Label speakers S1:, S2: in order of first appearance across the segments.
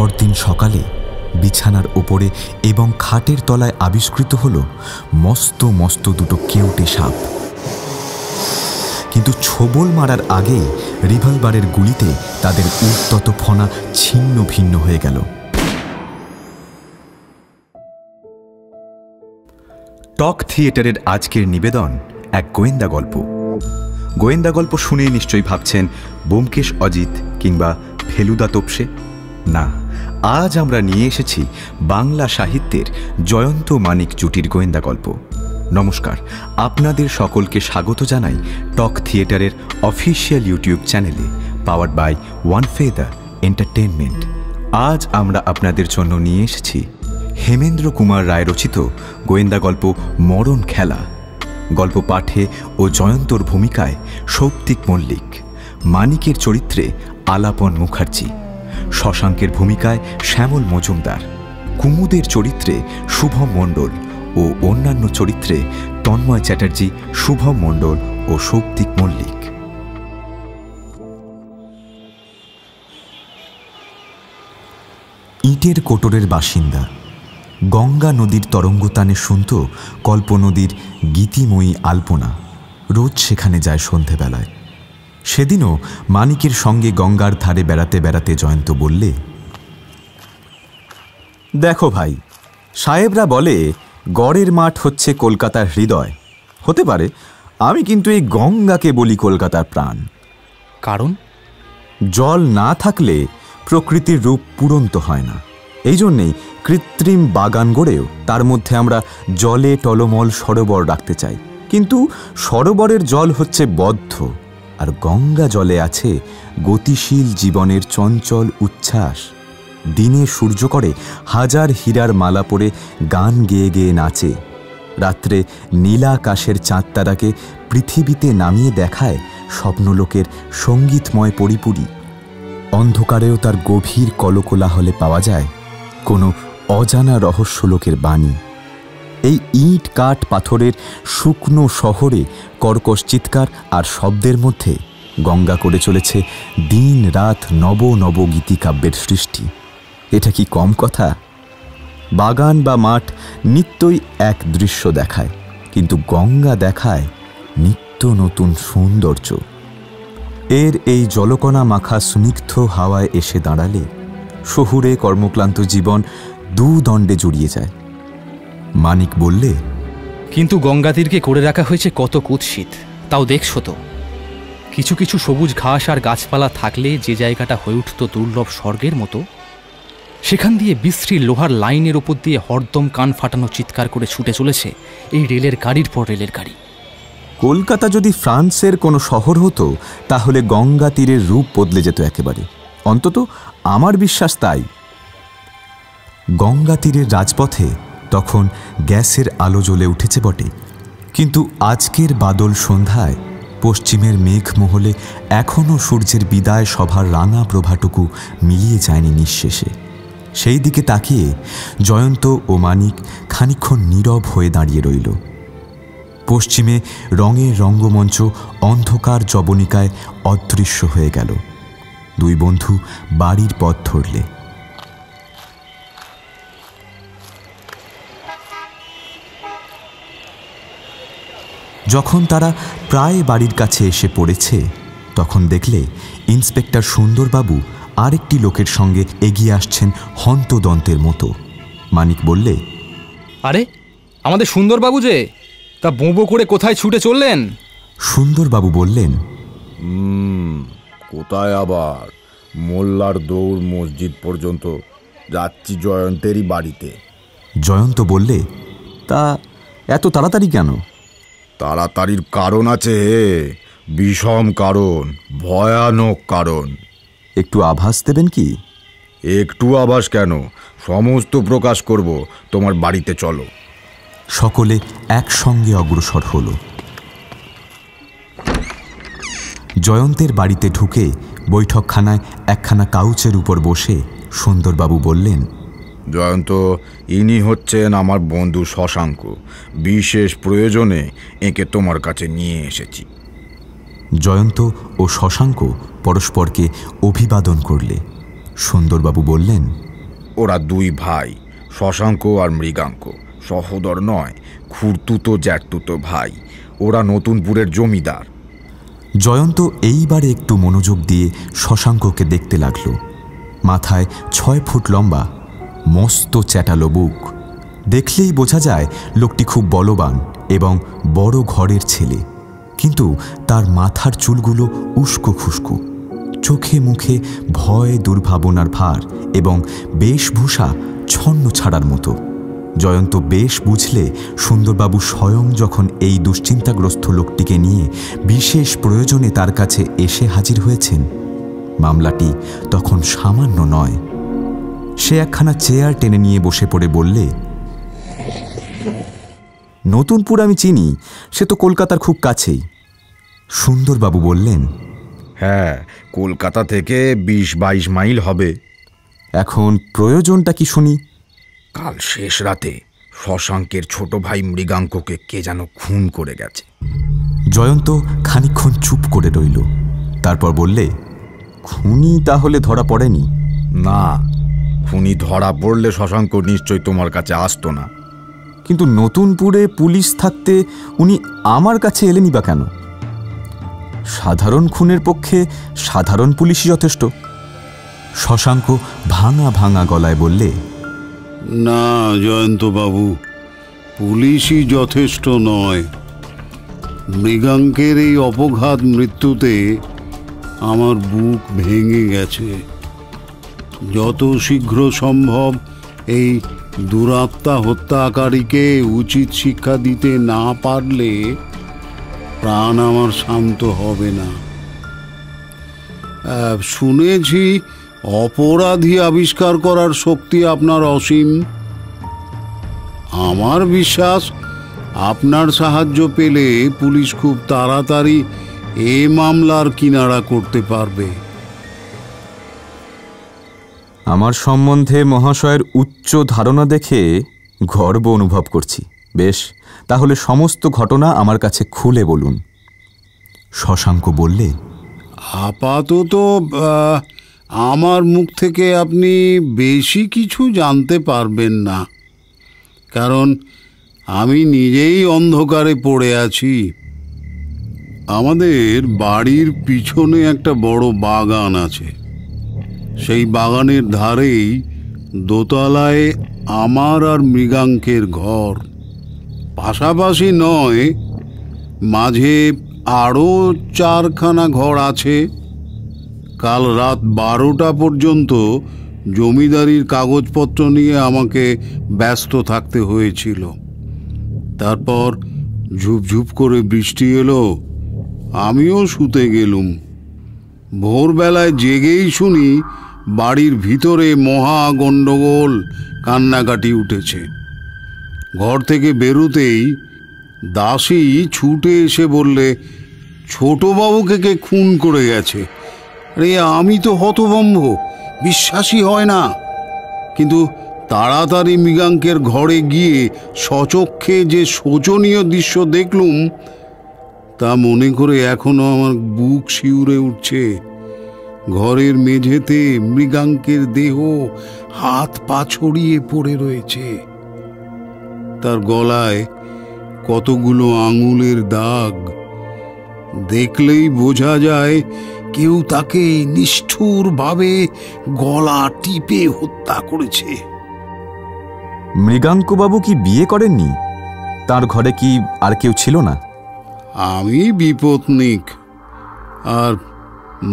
S1: পরদিন সকালে বিছানার ওপরে এবং খাটের তলায় আবিষ্কৃত হল মস্ত মস্ত দুটো কেউটে সাপ। কিন্তু ছোবল মারার আগেই রিভলভারের গুলিতে তাদের উত্তত ফনা ছিন্ন ভিন্ন হয়ে গেল।
S2: টক থিয়েটারের আজকের নিবেদন এক গোয়েন্দা গল্প। গোয়েন্দা গল্প শুনে নিশ্চয়ই ভাবছেন ব্যোমকেশ অজিত কিংবা ফেলুদা তোপসে। না, আজ আমরা নিয়ে এসেছি বাংলা সাহিত্যের জয়ন্ত মানিক জুটির গোয়েন্দা গল্প। নমস্কার, আপনাদের সকলকে স্বাগত জানাই টক থিয়েটারের অফিসিয়াল ইউটিউব চ্যানেলে, powered by one feather entertainment. আজ আমরা আপনাদের জন্য নিয়ে এসেছি হেমেন্দ্র কুমার রায় রচিত গোয়েন্দা গল্প মরণ খেলা। গল্প পাঠে ও জয়ন্তর ভূমিকায় সৌপ্তিক মল্লিক, মানিকের চরিত্রে আলাপন মুখার্জি, শশাঙ্কের ভূমিকায় শ্যামল মজুমদার, কুমুদের চরিত্রে শুভম মণ্ডল ও অন্যান্য চরিত্রে তন্ময় চ্যাটার্জি, শুভম মণ্ডল ও সৌপ্তিক মল্লিক।
S1: ইটের কোটরের বাসিন্দা, গঙ্গা নদীর তরঙ্গতানে শুনত কল্প নদীর গীতিময়ী আলপনা। রোজ সেখানে যায় সন্ধেবেলায়। সেদিনও মানিকের সঙ্গে গঙ্গার ধারে বেড়াতে বেড়াতে জয়ন্ত বললে,
S3: দেখো ভাই, সাহেবরা বলে গড়ের মাঠ হচ্ছে কলকাতার হৃদয়। হতে পারে, আমি কিন্তু এই গঙ্গাকে বলি কলকাতার প্রাণ।
S4: কারণ
S3: জল না থাকলে প্রকৃতির রূপ পূরন্ত হয় না। এই জন্যেই কৃত্রিম বাগান গড়েও তার মধ্যে আমরা জলে টলমল সরোবর রাখতে চাই। কিন্তু সরোবরের জল হচ্ছে বদ্ধ, আর গঙ্গা জলে আছে গতিশীল জীবনের চঞ্চল উচ্ছ্বাস। দিনে সূর্য করে হাজার হীরার মালা পরে গান গেয়ে গেয়ে নাচে, রাত্রে নীলাকাশের চাঁদতারাকে পৃথিবীতে নামিয়ে দেখায় স্বপ্নলোকের সঙ্গীতময় পরিপুরি। অন্ধকারেও তার গভীর কলকোলাহলে পাওয়া যায় কোনো অজানা রহস্যলোকের বাণী। এই ইট কাঠ পাথরের শুকনো শহরে কর্কশ চিৎকার আর শব্দের মধ্যে গঙ্গা করে চলেছে দিন রাত নব নব গীতিকাব্যের সৃষ্টি। এটা কি কম কথা? বাগান বা মাঠ নিত্যই এক দৃশ্য দেখায়, কিন্তু গঙ্গা দেখায় নিত্য নতুন সৌন্দর্য। এর এই জলকণা মাখা স্নিগ্ধ হাওয়ায় এসে দাঁড়ালে শহুরে কর্মক্লান্ত জীবন দুদণ্ডে জড়িয়ে যায়। মানিক বললে,
S4: কিন্তু গঙ্গা তীরকে করে রাখা হয়েছে কত কুৎসিত, তাও দেখছো তো। কিছু কিছু সবুজ ঘাস আর গাছপালা থাকলে যে জায়গাটা হয়ে উঠত দুর্লভ স্বর্গের মতো, সেখান দিয়ে বিশ্রী লোহার লাইনের ওপর দিয়ে হরদম কান ফাটানো চিৎকার করে ছুটে চলেছে এই রেলের গাড়ির পর রেলের গাড়ি।
S3: কলকাতা যদি ফ্রান্সের কোনো শহর হতো, তাহলে গঙ্গা তীরের রূপ বদলে যেত একেবারে। অন্তত আমার বিশ্বাস তাই।
S1: গঙ্গা তীরের রাজপথে তখন গ্যাসের আলো জ্বলে উঠেছে বটে, কিন্তু আজকের বাদল সন্ধ্যায় পশ্চিমের মেঘমহলে এখনও সূর্যের বিদায় সভার রাঙা প্রভাটুকু মিলিয়ে যায়নি নিঃশেষে। সেই দিকে তাকিয়ে জয়ন্ত ও মানিক খানিকক্ষণ নীরব হয়ে দাঁড়িয়ে রইল। পশ্চিমে রঙের রঙ্গমঞ্চ অন্ধকার জবনিকায় অদৃশ্য হয়ে গেল। দুই বন্ধু বাড়ির পথ ধরলে। যখন তারা প্রায় বাড়ির কাছে এসে পড়েছে, তখন দেখলে ইন্সপেক্টর সুন্দরবাবু আরেকটি লোকের সঙ্গে এগিয়ে আসছেন হন্তদন্তের মতো। মানিক বললে,
S4: আরে আমাদের সুন্দরবাবু যে, তা বোঁবো করে কোথায় ছুটে চললেন?
S1: সুন্দরবাবু বললেন,
S5: কোথায় আবার? মোল্লার দৌড় মসজিদ পর্যন্ত যাচ্ছি জয়ন্তেরই বাড়িতে।
S1: জয়ন্ত বললে,
S3: তা এত তাড়াতাড়ি কেন?
S5: তাড়াতাড়ির কারণ আছে হে, বিষম কারণ, ভয়ানক কারণ।
S3: একটু আভাস দেবেন কি?
S5: একটু আভাস কেন, সমস্ত প্রকাশ করব। তোমার বাড়িতে চলো।
S1: সকলে একসঙ্গে অগ্রসর হল। জয়ন্তের বাড়িতে ঢুকে বৈঠকখানায় একখানা কাউচের উপর বসে সুন্দরবাবু বললেন,
S5: জয়ন্ত, ইনি হচ্ছেন আমার বন্ধু শশাঙ্ক। বিশেষ প্রয়োজনে একে তোমার কাছে নিয়ে এসেছি।
S1: জয়ন্ত ও শশাঙ্ক পরস্পরকে অভিবাদন করলে। সুন্দরবাবু বললেন,
S5: ওরা দুই ভাই, শশাঙ্ক আর মৃগাঙ্ক। সহোদর নয়, খুড়তুতো জ্যাঠতুতো ভাই। ওরা নতুনপুরের জমিদার।
S1: জয়ন্ত এইবারে একটু মনোযোগ দিয়ে শশাঙ্ককে দেখতে লাগল। মাথায় 6 ফুট লম্বা, মস্ত চ্যাটালো বুক। দেখলেই বোঝা যায় লোকটি খুব বলবান এবং বড় ঘরের ছেলে। কিন্তু তার মাথার চুলগুলো উস্কো খুস্কো, চোখে মুখে ভয় দুর্ভাবনার ভার এবং বেশভূষা ছন্ন ছাড়ার মতো। জয়ন্ত বেশ বুঝলে সুন্দরবাবু স্বয়ং যখন এই দুশ্চিন্তাগ্রস্ত লোকটিকে নিয়ে বিশেষ প্রয়োজনে তার কাছে এসে হাজির হয়েছেন, মামলাটি তখন সামান্য নয়। সে একখানা চেয়ার টেনে নিয়ে বসে পড়ে বললে, নতুনপুর আমি চিনি, সে তো কলকাতার খুব কাছেই। সুন্দরবাবু বললেন,
S5: হ্যাঁ, কলকাতা থেকে 20-22 মাইল হবে।
S1: এখন প্রয়োজনটা কি শুনি?
S5: কাল শেষ রাতে শশাঙ্কের ছোট ভাই মৃগাঙ্ককে কে যেন খুন করে গেছে।
S1: জয়ন্ত খানিকক্ষণ চুপ করে রইল। তারপর বললে, খুনি তাহলে ধরা পড়েনি?
S5: না, খুনি ধরা পড়লে শশাঙ্ক নিশ্চয় তোমার কাছে আসতো না।
S1: কিন্তু নতুনপুরে পুলিশ থাকতে উনি আমার কাছে এলেনি বা কেন? সাধারণ খুনের পক্ষে সাধারণ পুলিশই যথেষ্ট। শশাঙ্ক ভাঙা ভাঙা গলায় বললে,
S6: না জয়ন্তবাবু, পুলিশই যথেষ্ট নয়। মৃগাঙ্কের এই অপঘাত মৃত্যুতে আমার বুক ভেঙে গেছে। যত শীঘ্র সম্ভব এই দুরাত্মা হত্যাকারীকে উচিত শিক্ষা দিতে না পারলে প্রাণ আমার শান্ত হবে না। শুনেছি অপরাধী আবিষ্কার করার শক্তি আপনার অসীম। আমার বিশ্বাস আপনার সাহায্য পেলে পুলিশ খুব তাড়াতাড়ি এ মামলার কিনারা করতে পারবে।
S3: আমার সম্বন্ধে মহাশয়ের উচ্চ ধারণা দেখে গর্ব অনুভব করছি। বেশ, তাহলে সমস্ত ঘটনা আমার কাছে খুলে বলুন।
S1: শশাঙ্ক বললে,
S6: আপাতত আমার মুখ থেকে আপনি বেশি কিছু জানতে পারবেন না, কারণ আমি নিজেই অন্ধকারে পড়ে আছি। আমাদের বাড়ির পিছনে একটা বড় বাগান আছে। সেই বাগানের ধারেই দোতলায় আমার আর মৃগাঙ্কের ঘর। পাশাপাশি নয়, মাঝে আরও 4খানা ঘর আছে। কাল রাত 12টা পর্যন্ত জমিদারির কাগজপত্র নিয়ে আমাকে ব্যস্ত থাকতে হয়েছিল। তারপর ঝুপঝুপ করে বৃষ্টি এলো, আমিও শুতে গেলুম। ভোরবেলায় জেগেই শুনি বাড়ির ভিতরে মহা গণ্ডগোল, কান্নাকাটি উঠেছে। ঘর থেকে বেরোতেই দাসী ছুটে এসে বললে, ছোটবাবুকে কে খুন করে গেছে। আরে আমি তো হতভম্ব, বিশ্বাসই হয় না। কিন্তু তাড়াতাড়ি মৃগাঙ্কের ঘরে গিয়ে সচক্ষে যে শোচনীয় দৃশ্য দেখলুম, তা মনে করে এখনো আমার বুক শিউরে উঠছে। ঘরের মেঝেতে মৃগাঙ্কের দেহ হাত পা ছড়িয়ে পড়ে রয়েছে। তার গলায় কতগুলো আঙুলের দাগ। দেখলেই বোঝা যায় কেউ তাকে নিষ্ঠুরভাবে গলা টিপে হত্যা করেছে।
S3: মৃগাঙ্কবাবু কি বিয়ে করেননি? তার ঘরে কি আর কেউ ছিল না?
S6: আমি বিপত্নিক, আর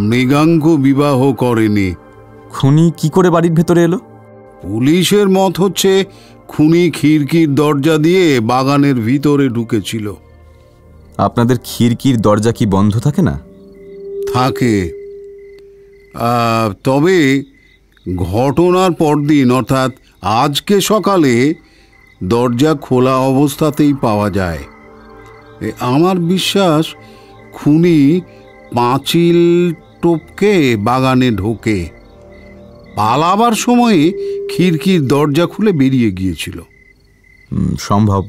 S6: মৃগাঙ্ক বিবাহ করেনি।
S3: খুনি কি করে বাড়ির ভেতরে এলো?
S6: পুলিশের মত হচ্ছে খুনি খিড়কির দরজা দিয়ে বাগানের ভিতরে ঢুকেছিল।
S3: আপনাদের খিড়কির দরজা কি বন্ধ থাকে না?
S6: থাকে, তবে ঘটনার পরদিন অর্থাৎ আজকে সকালে দরজা খোলা অবস্থাতেই পাওয়া যায়। আমার বিশ্বাস খুনি পাঁচিল টপকে বাগানে ঢোকে, পালাবার সময়ে খিড়কির দরজা খুলে বেরিয়ে গিয়েছিল।
S3: সম্ভব।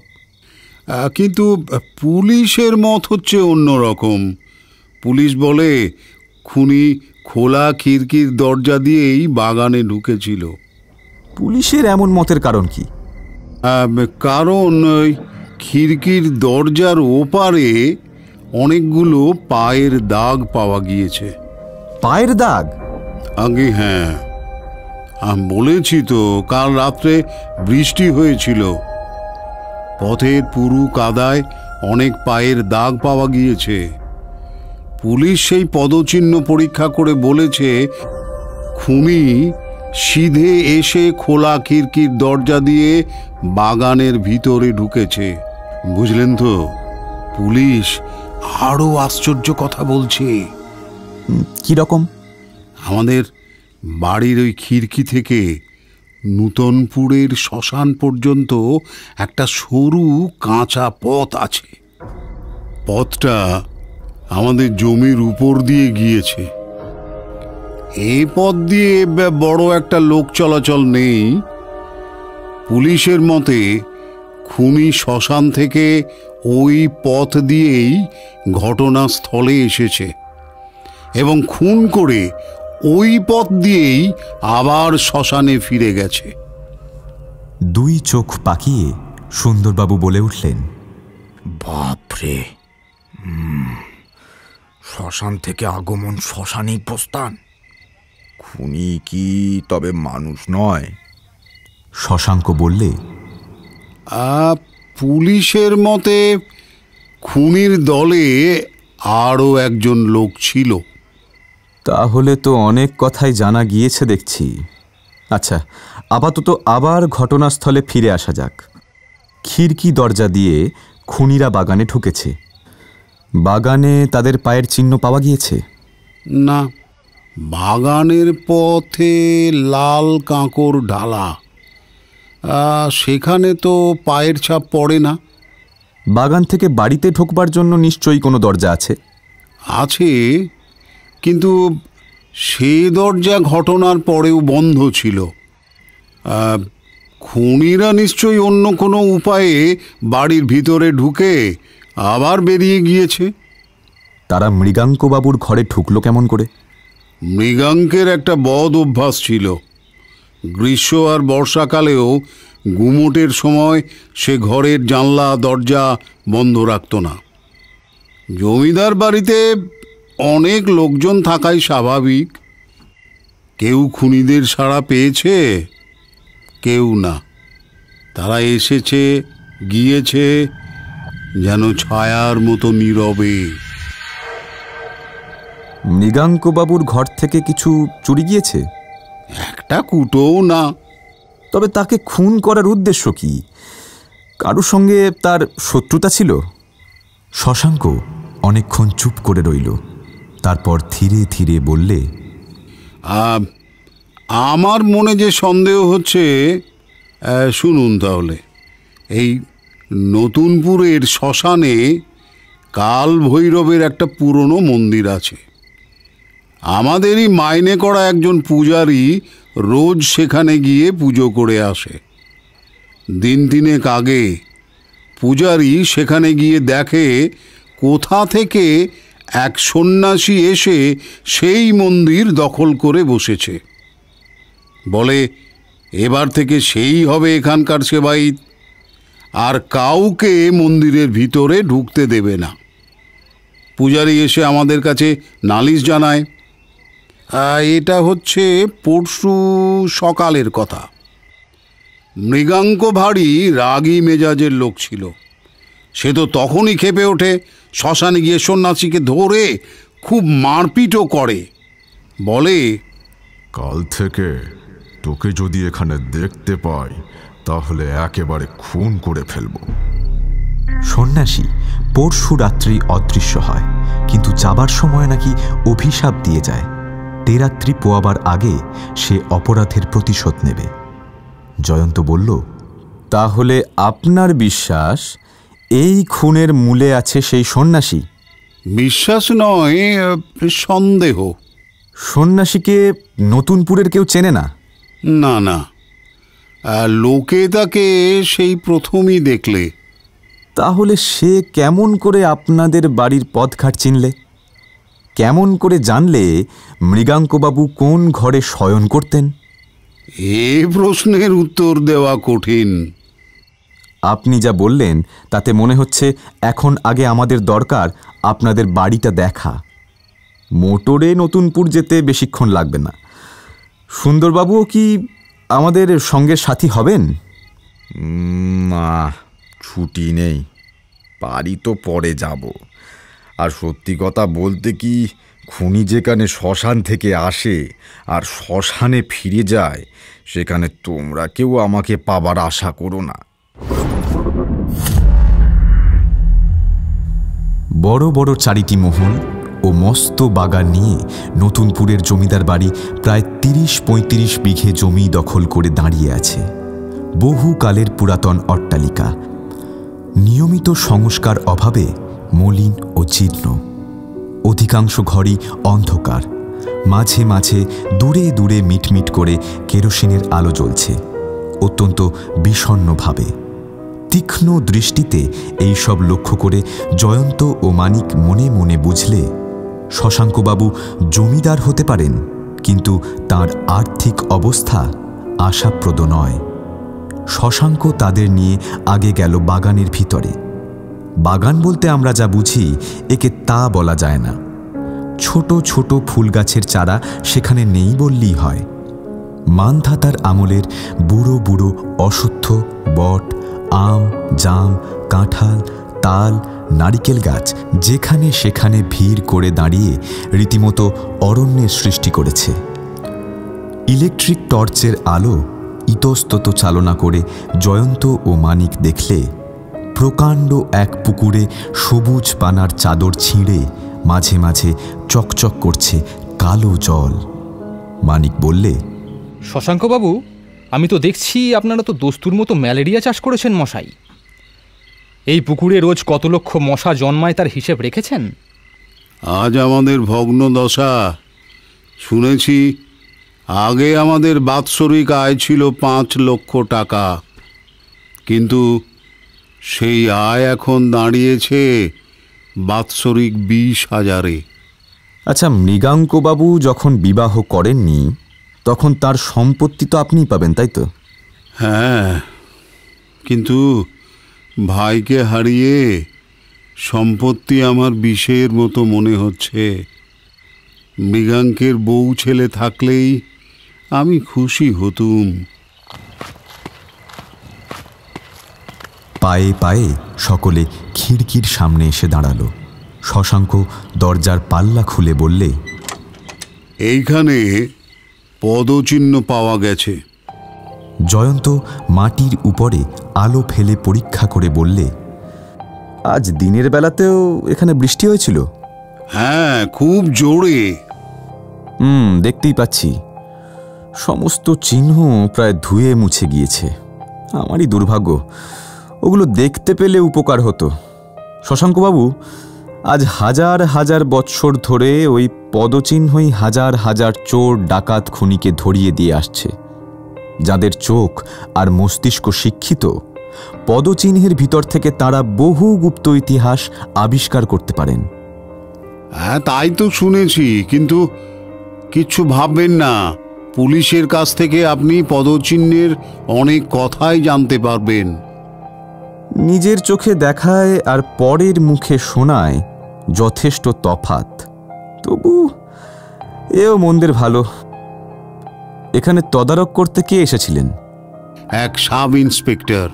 S6: কিন্তু পুলিশের মত হচ্ছে অন্যরকম। পুলিশ বলে খুনি খোলা খিড়কির দরজা দিয়েই বাগানে ঢুকেছিল।
S3: পুলিশের এমন মতের কারণ কি?
S6: কারণ ওই খিড়কির দরজার ওপারে অনেকগুলো পায়ের দাগ পাওয়া গিয়েছে।
S3: পায়ের দাগ?
S6: আগে হ্যাঁ, আমি বলেছি তো কাল রাত্রে বৃষ্টি হয়েছিল। পথের পুরু কাদায় অনেক পায়ের দাগ পাওয়া গিয়েছে। পুলিশ সেই পদচিহ্ন পরীক্ষা করে বলেছে খুনি সিধে এসে খোলা খিড়কির দরজা দিয়ে বাগানের ভিতরে ঢুকেছে। বুঝলেন তো? পুলিশ আরো আশ্চর্য কথা বলছে।
S3: কি রকম?
S6: আমাদের বাড়ির ওই খিড়কি থেকে নূতনপুরের শ্মশান পর্যন্ত একটা সরু কাঁচা পথ আছে। পথটা আমাদের জমির উপর দিয়ে গিয়েছে। এই পথ দিয়ে বড় একটা লোক চলাচল নেই। পুলিশের মতে খুনি শ্মশান থেকে ওই পথ দিয়েই ঘটনাস্থলে এসেছে এবং খুন করে ওই পথ দিয়েই আবার শ্মশানে ফিরে গেছে।
S1: দুই চোখ পাকিয়ে সুন্দরবাবু বলে উঠলেন,
S5: বাপরে, শ্মশান থেকে আগমন, শ্মশানেই প্রস্থান। খুনি কি তবে মানুষ নয়?
S1: শশাঙ্ক বললে,
S6: পুলিশের মতে খুনির দলে আরও একজন লোক ছিল।
S3: তাহলে তো অনেক কথাই জানা গিয়েছে দেখছি। আচ্ছা, আপাতত আবার ঘটনাস্থলে ফিরে আসা যাক। খিড়কি দরজা দিয়ে খুনিরা বাগানে ঢুকেছে। বাগানে তাদের পায়ের চিহ্ন পাওয়া গিয়েছে?
S6: না, বাগানের পথে লাল কাঁকড় ঢালা, সেখানে তো পায়ের ছাপ পড়ে না।
S3: বাগান থেকে বাড়িতে ঢোকবার জন্য নিশ্চয়ই কোনো দরজা আছে?
S6: আছে, কিন্তু সে দরজা ঘটনার পরেও বন্ধ ছিল। খুনিরা নিশ্চয়ই অন্য কোনো উপায়ে বাড়ির ভিতরে ঢুকে আবার বেরিয়ে গিয়েছে।
S3: তারা মৃগাঙ্কবাবুর ঘরে ঢুকলো কেমন করে?
S6: মৃগাঙ্কের একটা বদ অভ্যাস ছিল। গ্রীষ্ম আর বর্ষাকালেও গুমোটের সময় সে ঘরের জানলা দরজা বন্ধ রাখত না। জমিদার বাড়িতে অনেক লোকজন থাকাই স্বাভাবিক। কেউ খুনিদের সাড়া পেয়েছে, কেউ না। তারা এসেছে গিয়েছে যেন ছায়ার মতো নীরবে।
S3: মৃগাঙ্কবাবুর ঘর থেকে কিছু চুরি গিয়েছে?
S6: একটা কুটোও না।
S3: তবে তাকে খুন করার উদ্দেশ্য কি? কারোর সঙ্গে তার শত্রুতা ছিল?
S1: শশাঙ্ক অনেকক্ষণ চুপ করে রইল। তারপর ধীরে ধীরে বললে,
S6: আমার মনে যে সন্দেহ হচ্ছে, শুনুন তাহলে। এই নতুনপুরের শ্মশানে কাল ভৈরবের একটা পুরনো মন্দির আছে। আমাদেরই মাইনে করা একজন পূজারী রোজ সেখানে গিয়ে পুজো করে আসে। দিন তিনেক আগে পূজারী সেখানে গিয়ে দেখে কোথা থেকে এক সন্ন্যাসী এসে সেই মন্দির দখল করে বসেছে। বলে এবার থেকে সেই হবে এখানকার সেবায়িত, আর কাউকে মন্দিরের ভিতরে ঢুকতে দেবে না। পূজারী এসে আমাদের কাছে নালিশ জানায়। এটা হচ্ছে পরশু সকালের কথা। মৃগাঙ্ক ভারী রাগী মেজাজের লোক ছিল। সে তো তখনই ক্ষেপে ওঠে, শ্মশানে গিয়ে সন্ন্যাসীকে ধরে খুব মারপিটও করে। বলে,
S7: কাল থেকে তোকে যদি এখানে দেখতে পাই তাহলে একেবারে খুন করে ফেলব।
S1: সন্ন্যাসী পরশু রাত্রি অদৃশ্য হয়, কিন্তু যাবার সময় নাকি অভিশাপ দিয়ে যায়। তেরাত্রি পোয়াবার আগে সে অপরাধের প্রতিশোধ নেবে। জয়ন্ত বলল,
S3: তাহলে আপনার বিশ্বাস এই খুনের মূলে আছে সেই সন্ন্যাসী?
S6: বিশ্বাস নয়, সন্দেহ।
S3: সন্ন্যাসীকে নতুনপুরের কেউ চেনে না?
S6: না না, লোকে তাকে সেই প্রথমই দেখলে।
S3: তাহলে সে কেমন করে আপনাদের বাড়ির পথঘাট চিনলে? কেমন করে জানলে মৃগাঙ্কবাবু কোন ঘরে শয়ন করতেন?
S6: এ প্রশ্নের উত্তর দেওয়া কঠিন।
S3: আপনি যা বললেন তাতে মনে হচ্ছে এখন আগে আমাদের দরকার আপনাদের বাড়িটা দেখা। মোটরে নতুনপুর যেতে বেশিক্ষণ লাগবে না। সুন্দরবাবুও কি আমাদের সঙ্গে সাথী হবেন?
S5: না, ছুটি নেই, বাড়ি তো পরে যাব। আর সত্যি কথা বলতে কি, খুনি যেখানে শ্মশান থেকে আসে আর শ্মশানে ফিরে যায়, সেখানে তোমরা কেউ আমাকে পাবার আশা করো না।
S1: বড় বড় চারিটি মহল ও মস্ত বাগান নিয়ে নতুনপুরের জমিদার বাড়ি প্রায় ৩০-৩৫ বিঘে জমি দখল করে দাঁড়িয়ে আছে। বহুকালের পুরাতন অট্টালিকা, নিয়মিত সংস্কার অভাবে মলিন ও জীর্ণ। অধিকাংশ ঘরই অন্ধকার, মাঝে মাঝে দূরে দূরে মিটমিট করে কেরোসিনের আলো জ্বলছে, অত্যন্ত বিষণ্ণভাবে। তীক্ষ্ণ দৃষ্টিতে এই সব লক্ষ্য করে জয়ন্ত ও মানিক মনে মনে বুঝলে শশাঙ্কবাবু জমিদার হতে পারেন, কিন্তু তার আর্থিক অবস্থা আশাপ্রদ নয়। শশাঙ্ক তাদের নিয়ে আগে গেল বাগানের ভিতরে। বাগান বলতে আমরা যা বুঝি একে তা বলা যায় না। ছোট ছোট ফুল গাছের চারা সেখানে নেই বললেই হয়। মানধাতার আমলের বুড়ো বুড়ো অশ্বত্থ, বট, আম, জাম, কাঁঠাল, তাল, নারিকেল গাছ যেখানে সেখানে ভিড় করে দাঁড়িয়ে রীতিমতো অরণ্যের সৃষ্টি করেছে। ইলেকট্রিক টর্চের আলো ইতস্তত চালনা করে জয়ন্ত ও মানিক দেখলে প্রকাণ্ড এক পুকুরে সবুজ পানার চাদর ছিঁড়ে মাঝে মাঝে চকচক করছে কালো জল। মানিক বললে,
S4: শশাঙ্কবাবু, আমি তো দেখছি আপনারা তো দস্তুর মতো ম্যালেরিয়া চাষ করেছেন মশাই। এই পুকুরে রোজ কত লক্ষ মশা জন্মায় তার হিসেব রেখেছেন?
S6: আজ আমাদের ভগ্ন দশা। শুনেছি আগে আমাদের বাৎসরিক আয় ছিল 5 লক্ষ টাকা, কিন্তু সেই আয় এখন দাঁড়িয়েছে বাৎসরিক 20,000-এ।
S3: আচ্ছা, মৃগাঙ্কবাবু যখন বিবাহ করেননি তখন তার সম্পত্তি তো আপনিই পাবেন, তাই তো?
S6: হ্যাঁ, কিন্তু ভাইকে হারিয়ে সম্পত্তি আমার বিষের মতো মনে হচ্ছে। মৃগাঙ্কের বউ ছেলে থাকলেই আমি খুশি হতুম।
S1: পায়ে পায়ে সকলে খিড়কির সামনে এসে দাঁড়ালো। শশাঙ্ক দরজার পাল্লা খুলে বললে,
S6: এইখানে পদচিহ্ন পাওয়া গেছে।
S1: জয়ন্ত মাটির উপরে আলো ফেলে পরীক্ষা করে বললে,
S3: আজ দিনের বেলাতেও এখানে বৃষ্টি হয়েছিল?
S6: হ্যাঁ, খুব জোরে।
S3: দেখতেই পাচ্ছি। সমস্ত চিহ্ন প্রায় ধুয়ে মুছে গিয়েছে। আমারই দুর্ভাগ্য, ওগুলো দেখতে পেলে উপকার হতো। শশাঙ্কবাবু, আজ হাজার হাজার বৎসর ধরে ওই পদচিহ্নই হাজার হাজার চোর ডাকাত খুনিকে ধরিয়ে দিয়ে আসছে। যাদের চোখ আর মস্তিষ্ক শিক্ষিত, পদচিহ্নের ভিতর থেকে তারা বহু গুপ্ত ইতিহাস আবিষ্কার করতে পারেন।
S6: হ্যাঁ, তাই তো শুনেছি, কিন্তু কিচ্ছু ভাববেন না। পুলিশের কাছ থেকে আপনি পদচিহ্নের অনেক কথাই জানতে পারবেন।
S3: নিজের চোখে দেখায় আর পরের মুখে শোনায় যথেষ্ট তফাৎ। তবু এও মন্দের ভালো। এখানে তদারক করতে কে এসেছিলেন?
S6: এক সাব ইন্সপেক্টর,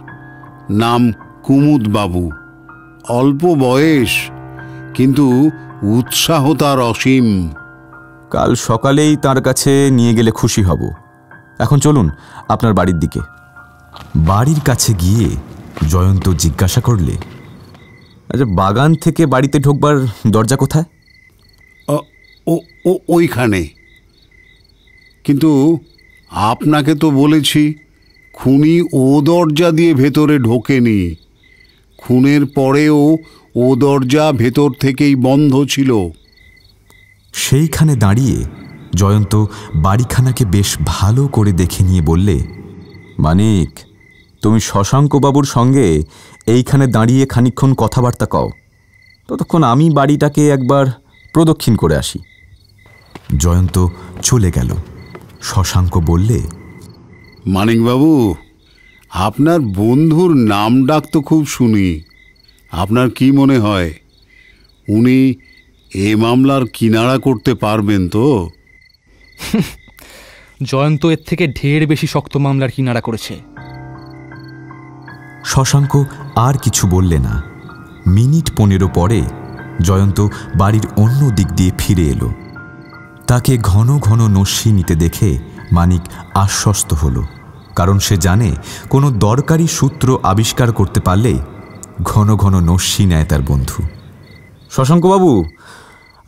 S6: নাম কুমুদ বাবু। অল্প বয়স, কিন্তু উৎসাহ তার অসীম।
S3: কাল সকালেই তার কাছে নিয়ে গেলে খুশি হব। এখন চলুন আপনার বাড়ির দিকে।
S1: বাড়ির কাছে গিয়ে জয়ন্ত জিজ্ঞাসা করলে,
S3: আচ্ছা, বাগান থেকে বাড়িতে ঢোকবার দরজা কোথায়?
S6: ওইখানে। কিন্তু আপনাকে তো বলেছি খুনি ও দরজা দিয়ে ভেতরে ঢোকেনি। খুনের পরেও ও দরজা ভেতর থেকেই বন্ধ ছিল।
S1: সেইখানে দাঁড়িয়ে জয়ন্ত বাড়িখানাকে বেশ ভালো করে দেখে নিয়ে বললে,
S3: মানিক, তুমি শশাঙ্কবাবুর সঙ্গে এইখানে দাঁড়িয়ে খানিকক্ষণ কথাবার্তা কও। ততক্ষণ আমি বাড়িটাকে একবার প্রদক্ষিণ করে আসি।
S1: জয়ন্ত চলে গেল। শশাঙ্ক বললে,
S6: মানিকবাবু, আপনার বন্ধুর নাম ডাক তো খুব শুনি। আপনার কি মনে হয় উনি এ মামলার কিনারা করতে পারবেন তো?
S4: জয়ন্ত এর থেকে ঢের বেশি শক্ত মামলার কিনারা করেছে।
S1: শশাঙ্ক আর কিছু বললে না। মিনিট 15 পরে জয়ন্ত বাড়ির অন্য দিক দিয়ে ফিরে এলো। তাকে ঘন ঘন নস্যি নিতে দেখে মানিক আশ্বস্ত হলো, কারণ সে জানে কোনো দরকারি সূত্র আবিষ্কার করতে পারলে ঘন ঘন নস্যি নেয় তার বন্ধু।
S3: শশাঙ্কবাবু,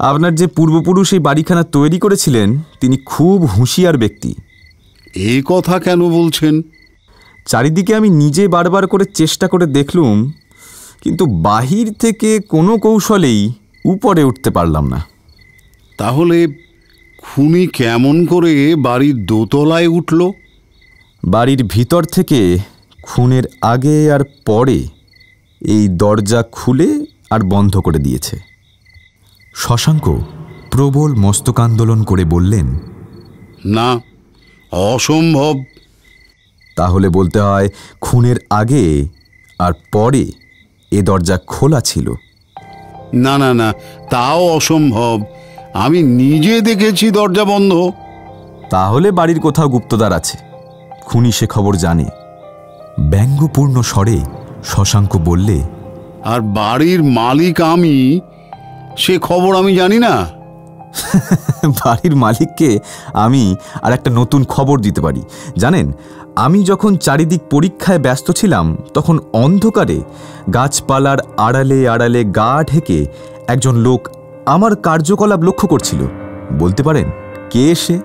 S3: আপনার যে পূর্বপুরুষ এই বাড়িখানা তৈরি করেছিলেন তিনি খুব হুঁশিয়ার ব্যক্তি।
S6: এই কথা কেন বলছেন?
S3: চারিদিকে আমি নিজে বারবার করে চেষ্টা করে দেখলুম, কিন্তু বাহির থেকে কোনো কৌশলেই উপরে উঠতে পারলাম না।
S6: তাহলে খুনি কেমন করে বাড়ির দোতলায় উঠল?
S3: বাড়ির ভিতর থেকে খুনের আগে আর পরে এই দরজা খুলে আর বন্ধ করে দিয়েছে।
S1: শশাঙ্ক প্রবল মস্তকান্দোলন করে বললেন,
S6: না, অসম্ভব।
S3: তাহলে বলতে হয় খুনের আগে আর পরে এ দরজা খোলা ছিল।
S6: না না না, তাও অসম্ভব। আমি নিজে দেখেছি দরজা বন্ধ।
S3: তাহলে বাড়ির কোথাও গুপ্তদ্বার আছে, খুনি সে খবর জানে।
S1: ব্যঙ্গপূর্ণ স্বরে শশাঙ্ক বললে,
S6: আর বাড়ির মালিক আমি, সে খবর আমি জানি না?
S3: বাড়ির মালিককে আমি আর একটা নতুন খবর দিতে পারি। জানেন, আমি যখন চারিদিক পরীক্ষায় ব্যস্ত ছিলাম তখন অন্ধকারে গাছপালার আড়ালে আড়ালে গা ঢেকে একজন লোক আমার কার্যকলাপ লক্ষ্য করছিল। বলতে পারেন কে সে?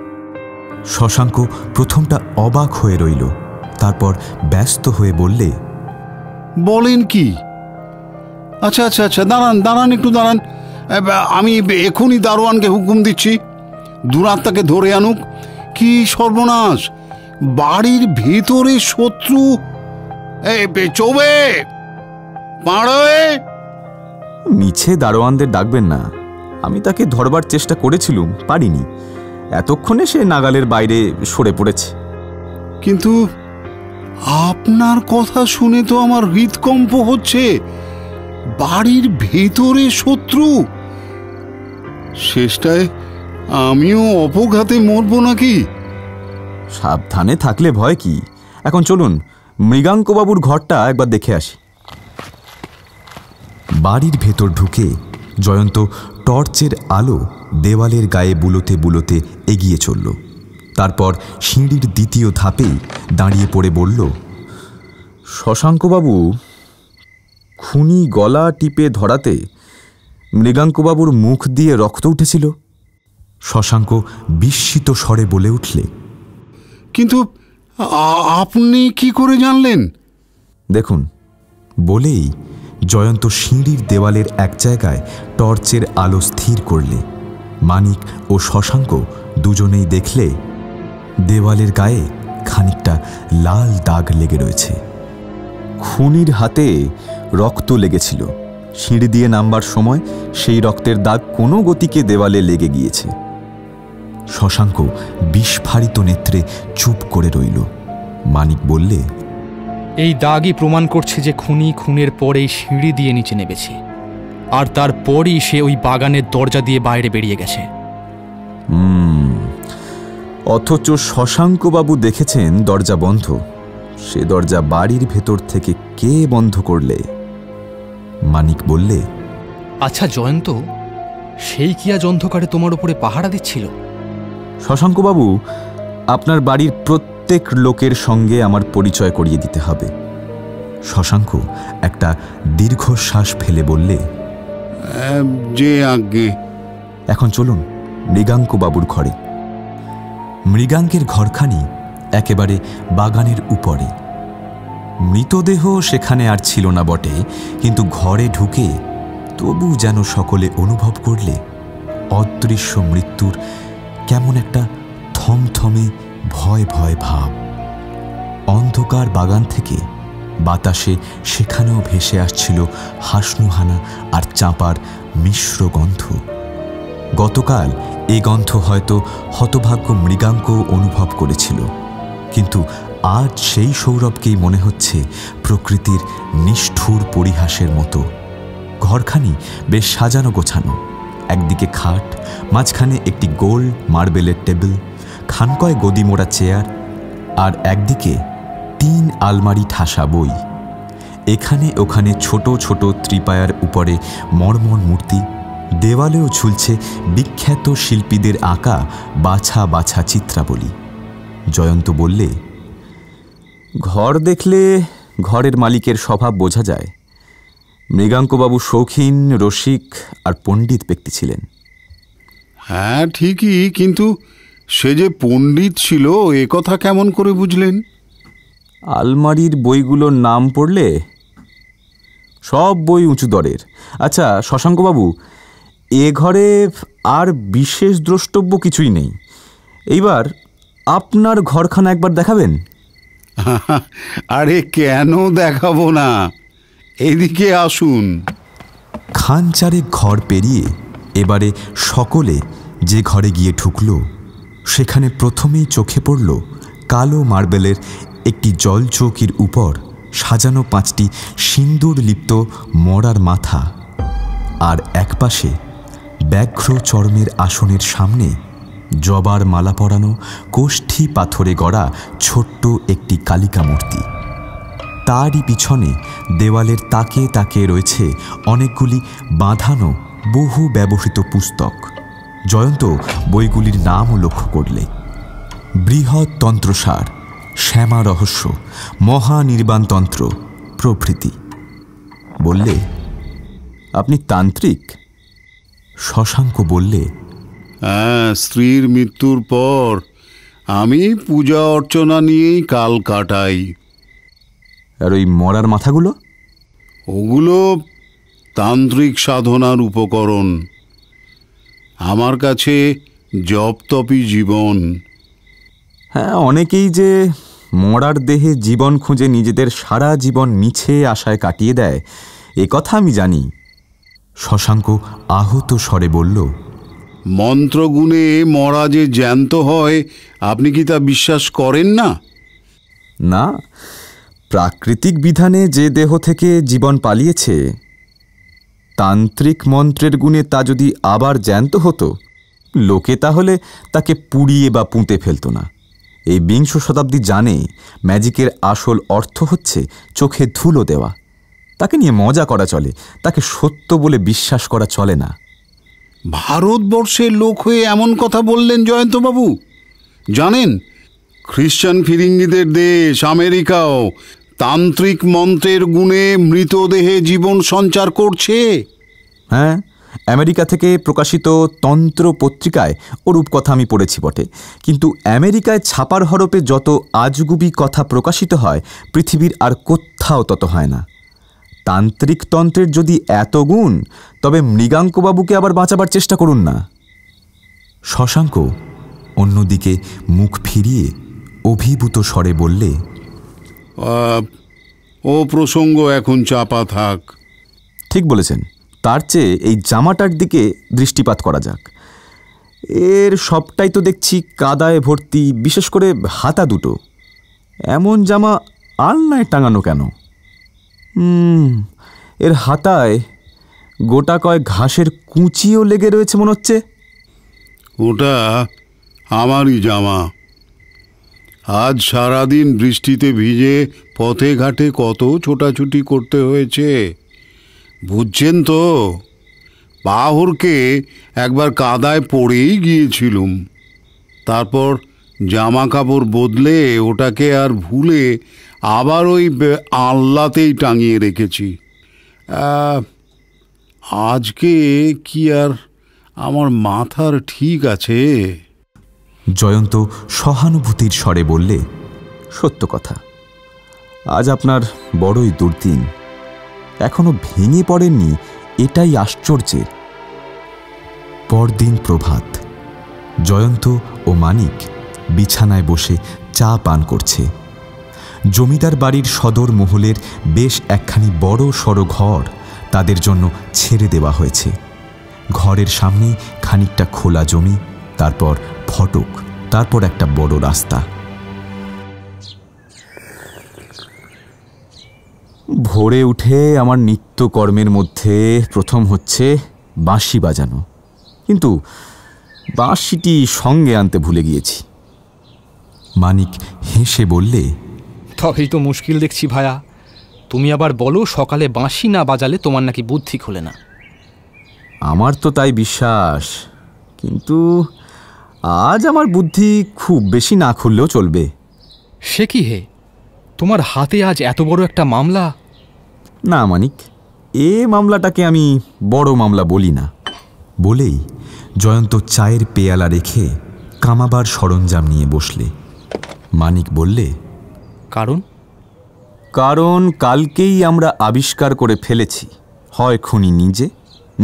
S1: শশাঙ্ক প্রথমটা অবাক হয়ে রইল, তারপর ব্যস্ত হয়ে বললে,
S6: বলেন কি? আচ্ছা আচ্ছা আচ্ছা, দাঁড়ান দাঁড়ান, একটু দাঁড়ান। আমি এখনই দারোয়ানকে হুকুম দিচ্ছি, দুরাত্মাকে ধরে আনুক। কি সর্বনাশ! বাড়ির ভেতরে শত্রু! চৌবে, পাড়ে!
S3: মিছে দারোয়ানদের ডাকবেন না। আমি তাকে ধরবার চেষ্টা করেছিলুম, পারিনি। এতক্ষণে সে নাগালের বাইরে সরে পড়েছে।
S6: কিন্তু আপনার কথা শুনে তো আমার হৃদকম্প হচ্ছে। বাড়ির ভেতরে শত্রু! শেষটায় আমিও অপঘাতে মরবো নাকি?
S3: সাবধানে থাকলে ভয় কি। এখন চলুন মৃগাঙ্কবাবুর ঘরটা একবার দেখে আসি।
S1: বাড়ির ভেতর ঢুকে জয়ন্ত টর্চের আলো দেওয়ালের গায়ে বুলোতে বুলোতে এগিয়ে চলল। তারপর সিঁড়ির দ্বিতীয় ধাপেই দাঁড়িয়ে পড়ে বলল,
S3: শশাঙ্কবাবু, খুনি গলা টিপে ধরাতে মৃগাঙ্কবাবুর মুখ দিয়ে রক্ত উঠেছিল।
S1: শশাঙ্ক বিস্মিত স্বরে বলে উঠলে,
S6: কিন্তু আপনি কি করে জানলেন?
S3: দেখুন।
S1: বলেই জয়ন্ত সিঁড়ির দেওয়ালের এক জায়গায় টর্চের আলো স্থির করলে। মানিক ও শশাঙ্ক দুজনেই দেখলে দেওয়ালের গায়ে খানিকটা লাল দাগ লেগে রয়েছে।
S3: খুনির হাতে রক্ত লেগেছিল। সিঁড়ি দিয়ে নামবার সময় সেই রক্তের দাগ কোনো গতিকে দেওয়ালে লেগে গিয়েছে।
S1: শশাঙ্ক বিস্ফারিত নেত্রে চুপ করে রইল। মানিক বললে,
S4: এই দাগই প্রমাণ করছে যে খুনি খুনের পরেই সিঁড়ি দিয়ে নিচে নেমেছে, আর তারপরই সে ওই বাগানের দরজা দিয়ে বাইরে বেরিয়ে গেছে।
S3: অথচ শশাঙ্কবাবু দেখেছেন দরজা বন্ধ। সে দরজা বাড়ির ভেতর থেকে কে বন্ধ করলে?
S1: মানিক বললে,
S4: আচ্ছা জয়ন্ত, সেই কি আজ অন্ধকারে তোমার উপরে পাহারা দিচ্ছিল?
S3: শশাঙ্কবাবু, আপনার বাড়ির প্রত্যেক লোকের সঙ্গে আমার পরিচয় করিয়ে দিতে হবে।
S1: শশাঙ্ক একটা দীর্ঘশ্বাস ফেলে বললে,
S6: যে আজ্ঞে।
S3: এখন চলুন মৃগাঙ্কবাবুর ঘরে।
S1: মৃগাঙ্কের ঘরখানি একেবারে বাগানের উপরে। মৃতদেহ সেখানে আর ছিল না বটে, কিন্তু ঘরে ঢুকে তবু যেন সকলে অনুভব করলে অদৃশ্য মৃত্যুর কেমন একটা থমথমে ভয় ভয় ভাব। অন্ধকার বাগান থেকে বাতাসে সেখানেও ভেসে আসছিল হাসনুহানা আর চাঁপার মিশ্র গন্ধ। গতকাল এই গন্ধ হয়তো হতভাগ্য মৃগাঙ্ক অনুভব করেছিল, কিন্তু আজ সেই সৌরভকেই মনে হচ্ছে প্রকৃতির নিষ্ঠুর পরিহাসের মতো। ঘরখানি বেশ সাজানো গোছানো, একদিকে খাট, মাঝখানে একটি গোল মার্বেলের টেবিল, খানকয় গদি মোড়া চেয়ার, আর একদিকে 3 আলমারি ঠাসা বই। এখানে ওখানে ছোট ছোট ত্রিপায়ার উপরে মর্মর মূর্তি, দেওয়ালেও ঝুলছে বিখ্যাত শিল্পীদের আঁকা বাছা বাছা চিত্রাবলী। জয়ন্ত বললে,
S3: ঘর দেখলে ঘরের মালিকের স্বভাব বোঝা যায়। মৃগাঙ্কবাবু শৌখিন, রসিক আর পণ্ডিত ব্যক্তি ছিলেন।
S6: হ্যাঁ ঠিকই, কিন্তু সে যে পণ্ডিত ছিল এ কথা কেমন করে বুঝলেন?
S3: আলমারির বইগুলোর নাম পড়লে সব বই উঁচু দরের। আচ্ছা শশাঙ্কবাবু, এ ঘরে আর বিশেষ দ্রষ্টব্য কিছুই নেই। এইবার আপনার ঘরখানা একবার দেখাবেন?
S6: আরে কেন দেখাবো না, এদিকে আসুন।
S1: খানচারেক ঘর পেরিয়ে এবারে সকলে যে ঘরে গিয়ে ঢুকল, সেখানে প্রথমেই চোখে পড়ল কালো মার্বেলের একটি জলচৌকির উপর সাজানো 5টি সিন্দুর লিপ্ত মরার মাথা, আর একপাশে ব্যাঘ্র চর্মের আসনের সামনে জবার মালা পরানো কোষ্ঠী পাথরে গড়া ছোট্ট একটি কালিকা মূর্তি। তারই পিছনে দেওয়ালের তাকে তাকে রয়েছে অনেকগুলি বাঁধানো বহু ব্যবহৃত পুস্তক। জয়ন্ত বইগুলির নামও লক্ষ্য করলে, বৃহৎ তন্ত্রসার, শ্যামা রহস্য, মহানির্বাণতন্ত্র প্রভৃতি। বললে,
S3: আপনি তান্ত্রিক?
S1: শশাঙ্ক বললে,
S6: হ্যাঁ, স্ত্রীর মৃত্যুর পর আমি পূজা অর্চনা নিয়েই কাল কাটাই।
S3: আর ওই মরার মাথাগুলো?
S6: ওগুলো তান্ত্রিক সাধনার উপকরণ। আমার কাছে জপ তপই জীবন।
S3: হ্যাঁ, অনেকেই যে মরার দেহে জীবন খুঁজে নিজেদের সারা জীবন মিছে আশায় কাটিয়ে দেয়, এ কথা আমি জানি।
S1: শশাঙ্ক আহত স্বরে বলল,
S6: মন্ত্রগুণে মরা যে জ্যান্ত হয়, আপনি কি তা বিশ্বাস করেন না?
S3: না, প্রাকৃতিক বিধানে যে দেহ থেকে জীবন পালিয়েছে, তান্ত্রিক মন্ত্রের গুণে তা যদি আবার জ্যান্ত হতো, লোকে তাহলে তাকে পুড়িয়ে বা পুঁতে ফেলত না। এই 20 শতাব্দী জানে ম্যাজিকের আসল অর্থ হচ্ছে চোখে ধুলো দেওয়া। তাকে নিয়ে মজা করা চলে, তাকে সত্য বলে বিশ্বাস করা চলে না।
S6: ভারতবর্ষের লোক হয়ে এমন কথা বললেন জয়ন্তবাবু? জানেন, খ্রিস্টান ফিরিঙ্গিদের দেশ আমেরিকাও তান্ত্রিক মন্ত্রের গুণে মৃতদেহে জীবন সঞ্চার করছে।
S3: হ্যাঁ, আমেরিকা থেকে প্রকাশিত তন্ত্র পত্রিকায় ওরূপ কথা আমি পড়েছি বটে, কিন্তু আমেরিকায় ছাপার হরপে যত আজগুবি কথা প্রকাশিত হয়, পৃথিবীর আর কোথাও তত হয় না। তান্ত্রিক তন্ত্রের যদি এত গুণ, তবে মৃগাঙ্কবাবুকে আবার বাঁচাবার চেষ্টা করুন না।
S1: শশাঙ্ক অন্যদিকে মুখ ফিরিয়ে অভিভূত স্বরে বললে,
S6: ও প্রসঙ্গ এখন চাপা থাক।
S3: ঠিক বলেছেন, তার চেয়ে এই জামাটার দিকে দৃষ্টিপাত করা যাক। এর সবটাই তো দেখছি কাদায় ভর্তি, বিশেষ করে হাতা দুটো। এমন জামা আলনায় টাঙানো কেন? এর হাতায় গোটা কয় ঘাসের কুঁচিও লেগে রয়েছে মনে হচ্ছে।
S6: ওটা আমারই জামা। আজ সারাদিন বৃষ্টিতে ভিজে পথে ঘাটে কত ছোটাছুটি করতে হয়েছে, বুঝছেন তো? পা হড়কে একবার কাদায় পড়েই গিয়েছিলুম। তারপর জামা কাপড় বদলে ওটাকে আর ভুলে আবার ওই আল্লাতেই টাঙিয়ে রেখেছি। আজকে কি আর আমার মাথার ঠিক আছে?
S1: জয়ন্ত সহানুভূতির স্বরে বললে,
S3: সত্য কথা, আজ আপনার বড়ই দুর্দিন। এখনো ভেঙে পড়েননি, এটাই আশ্চর্যের।
S1: পরদিন প্রভাত, জয়ন্ত ও মানিক বিছানায় বসে চা পান করছে। জমিদার বাড়ির সদর মহলের বেশ একখানি বড় সড়ো ঘর তাদের জন্য ছেড়ে দেওয়া হয়েছে। ঘরের সামনেই খানিকটা খোলা জমি, তারপর ফটক, তারপর একটা বড় রাস্তা।
S3: ভোরে উঠে আমার নিত্যকর্মের মধ্যে প্রথম হচ্ছে বাঁশি বাজানো, কিন্তু বাঁশিটি সঙ্গে আনতে ভুলে গিয়েছি।
S1: মানিক হেসে বললে,
S4: তবেই তো মুশকিল দেখছি ভায়া। তুমি আবার বলো সকালে বাঁশি না বাজালে তোমার নাকি বুদ্ধি খোলে না।
S3: আমার তো তাই বিশ্বাস, কিন্তু আজ আমার বুদ্ধি খুব বেশি না খুললেও চলবে।
S4: সে কি হে, তোমার হাতে আজ এত বড় একটা মামলা?
S3: না মানিক, এ মামলাটাকে আমি বড় মামলা বলি না।
S1: বলেই জয়ন্ত চায়ের পেয়ালা রেখে কামাবার সরঞ্জাম নিয়ে বসলে। মানিক বললে,
S3: কারণ কালকেই আমরা আবিষ্কার করে ফেলেছি, হয় খুনি নিজে,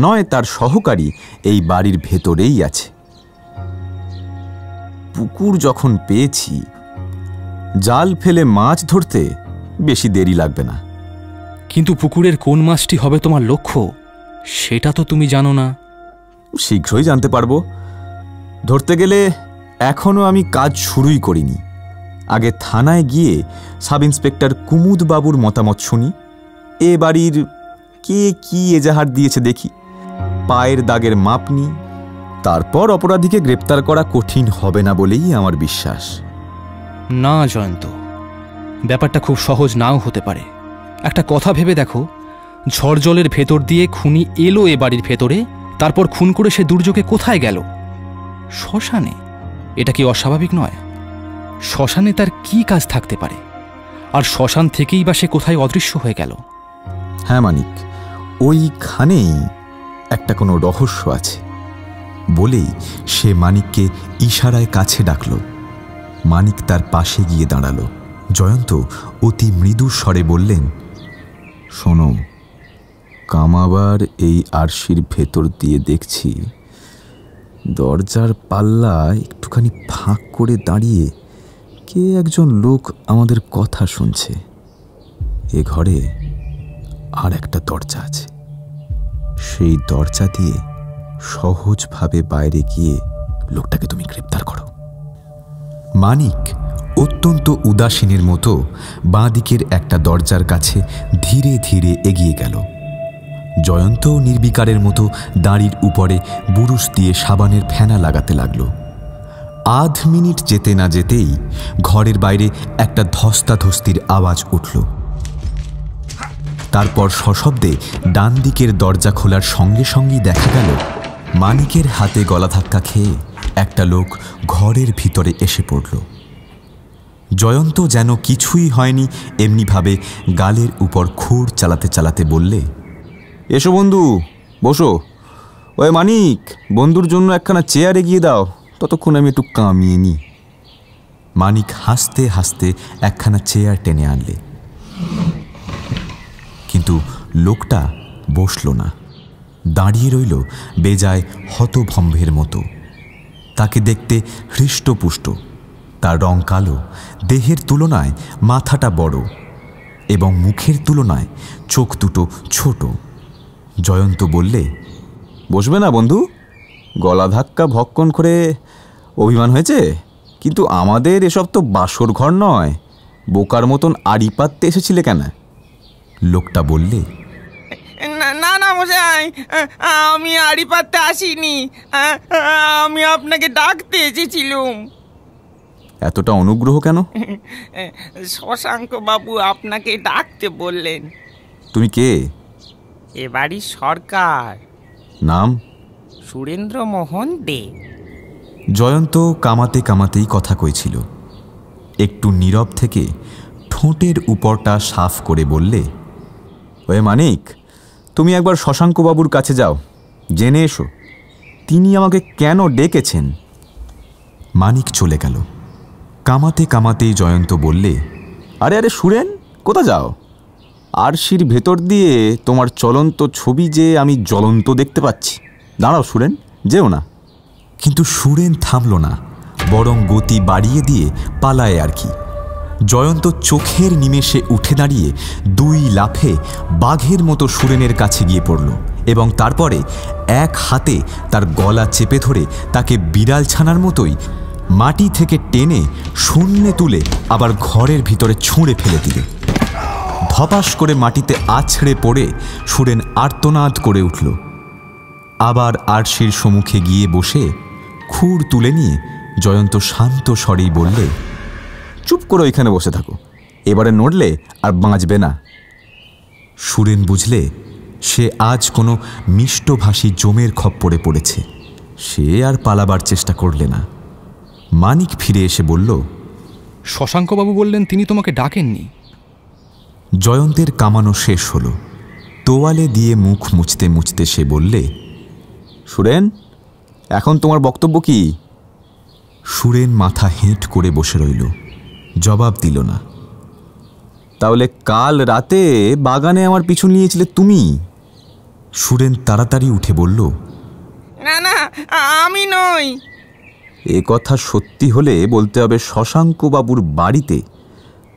S3: নয় তার সহকারী এই বাড়ির ভেতরেই আছে। পুকুর যখন পেয়েছি, জাল ফেলে মাছ ধরতে বেশি দেরি লাগবে না।
S4: কিন্তু পুকুরের কোন মাছটি হবে তোমার লক্ষ্য, সেটা তো তুমি জানো না।
S3: শীঘ্রই জানতে পারবো। ধরতে গেলে এখনো আমি কাজ শুরুই করিনি। আগে থানায় গিয়ে সাব ইন্সপেক্টর কুমুদ বাবুর মতামত শুনি। এ বাড়ির কে কি এজাহার দিয়েছে দেখি, পায়ের দাগের মাপ নিই, তারপর অপরাধীকে গ্রেপ্তার করা কঠিন হবে না বলেই আমার বিশ্বাস।
S4: না জয়ন্ত, ব্যাপারটা খুব সহজ নাও হতে পারে। একটা কথা ভেবে দেখো, ঝড় জলের ভেতর দিয়ে খুনি এলো এ বাড়ির ভেতরে, তারপর খুন করে সে দুর্যোগে কোথায় গেল? শ্মশানে। এটা কি অস্বাভাবিক নয়? শ্মশানে তার কি কাজ থাকতে পারে? আর শ্মশান থেকেই বা সে কোথায় অদৃশ্য হয়ে গেল?
S3: হ্যাঁ মানিক, ওইখানেই একটা কোনো রহস্য আছে।
S1: বলেই সে মানিককে ইশারায় কাছে ডাকল। মানিক তার পাশে গিয়ে দাঁড়ালো। জয়ন্ত অতি মৃদু স্বরে বললেন,
S3: শোনো, কামাবার এই আরশির ভেতর দিয়ে দেখছি দরজার পাল্লা একটুখানি ফাঁক করে দাঁড়িয়ে কে একজন লোক আমাদের কথা শুনছে। এ ঘরে আর একটা দরজা আছে, সেই দরজা দিয়ে সহজভাবে বাইরে গিয়ে লোকটাকে তুমি গ্রেপ্তার করো।
S1: মানিক অত্যন্ত উদাসীনের মতো বাঁ দিকের একটা দরজার কাছে ধীরে ধীরে এগিয়ে গেল। জয়ন্ত নির্বিকারের মতো দাঁড়ির উপরে বুরুশ দিয়ে সাবানের ফেনা লাগাতে লাগল। আধ মিনিট যেতে না যেতেই ঘরের বাইরে একটা ধস্তাধস্তির আওয়াজ উঠল। তারপর সশব্দে ডান দিকের দরজা খোলার সঙ্গে সঙ্গেই দেখা গেল মানিকের হাতে গলা ধাক্কা খেয়ে একটা লোক ঘরের ভিতরে এসে পড়ল। জয়ন্ত যেন কিছুই হয়নি এমনিভাবে গালের উপর খুর চালাতে চালাতে বললে,
S3: এসো বন্ধু, বসো। ওই মানিক, বন্ধুর জন্য একখানা চেয়ার এগিয়ে দাও, ততক্ষণ আমি একটু কামিয়ে নিই।
S1: মানিক হাসতে হাসতে একখানা চেয়ার টেনে আনলে, কিন্তু লোকটা বসল না, দাঁড়িয়ে রইল বেজায় হতভম্বের মতো। তাকে দেখতে হৃষ্টপুষ্ট, তার রং কালো, দেহের তুলনায় মাথাটা বড় এবং মুখের তুলনায় চোখ দুটো ছোট। জয়ন্ত বললে,
S3: বসবে না বন্ধু? গলা ধাক্কা ভক্ষণ করে অভিমান হয়েছে, কিন্তু আমাদের এসব তো বাসর ঘর নয়। বোকার মতন আড়ি পাততে এসেছিলে কেন?
S1: লোকটা বললে,
S8: না না মশাই, আমি আড়ি পাততে আসিনি, আমি আপনাকে ডাকতে এসেছিলুম।
S3: এতটা অনুগ্রহ কেন?
S8: শশাঙ্ক বাবু আপনাকে ডাকতে বললেন।
S3: তুমি কে?
S8: এ বাড়ির সরকার।
S3: নাম?
S8: সুরেন্দ্রমোহন দে।
S1: জয়ন্ত কামাতে কামাতেই কথা কইছিল। একটু নীরব থেকে ঠোঁটের উপরটা সাফ করে বললে,
S3: ওয়ে মানিক, তুমি একবার শশাঙ্কবাবুর কাছে যাও, জেনে এসো তিনি আমাকে কেন ডেকেছেন।
S1: মানিক চলে গেল। কামাতে কামাতেই জয়ন্ত বললে,
S3: আরে আরে সুরেন, কোথা যাও? আরশির ভেতর দিয়ে তোমার চলন্ত ছবি যে আমি জ্বলন্ত দেখতে পাচ্ছি। দাঁড়াও সুরেন, যেও না।
S1: কিন্তু সুরেন থামল না, বরং গতি বাড়িয়ে দিয়ে পালায় আর কি। জয়ন্ত চোখের নিমেষে উঠে দাঁড়িয়ে দুই লাফে বাঘের মতো সুরেনের কাছে গিয়ে পড়ল এবং তারপরে এক হাতে তার গলা চেপে ধরে তাকে বিড়াল ছানার মতোই মাটি থেকে টেনে শূন্যে তুলে আবার ঘরের ভিতরে ছুঁড়ে ফেলে দিল। ধপাস করে মাটিতে আছড়ে পড়ে সুরেন আর্তনাদ করে উঠল। আবার আরশির সম্মুখে গিয়ে বসে খুর তুলে নিয়ে জয়ন্ত শান্ত স্বরেই বললে,
S3: চুপ করে ওইখানে বসে থাকো, এবারে নড়লে আর বাঁচবে না।
S1: সুরেন বুঝলে সে আজ কোনো মিষ্টভাষী জমের খপ্পরে পড়েছে। সে আর পালাবার চেষ্টা করলে না। মানিক ফিরে এসে বলল,
S4: শশাঙ্কবাবু বললেন তিনি তোমাকে ডাকেননি।
S1: জয়ন্তের কামানো শেষ হলো। তোয়ালে দিয়ে মুখ মুছতে মুছতে সে বললে,
S3: সুরেন, এখন তোমার বক্তব্য কি?
S1: সুরেন মাথা হেঁট করে বসে রইল, জবাব দিল না।
S3: তাহলে কাল রাতে বাগানে আমার পিছু নিয়েছিলে তুমি?
S1: সুরেন তাড়াতাড়ি উঠে বলল,
S8: না না, আমি নই।
S3: এ কথা সত্যি হলে বলতে হবে শশাঙ্কবাবুর বাড়িতে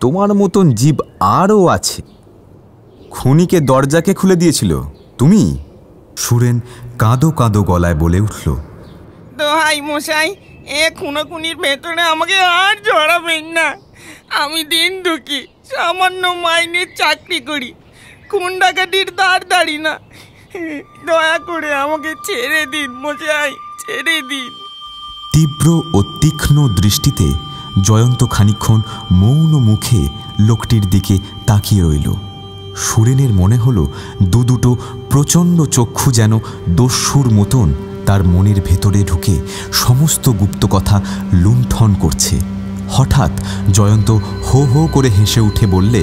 S3: তোমার মতন জীব আরও আছে। খুনিকে দরজাকে খুলে দিয়েছিল তুমি?
S1: সুরেন কাঁদো কাঁদো গলায় বলে উঠল,
S8: দোহাই মশাই, এ খুনোখুনির ভেতরে আমাকে আর জড়াবেন না। আমি দিন দুঃখী, সামান্য মাইনের চাকরি করি, খুন ডাকাতির ধার ধারি না। দয়া করে আমাকে ছেড়ে দিন মশাই, ছেড়ে দিন।
S1: তীব্র ও তীক্ষ্ণ দৃষ্টিতে জয়ন্ত খানিকক্ষণ মৌন মুখে লোকটির দিকে তাকিয়ে রইল। সুরেনের মনে হলো দুটো প্রচণ্ড চক্ষু যেন দস্যুর মতন তার মনের ভেতরে ঢুকে সমস্ত গুপ্ত কথা লুণ্ঠন করছে। হঠাৎ জয়ন্ত হো হো করে হেসে উঠে বললে,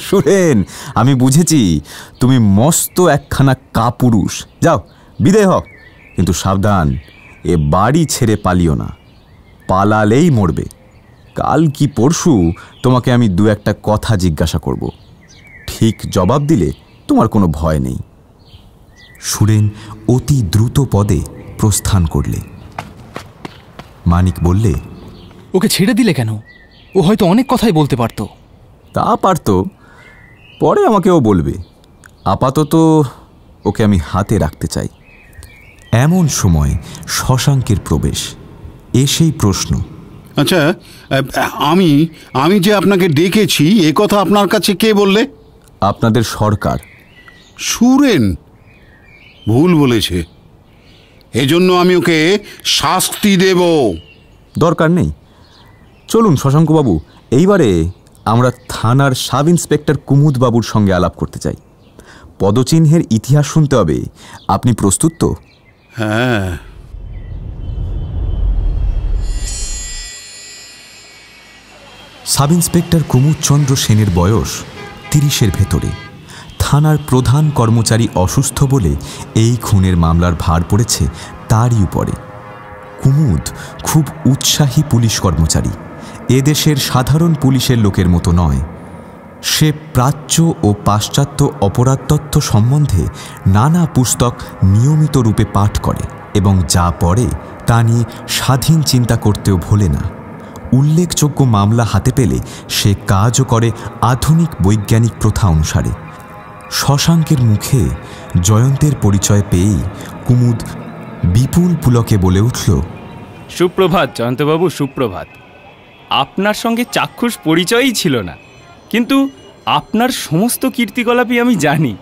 S3: সুরেন, আমি বুঝেছি তুমি মস্ত একখানা কাপুরুষ। যাও, বিদায় হও, কিন্তু সাবধান, এ বাড়ি ছেড়ে পালিও না। পালালেই মরবে। কাল কি পরশু তোমাকে আমি দু একটা কথা জিজ্ঞাসা করব, ঠিক জবাব দিলে তোমার কোনো ভয় নেই।
S1: সুরেন অতি দ্রুত পদে প্রস্থান করলে। মানিক বললে,
S4: ওকে ছেড়ে দিলে কেন? ও হয়তো অনেক কথাই বলতে পারত।
S3: তা পারত, পরে আমাকেও বলবে। আপাতত ওকে আমি হাতে রাখতে চাই।
S1: এমন সময় শশাঙ্কের প্রবেশ। এসেই প্রশ্ন,
S6: আচ্ছা, আমি যে আপনাকে ডেকেছি এ কথা আপনার কাছে কে বললে?
S3: আপনাদের সরকার।
S6: সুরেন ভুল বলেছে, এজন্য আমি ওকে শাস্তি দেব।
S3: দরকার নেই, চলুন শশাঙ্কবাবু, এইবারে আমরা থানার সাব ইন্সপেক্টর কুমুদবাবুর সঙ্গে আলাপ করতে চাই। পদচিহ্নের ইতিহাস শুনতে হবে। আপনি প্রস্তুত তো?
S6: হ্যাঁ।
S1: সাব ইন্সপেক্টর কুমুদচন্দ্র সেনের বয়স 30-এর ভেতরে। থানার প্রধান কর্মচারী অসুস্থ বলে এই খুনের মামলার ভার পড়েছে তারই উপরে। কুমুদ খুব উৎসাহী পুলিশ কর্মচারী। এদেশের সাধারণ পুলিশের লোকের মতো নয়। সে প্রাচ্য ও পাশ্চাত্য অপরাধ তত্ত্ব সম্বন্ধে নানা পুস্তক নিয়মিত রূপে পাঠ করে এবং যা পড়ে তা নিয়ে স্বাধীন চিন্তা করতেও ভোলে না। উল্লেখযোগ্য মামলা হাতে পেলে সে কাজও করে আধুনিক বৈজ্ঞানিক প্রথা অনুসারে। শশাঙ্কের মুখে জয়ন্তের পরিচয় পেয়েই কুমুদ বিপুল পুলকে বলে উঠল,
S9: সুপ্রভাত জয়ন্তবাবু, সুপ্রভাত। আপনার সঙ্গে চাক্ষুষ পরিচয়ই ছিল না, কিন্তু আপনার সমস্ত কীর্তিকলাপই আমি জানি।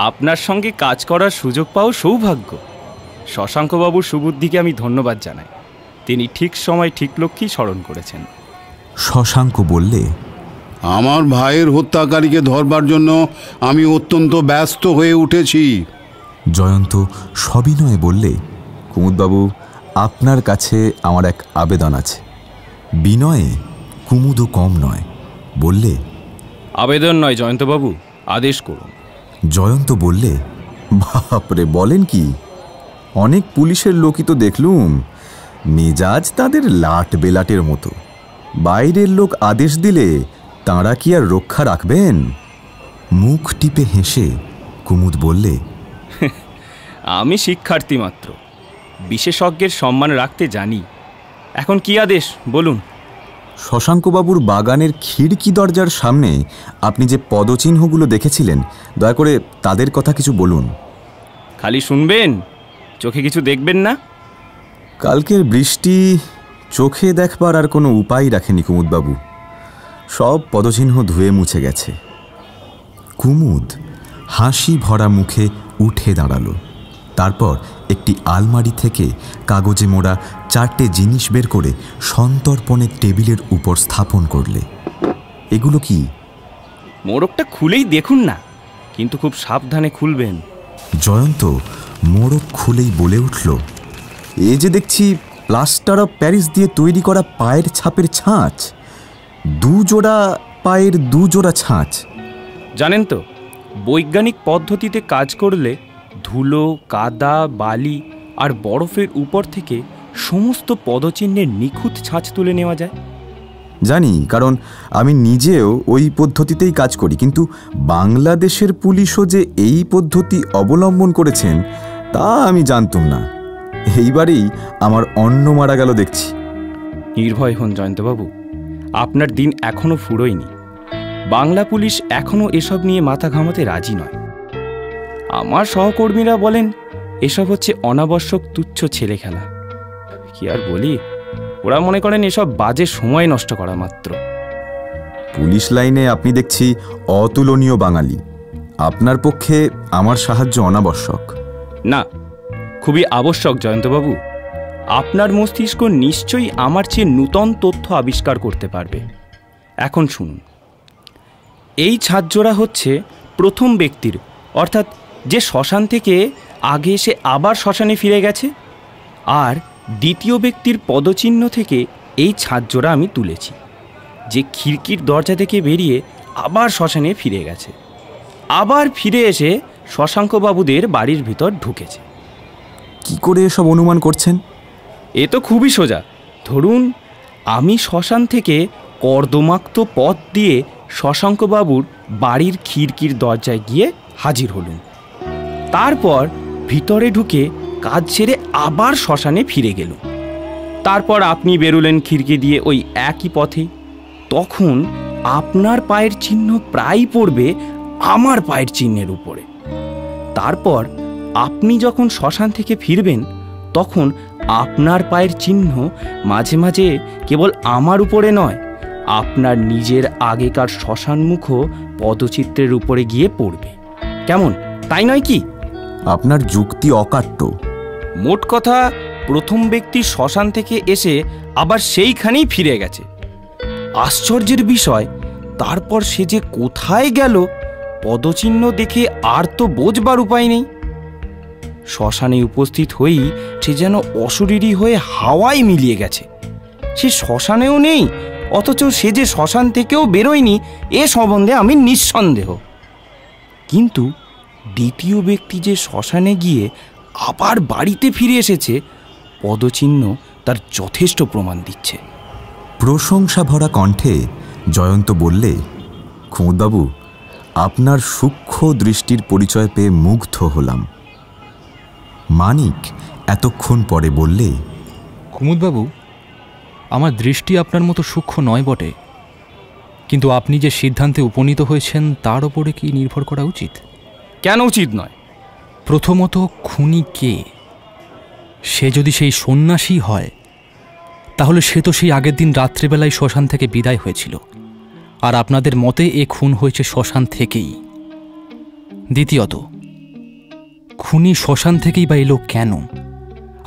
S9: আপনার সঙ্গে কাজ করার সুযোগ পাও সৌভাগ্য। শশাঙ্কবাবুর সুবুদ্ধিকে আমি ধন্যবাদ জানাই। তিনি ঠিক সময় ঠিক লক্ষ্যেই স্মরণ করেছেন।
S1: শশাঙ্ক বললে,
S6: আমার ভাইয়ের হত্যাকারীকে ধরবার জন্য আমি অত্যন্ত ব্যস্ত হয়ে উঠেছি।
S1: জয়ন্ত সবিনয়ে বললে,
S3: কুমুদবাবু, আপনার কাছে আমার এক আবেদন আছে।
S1: বিনয়ে কুমুদও কম নয়, বললে,
S9: আবেদন নয় জয়ন্তবাবু, আদেশ করুন।
S1: জয়ন্ত বললে,
S3: বাপরে, বলেন কি? অনেক পুলিশের লোকই তো দেখলুম, মেজাজ তাদের লাট বেলাটের মতো। বাইরের লোক আদেশ দিলে তাঁরা কি আর রক্ষা রাখবেন?
S1: মুখ টিপে হেসে কুমুদ বললে,
S9: আমি শিক্ষার্থী মাত্র, বিশেষজ্ঞের সম্মান রাখতে জানি। এখন কি আদেশ বলুন।
S3: শশাঙ্কবাবুর বাগানের খিড়কি দরজার সামনে আপনি যে পদচিহ্নগুলো দেখেছিলেন, দয়া করে তাদের কথা কিছু বলুন।
S9: খালি শুনবেন, চোখে কিছু দেখবেন না?
S3: কালকের বৃষ্টি চোখে দেখবার আর কোনো উপায় রাখেনি কুমুদবাবু। সব পদচিহ্ন ধুয়ে মুছে গেছে।
S1: কুমুদ হাসি ভরা মুখে উঠে দাঁড়ালো। তারপর একটি আলমারি থেকে কাগজে মোড়া 4টে জিনিস বের করে সন্তর্পণে টেবিলের উপর স্থাপন করলে। এগুলো কি?
S9: মোড়কটা খুলেই দেখুন না, কিন্তু খুব সাবধানে খুলবেন।
S1: জয়ন্ত মোড়ক খুলেই বলে উঠল,
S3: এ যে দেখছি প্লাস্টার অফ প্যারিস দিয়ে তৈরি করা পায়ের ছাপের ছাঁচ। 2 জোড়া পায়ের 2 জোড়া ছাঁচ।
S9: জানেন তো, বৈজ্ঞানিক পদ্ধতিতে কাজ করলে ধুলো, কাদা, বালি আর বরফের উপর থেকে সমস্ত পদচিহ্নের নিখুঁত ছাঁচ তুলে নেওয়া যায়।
S3: জানি, কারণ আমি নিজেও ওই পদ্ধতিতেই কাজ করি। কিন্তু বাংলাদেশের পুলিশও যে এই পদ্ধতি অবলম্বন করেছেন তা আমি জানতাম না। এইবারেই আমার অন্ন মারা গেল দেখছি।
S9: নির্ভয় হন জয়ন্তবাবু, আপনার দিন এখনো ফুরোয়নি। বাংলা পুলিশ এখনো এসব নিয়ে মাথা ঘামাতে রাজি নয়। আমার সহকর্মীরা বলেন এসব হচ্ছে অনাবশ্যক তুচ্ছ ছেলে খেলা। কি আর বলি, ওরা মনে করেন এসব বাজে সময় নষ্ট করা মাত্র।
S3: পুলিশ লাইনে আপনি দেখছি অতুলনীয় বাঙালি। আপনার পক্ষে আমার সাহায্য অনাবশ্যক।
S9: না, খুবই আবশ্যক জয়ন্তবাবু। আপনার মস্তিষ্ক নিশ্চয়ই আমার চেয়ে নূতন তথ্য আবিষ্কার করতে পারবে। এখন শুনুন, এই ছাদজোড়া হচ্ছে প্রথম ব্যক্তির, অর্থাৎ যে শ্মশান থেকে আগে এসে আবার শ্মশানে ফিরে গেছে। আর দ্বিতীয় ব্যক্তির পদচিহ্ন থেকে এই ছাদজোড়া আমি তুলেছি, যে খিড়কির দরজা থেকে বেরিয়ে আবার শ্মশানে ফিরে গেছে, আবার ফিরে এসে শশাঙ্কবাবুদের বাড়ির ভিতর ঢুকেছে।
S3: কি করে এসব অনুমান করছেন?
S9: এ তো খুবই সোজা। ধরুন, আমি শ্মশান থেকে কর্দমাক্ত পথ দিয়ে শশাঙ্কবাবুর বাড়ির খিড়কির দরজায় গিয়ে হাজির হলুম। তারপর ভিতরে ঢুকে কাজ সেরে আবার শ্মশানে ফিরে গেল। তারপর আপনি বেরোলেন খিড়কি দিয়ে ওই একই পথে। তখন আপনার পায়ের চিহ্ন প্রায় পড়বে আমার পায়ের চিহ্নের উপরে। তারপর আপনি যখন শ্মশান থেকে ফিরবেন, তখন আপনার পায়ের চিহ্ন মাঝে মাঝে কেবল আমার উপরে নয়, আপনার নিজের আগেকার শ্মশানমুখ পদচিত্রের উপরে গিয়ে পড়বে। কেমন, তাই নয় কি?
S3: আপনার যুক্তি অকাট্য।
S9: মোট কথা, প্রথম ব্যক্তি শ্মশান থেকে এসে আবার সেইখানেই ফিরে গেছে। আশ্চর্যের বিষয়, তারপর সে যে কোথায় গেল পদচিহ্ন দেখে আর তো বোঝবার উপায় নেই। শ্মশানে উপস্থিত হয়েই সে যেন অশরীরী হয়ে হাওয়ায় মিলিয়ে গেছে। সে শ্মশানেও নেই, অথচ সে যে শ্মশান থেকেও বেরোয়নি এ সম্বন্ধে আমি নিঃসন্দেহ। কিন্তু দ্বিতীয় ব্যক্তি যে শ্মশানে গিয়ে আবার বাড়িতে ফিরে এসেছে, পদচিহ্ন তার যথেষ্ট প্রমাণ দিচ্ছে।
S1: প্রশংসা ভরা কণ্ঠে জয়ন্ত বললে,
S3: কুমুদবাবু, আপনার সূক্ষ্ম দৃষ্টির পরিচয় পেয়ে মুগ্ধ হলাম।
S1: মানিক এতক্ষণ পরে বললে,
S4: কুমুদবাবু, আমার দৃষ্টি আপনার মতো সূক্ষ্ম নয় বটে, কিন্তু আপনি যে সিদ্ধান্তে উপনীত হয়েছেন তার ওপরে কি নির্ভর করা উচিত?
S9: কেন উচিত নয়?
S4: প্রথমত, খুনি কে? সে যদি সেই সন্ন্যাসী হয়, তাহলে সে তো সেই আগের দিন রাত্রিবেলায় শ্মশান থেকে বিদায় হয়েছিল, আর আপনাদের মতে এ খুন হয়েছে শ্মশান থেকেই। দ্বিতীয়ত, খুনি শ্মশান থেকেই বা এলো কেন?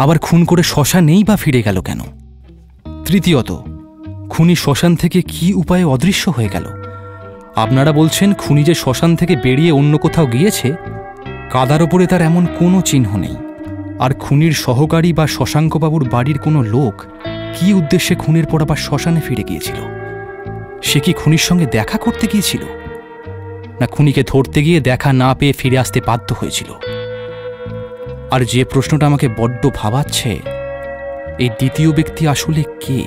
S4: আবার খুন করে শ্মশানেই বা ফিরে গেল কেন? তৃতীয়ত, খুনি শ্মশান থেকে কি উপায়ে অদৃশ্য হয়ে গেল? আপনারা বলছেন খুনি যে শ্মশান থেকে বেরিয়ে অন্য কোথাও গিয়েছে, কাদার ওপরে তার এমন কোনো চিহ্ন নেই। আর খুনির সহকারী বা শশাঙ্কবাবুর বাড়ির কোনো লোক কি উদ্দেশ্যে খুনের পর আবার শ্মশানে ফিরে গিয়েছিল? সে কি খুনির সঙ্গে দেখা করতে গিয়েছিল, না খুনিকে ধরতে গিয়ে দেখা না পেয়ে ফিরে আসতে বাধ্য হয়েছিল? আর যে প্রশ্নটা আমাকে বড্ড ভাবাচ্ছে, এই দ্বিতীয় ব্যক্তি আসলে কে?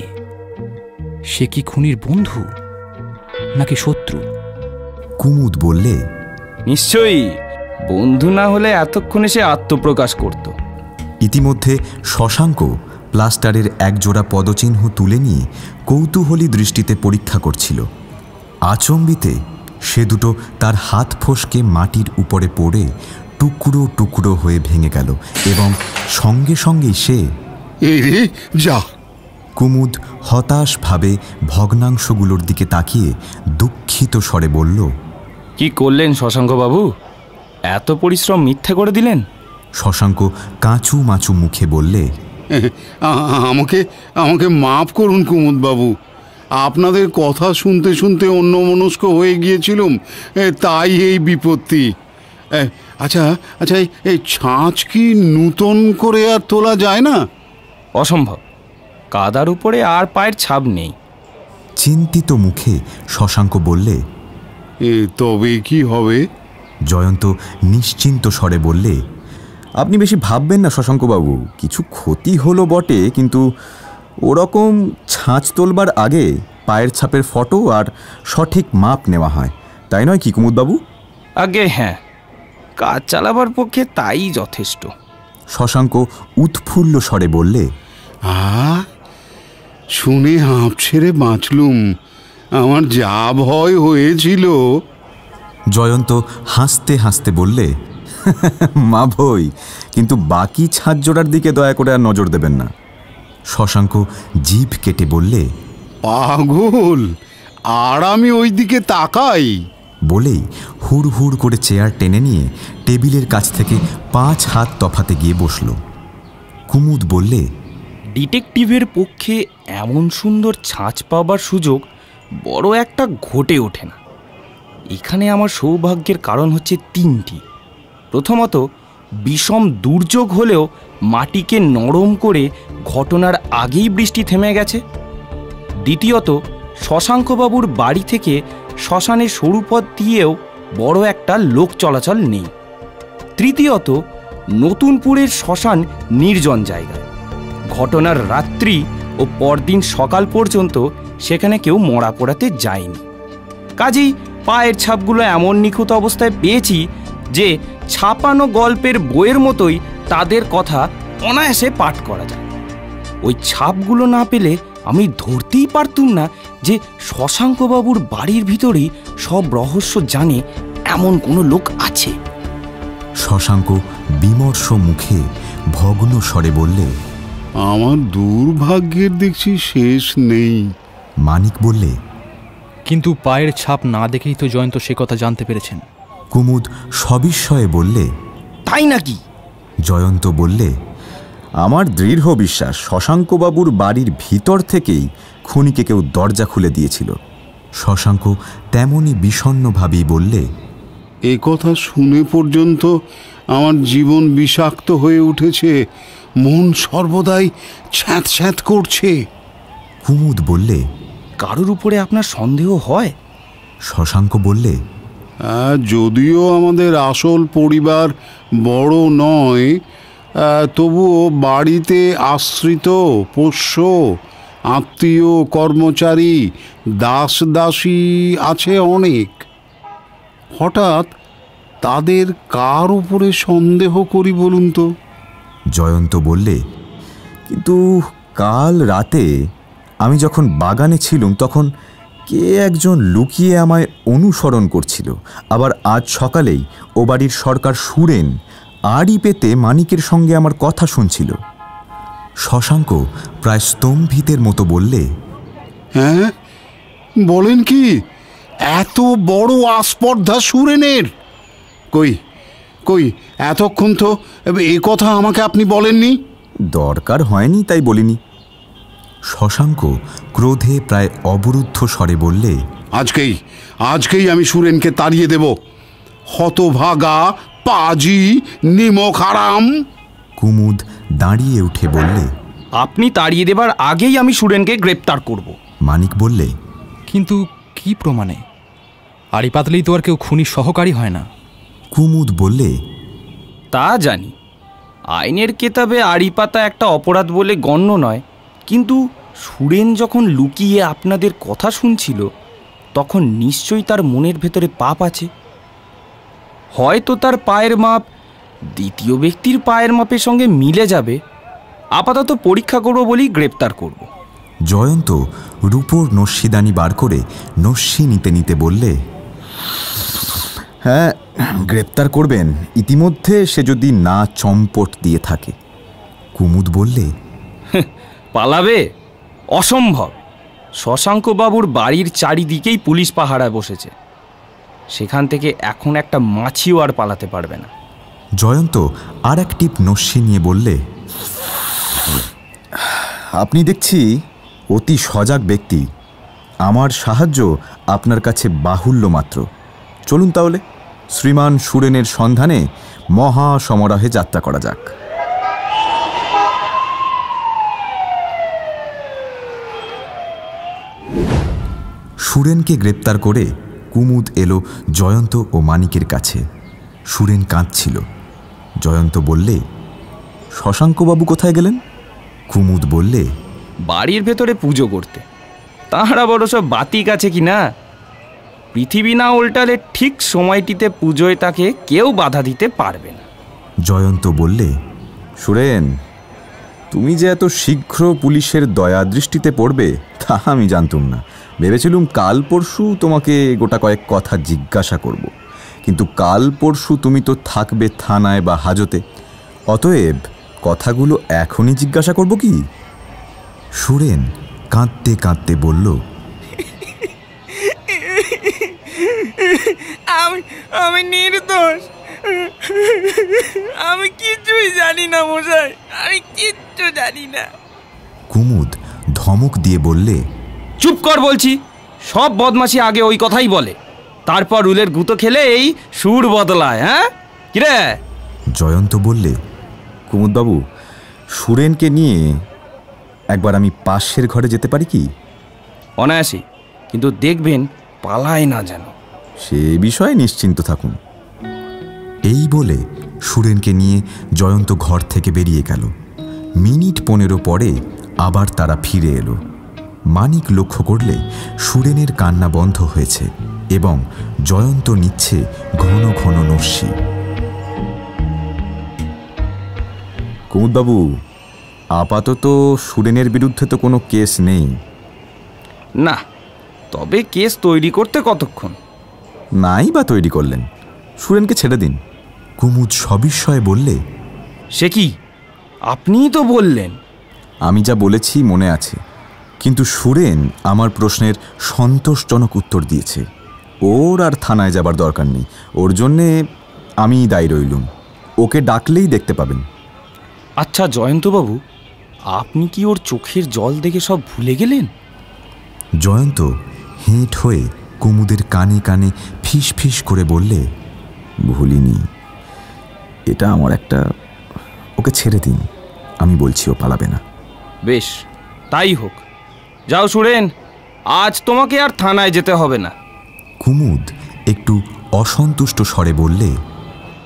S4: সে কি খুনির বন্ধু নাকি শত্রু?
S1: কুমুদ বললে,
S9: নিশ্চয়ই বন্ধু না হলে এতক্ষণে সে আত্মপ্রকাশ করত।
S1: ইতিমধ্যে শশাঙ্ক প্লাস্টারের একজোড়া পদচিহ্ন তুলে নিয়ে কৌতূহলী দৃষ্টিতে পরীক্ষা করছিল। আচম্বিতে সে দুটো তার হাত ফসকে মাটির উপরে পড়ে টুকরো টুকরো হয়ে ভেঙে গেল এবং সঙ্গে সঙ্গেই সে,
S6: এই রে যা,
S1: কুমুদ হতাশভাবে ভগ্নাংশগুলোর দিকে তাকিয়ে দুঃখিত স্বরে বলল,
S9: কি করলেন শশাঙ্কবাবু? এত পরিশ্রম মিথ্যে করে দিলেন?
S1: শশাঙ্ক কাঁচু মাচু মুখে বললে,
S6: আমাকে আমাকে মাফ করুন কুমুদবাবু, আপনাদের কথা শুনতে শুনতে অন্যমনস্ক হয়ে গিয়েছিলাম, তাই এই বিপত্তি। আচ্ছা আচ্ছা, এই ছাঁচ কি নূতন করে আর তোলা যায় না?
S9: অসম্ভব, কাদার উপরে আর পায়ের ছাপ নেই।
S1: চিন্তিত মুখে শশাঙ্ক বললে,
S6: তবে কি হবে?
S1: জয়ন্ত নিশ্চিন্ত স্বরে বললে,
S3: আপনি বেশি ভাববেন না শশাঙ্কবাবু, কিছু ক্ষতি হলো বটে, কিন্তু ওরকম ছাঁচ তোলবার আগে পায়ের ছাপের ফটো আর সঠিক মাপ নেওয়া হয়, তাই নয় কি কুমুদবাবু?
S9: আগে হ্যাঁ, কাজ চালাবার পক্ষে তাই যথেষ্ট।
S1: শশাঙ্ক উৎফুল্ল স্বরে বললে,
S6: শুনে হাঁপ ছেড়ে বাঁচলুম, আমার যা ভয় হয়েছিল।
S1: জয়ন্ত হাসতে হাসতে বললে,
S3: মা ভই, কিন্তু বাকি ছাঁচ জোড়ার দিকে দয়া করে আর নজর দেবেন না।
S1: শশাঙ্ক জিভ কেটে বললে,
S6: পাগল, আর আমি ওই দিকে তাকাই?
S1: বলেই হুড় হুড় করে চেয়ার টেনে নিয়ে টেবিলের কাছ থেকে 5 হাত তফাতে গিয়ে বসল। কুমুদ বললে,
S9: ডিটেকটিভের পক্ষে এমন সুন্দর ছাঁচ পাবার সুযোগ বড় একটা ঘটে ওঠে না। এখানে আমার সৌভাগ্যের কারণ হচ্ছে 3টি। প্রথমত, বিষম দুর্যোগ হলেও মাটিকে নরম করে ঘটনার আগেই বৃষ্টি থেমে গেছে। দ্বিতীয়ত, শশাঙ্কবাবুর বাড়ি থেকে শ্মশানের সরু পথ দিয়েও বড় একটা লোক চলাচল নেই। তৃতীয়ত, নতুনপুরের শ্মশান নির্জন জায়গায়। ঘটনার রাত্রি ও পরদিন সকাল পর্যন্ত সেখানে কেউ মরা পোড়াতে যায়নি। কাজেই পায়ের ছাপগুলো এমন নিখুঁত অবস্থায় পেয়েছি যে ছাপানো গল্পের বইয়ের মতোই তাদের কথা অনায়াসে পাঠ করা যায়। ওই ছাপগুলো না পেলে আমি ধরতেই পারতুম না যে শশাঙ্কবাবুর বাড়ির ভিতরেই সব রহস্য জানে এমন কোনো লোক আছে।
S1: শশাঙ্ক বিমর্ষ মুখে ভগ্ন স্বরে বললে,
S6: আমার দুর্ভাগ্যের দেখছি শেষ নেই।
S1: মানিক বললে,
S4: কিন্তু পায়ের ছাপ না দেখেই তো জয়ন্ত সে কথা জানতে পেরেছেন।
S1: কুমুদ সবিস্ময়ে বললে,
S9: তাই নাকি?
S1: জয়ন্ত বললে,
S3: আমার দৃঢ় বিশ্বাস শশাঙ্কবাবুর বাড়ির ভিতর থেকেই খুনিকে কেউ দরজা খুলে দিয়েছিল।
S1: শশাঙ্ক তেমনই বিষণ্ণভাবেই বললে,
S6: এ কথা শুনে পর্যন্ত আমার জীবন বিষাক্ত হয়ে উঠেছে, মন সর্বদাই ছ্যাঁত ছ্যাঁত করছে।
S1: কুমুদ বললে,
S9: কারোর উপরে আপনার সন্দেহ হয়?
S1: শশাঙ্ক বললে,
S6: যদিও আমাদের আসল পরিবার বড় নয়, তবুও বাড়িতে আশ্রিত, পোষ্য, আত্মীয়, কর্মচারী, দাস দাসী আছে অনেক। হঠাৎ তাদের কার উপরে সন্দেহ করি বলুন তো?
S1: জয়ন্ত বললে,
S3: কিন্তু কাল রাতে আমি যখন বাগানে ছিলুম তখন কে একজন লুকিয়ে আমায় অনুসরণ করছিল। আবার আজ সকালেই ও বাড়ির সরকার সুরেন আড়ি পেতে মানিকের সঙ্গে আমার কথা শুনছিল।
S1: শশাঙ্ক প্রায় স্তম্ভিতের মতো বললে,
S6: হ্যাঁ বলেন কি? এত বড় আস্পর্ধা সুরেনের? কই কই এতক্ষণ তো এ কথা আমাকে আপনি বলেননি।
S3: দরকার হয়নি তাই বলিনি।
S1: শশাঙ্ক ক্রোধে প্রায় অবরুদ্ধ স্বরে বললে,
S6: আজকেই আমি সুরেনকে তাড়িয়ে দেব। হতভাগা, পাজি, নিমক হারাম।
S1: কুমুদ দাঁড়িয়ে উঠে বললে,
S9: আপনি তাড়িয়ে দেবার আগেই আমি সুরেনকে গ্রেপ্তার করব।
S1: মানিক বললে,
S4: কিন্তু কি প্রমাণে? আড়ি পাতলেই তো আর কেউ খুনির সহকারী হয় না।
S1: কুমুদ বললে,
S9: তা জানি, আইনের কেতাবে আড়ি পাতা একটা অপরাধ বলে গণ্য নয়, কিন্তু সুরেন যখন লুকিয়ে আপনাদের কথা শুনছিল তখন নিশ্চয়ই তার মনের ভেতরে পাপ আছে। হয়তো তার পায়ের মাপ দ্বিতীয় ব্যক্তির পায়ের মাপের সঙ্গে মিলে যাবে। আপাতত পরীক্ষা করব বলেই গ্রেপ্তার করব।
S1: জয়ন্ত রূপোর নস্যিদানি বার করে নস্যি নিতে নিতে বললে,
S3: হ্যাঁ গ্রেপ্তার করবেন, ইতিমধ্যে সে যদি না চম্পট দিয়ে থাকে।
S1: কুমুদ বললে,
S9: পালাবে? অসম্ভব। শশাঙ্কবাবুর বাড়ির চারিদিকেই পুলিশ পাহারায় বসেছে, সেখান থেকে এখন একটা মাছিও আর পালাতে পারবে না।
S1: জয়ন্ত আর এক টিপ নস্যি নিয়ে বললে,
S3: আপনি দেখছি অতি সজাগ ব্যক্তি। আমার সাহায্য আপনার কাছে বাহুল্য মাত্র। চলুন তাহলে শ্রীমান সুরেনের সন্ধানে মহা সমারোহে যাত্রা করা যাক।
S1: সুরেনকে গ্রেপ্তার করে কুমুদ এলো জয়ন্ত ও মানিকের কাছে। সুরেন কাঁদছিল। জয়ন্ত বললে, শশাঙ্কবাবু কোথায় গেলেন? কুমুদ বললে,
S9: বাড়ির ভেতরে পুজো করতে। তাহারা বড় সব বাতিক আছে কি না? পৃথিবী না উল্টালে ঠিক সময়টিতে পুজোয় তাকে কেউ বাধা দিতে পারবে না।
S1: জয়ন্ত বললে,
S3: সুরেন, তুমি যে এত শীঘ্র পুলিশের দয়া দৃষ্টিতে পড়বে তা আমি জানতুম না। ভেবেছিলুম কাল পরশু তোমাকে গোটা কয়েক কথা জিজ্ঞাসা করব, কিন্তু কাল পরশু তুমি তো থাকবে থানায় বা হাজতে। অতএব কথাগুলো এখনই জিজ্ঞাসা করব কি?
S1: সুরেন কাঁদতে কাঁদতে বলল,
S8: আমি নির্দোষ, আমি কিছুই জানি না মশাই, আমি কিচ্ছু জানি না।
S1: কুমুদ ধমক দিয়ে বললে,
S9: চুপ কর বলছি। সব বদমাশি আগে ওই কথাই বলে, তারপর রুলের গুঁতো খেলে এই সুর বদলায়। হ্যাঁ কিরে?
S1: জয়ন্ত বললে,
S3: কুমুদবাবু, সুরেনকে নিয়ে একবার আমি পাশের ঘরে যেতে পারি কি?
S9: অনায়াসে, কিন্তু দেখবেন পালায় না যেন।
S3: সে বিষয়ে নিশ্চিন্ত থাকুন।
S1: এই বলে সুরেনকে নিয়ে জয়ন্ত ঘর থেকে বেরিয়ে গেল। মিনিট 15 পরে আবার তারা ফিরে এলো। মানিক লক্ষ্য করলে সুরেনের কান্না বন্ধ হয়েছে এবং জয়ন্ত নিচ্ছে ঘন ঘন নস্যি।
S3: কুমুদবাবু, আপাতত সুরেনের বিরুদ্ধে তো কোনো কেস নেই।
S9: না, তবে কেস তৈরি করতে কতক্ষণ?
S3: নাই বা তৈরি করলেন, সুরেনকে ছেড়ে দিন।
S1: কুমুদ সবিস্ময়ে বললে,
S9: সে কি? আপনিই তো বললেন।
S3: আমি যা বলেছি মনে আছে, কিন্তু সুরেন আমার প্রশ্নের সন্তোষজনক উত্তর দিয়েছে। ওর আর থানায় যাবার দরকার নেই, ওর জন্যে আমিই দায়ী রইলুম। ওকে ডাকলেই দেখতে পাবেন।
S9: আচ্ছা জয়ন্তবাবু, আপনি কি ওর চোখের জল দেখে সব ভুলে গেলেন?
S1: জয়ন্ত হেঁট হয়ে কুমুদের কানে কানে ফিস ফিস করে বললে,
S3: ভুলিনি। এটা আমার একটা, ওকে ছেড়ে দিন, আমি বলছি ও পালাবে না।
S9: বেশ, তাই হোক। যাও সুরেন, আজ তোমাকে আর থানায় যেতে হবে না।
S1: কুমুদ একটু অসন্তুষ্ট স্বরে বললে,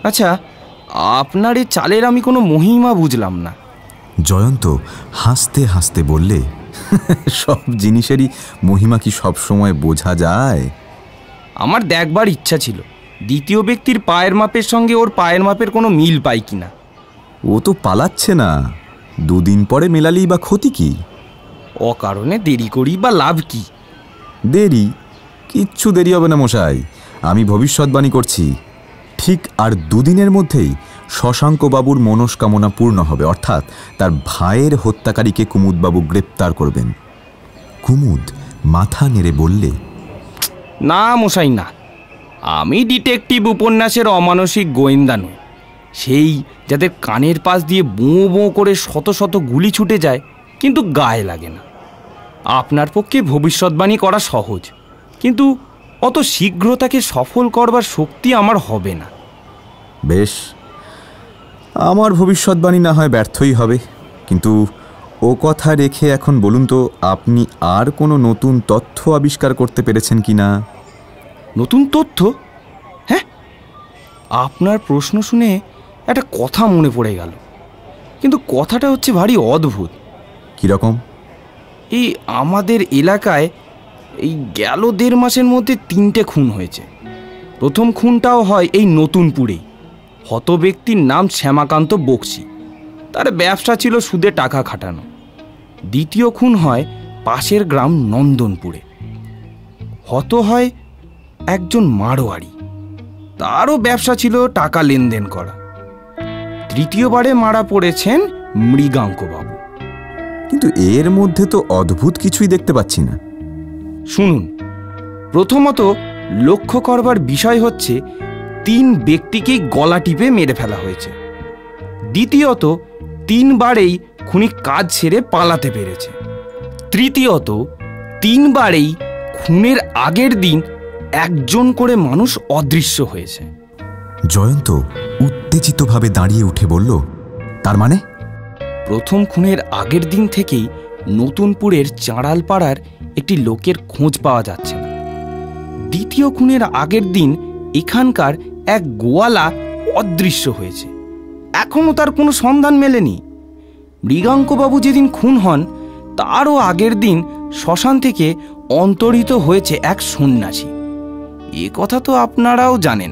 S9: আচ্ছা, আপনার এই চালের আমি কোনো মহিমা বুঝলাম না।
S1: জয়ন্ত হাসতে হাসতে বললে,
S3: সব জিনিসেরই মহিমা কি সব সময় বোঝা যায়?
S9: আমার দেখবার ইচ্ছা ছিল দ্বিতীয় ব্যক্তির পায়ের মাপের সঙ্গে ওর পায়ের মাপের কোনো মিল পাই কিনা।
S3: ও তো পালাচ্ছে না, দুদিন পরে মেলালেই বা ক্ষতি কি?
S9: অকারণে দেরি করি বা লাভ কি?
S3: দেরি? কিচ্ছু দেরি হবে না মশাই, আমি ভবিষ্যৎবাণী করছি। ঠিক আর দুদিনের মধ্যেই শশাঙ্কবাবুর মনস্কামনা পূর্ণ হবে, অর্থাৎ তার ভাইয়ের হত্যাকারীকে কুমুদবাবু গ্রেপ্তার করবেন।
S1: কুমুদ মাথা নেড়ে বললে,
S9: না মশাই না, আমি ডিটেকটিভ উপন্যাসের অমানসিক গোয়েন্দা নই, সেই যাদের কানের পাশ দিয়ে বোঁ বোঁ করে শত শত গুলি ছুটে যায় কিন্তু গায়ে লাগে না। আপনার পক্ষে ভবিষ্যৎবাণী করা সহজ, কিন্তু অত শীঘ্র তাকে সফল করবার শক্তি আমার হবে না।
S3: বেশ, আমার ভবিষ্যৎবাণী না হয় ব্যর্থই হবে, কিন্তু ও কথা রেখে এখন বলুন তো, আপনি আর কোনো নতুন তথ্য আবিষ্কার করতে পেরেছেন কি না?
S9: নতুন তথ্য? হ্যাঁ, আপনার প্রশ্ন শুনে একটা কথা মনে পড়ে গেল, কিন্তু কথাটা হচ্ছে ভারী অদ্ভুত।
S3: কীরকম?
S9: এই আমাদের এলাকায় এই গেল 1.5 মাসের মধ্যে 3টে খুন হয়েছে। প্রথম খুনটাও হয় এই নতুনপুরেই। হত ব্যক্তির নাম শ্যামাকান্ত বক্সি, তার ব্যবসা ছিল সুদে টাকা খাটানো। দ্বিতীয় খুন হয় পাশের গ্রাম নন্দনপুরে। হত হয় একজন মারোয়ারি, তারও ব্যবসা ছিল টাকা লেনদেন করা। তৃতীয়বারে মারা পড়েছেন মৃগাঙ্কবাবু।
S3: কিন্তু এর মধ্যে তো অদ্ভুত কিছুই দেখতে পাচ্ছি না।
S10: শুনুন, প্রথমত লক্ষ্য করবার বিষয় হচ্ছে 3 ব্যক্তিকেই গলা টিপে মেরে ফেলা হয়েছে। দ্বিতীয়ত 3 বারেই খুনি কাজ ছেড়ে পালাতে পেরেছে। তৃতীয়ত 3 বারেই খুনের আগের দিন একজন করে মানুষ অদৃশ্য হয়েছে।
S1: জয়ন্ত উত্তেজিতভাবে দাঁড়িয়ে উঠে বলল, তার মানে?
S10: প্রথম খুনের আগের দিন থেকেই নতুনপুরের চাঁড়াল পাড়ার একটি লোকের খোঁজ পাওয়া যাচ্ছে না। দ্বিতীয় খুনের আগের দিন এখানকার এক গোয়ালা অদৃশ্য হয়েছে, এখনো তার কোনো সন্ধান মেলেনি। মৃগাঙ্কবাবু যেদিন খুন হন তারও আগের দিন শ্মশান থেকে অন্তরিত হয়েছে এক সন্ন্যাসী। এ কথা তো আপনারাও জানেন।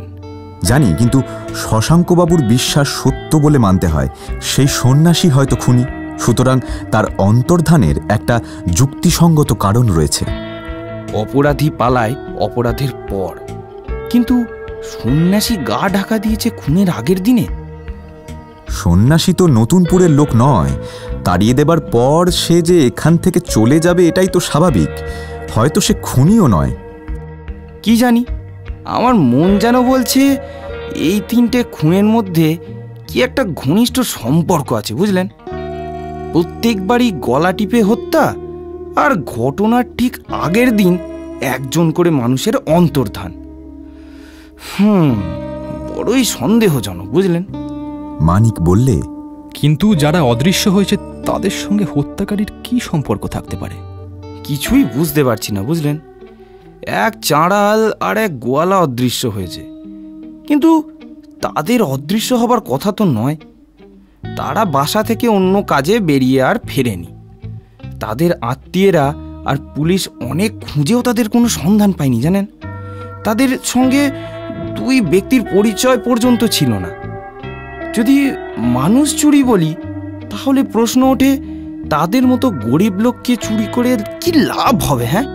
S1: জানি, কিন্তু শশাঙ্কবাবুর বিশ্বাস সত্য বলে মানতে হয় সেই সন্ন্যাসী হয়তো খুনি। সুতরাং তার অন্তর্ধানের একটা যুক্তিসঙ্গত কারণ রয়েছে।
S10: অপরাধী পালায় অপরাধের পর, কিন্তু সন্ন্যাসী গা ঢাকা দিয়েছে খুনের আগের দিনে।
S1: সন্ন্যাসী তো নতুনপুরের লোক নয়, তাড়িয়ে দেবার পর সে যে এখান থেকে চলে যাবে এটাই তো স্বাভাবিক। হয়তো সে খুনিও নয়।
S10: কি জানি, আমার মন যেন বলছে এই 3টে খুনের মধ্যে কি একটা ঘনিষ্ঠ সম্পর্ক আছে, বুঝলেন? প্রত্যেকবারই গলা টিপে হত্যা, আর ঘটনার ঠিক আগের দিন একজন করে মানুষের অন্তর্ধান। বড়ই সন্দেহজনক, বুঝলেন?
S1: মানিক বললে,
S4: কিন্তু যারা অদৃশ্য হয়েছে তাদের সঙ্গে হত্যাকারীর কি সম্পর্ক থাকতে পারে?
S10: কিছুই বুঝতে পারছি না, বুঝলেন? এক চাঁড়াল আর এক গোয়ালা অদৃশ্য হয়েছে, কিন্তু তাদের অদৃশ্য হবার কথা তো নয়। তারা বাসা থেকে অন্য কাজে বেরিয়ে আর ফেরেনি। তাদের আত্মীয়রা আর পুলিশ অনেক খুঁজেও তাদের কোনো সন্ধান পায়নি, জানেন? তাদের সঙ্গে 2 ব্যক্তির পরিচয় পর্যন্ত ছিল না। যদি মানুষ চুরি বলি তাহলে প্রশ্ন ওঠে, তাদের মতো গরিব লোককে চুরি করে কি লাভ হবে? হ্যাঁ,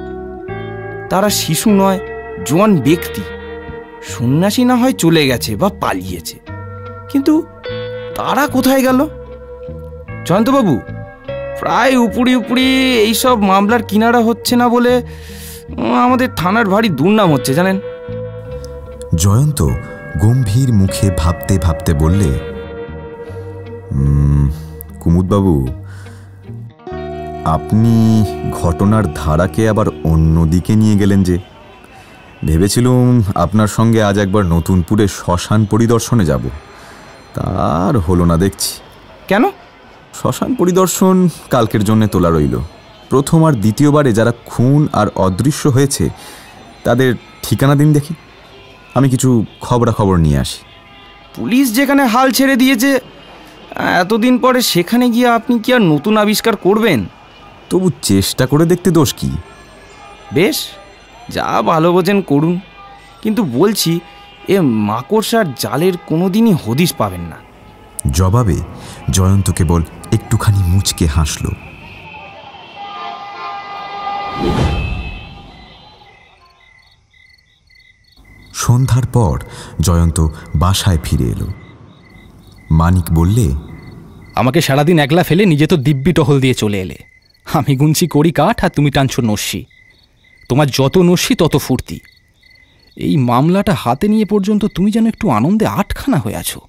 S10: তারা শিশু নয়, জোয়ান ব্যক্তি। সন্ন্যাসী না হয় চলে গেছে বা পালিয়েছে, কিন্তু তারা কোথায় গেল? জয়ন্তবাবু, প্রায় উপরি উপরি এইসব মামলার কিনারা হচ্ছে না বলে আমাদের থানার ভারী দুর্নাম হচ্ছে, জানেন?
S1: জয়ন্ত গম্ভীর মুখে ভাবতে ভাবতে বললে, কুমুদবাবু, আপনি ঘটনার ধারাকে আবার অন্যদিকে নিয়ে গেলেন যে। ভেবেছিলুম আপনার সঙ্গে আজ একবার নতুনপুরে শ্মশান পরিদর্শনে যাব, তার হলো না দেখছি।
S10: কেন?
S1: শ্মশান পরিদর্শন কালকের জন্য তোলা রইল। প্রথম আর দ্বিতীয়বারে যারা খুন আর অদৃশ্য হয়েছে তাদের ঠিকানা দিন দেখি, আমি কিছু খবরাখবর নিয়ে আসি।
S10: পুলিশ যেখানে হাল ছেড়ে দিয়েছে এতদিন পরে, সেখানে গিয়ে আপনি কি আর নতুন আবিষ্কার করবেন?
S1: তবু চেষ্টা করে দেখতে দোষ কি?
S10: বেশ, যা ভালো বোঝেন করুন, কিন্তু বলছি এ মাকড়সার জালের কোনোদিনই হদিশ পাবেন না।
S1: জবাবে জয়ন্ত কেবল একটুখানি মুচকে হাসল। সন্ধ্যার পর জয়ন্ত বাসায় ফিরে এলো। মানিক বললে,
S4: আমাকে সারাদিন একলা ফেলে নিজে তো দিব্যি টহল দিয়ে চলে এলে। আমি গুনছি করি কাঠ আর তুমি টানছো নস্যি। তোমার যত নস্যি তত ফুর্তি। এই মামলাটা হাতে নিয়ে পর্যন্ত তুমি যেন একটু আনন্দে আটখানা হয়ে আছো।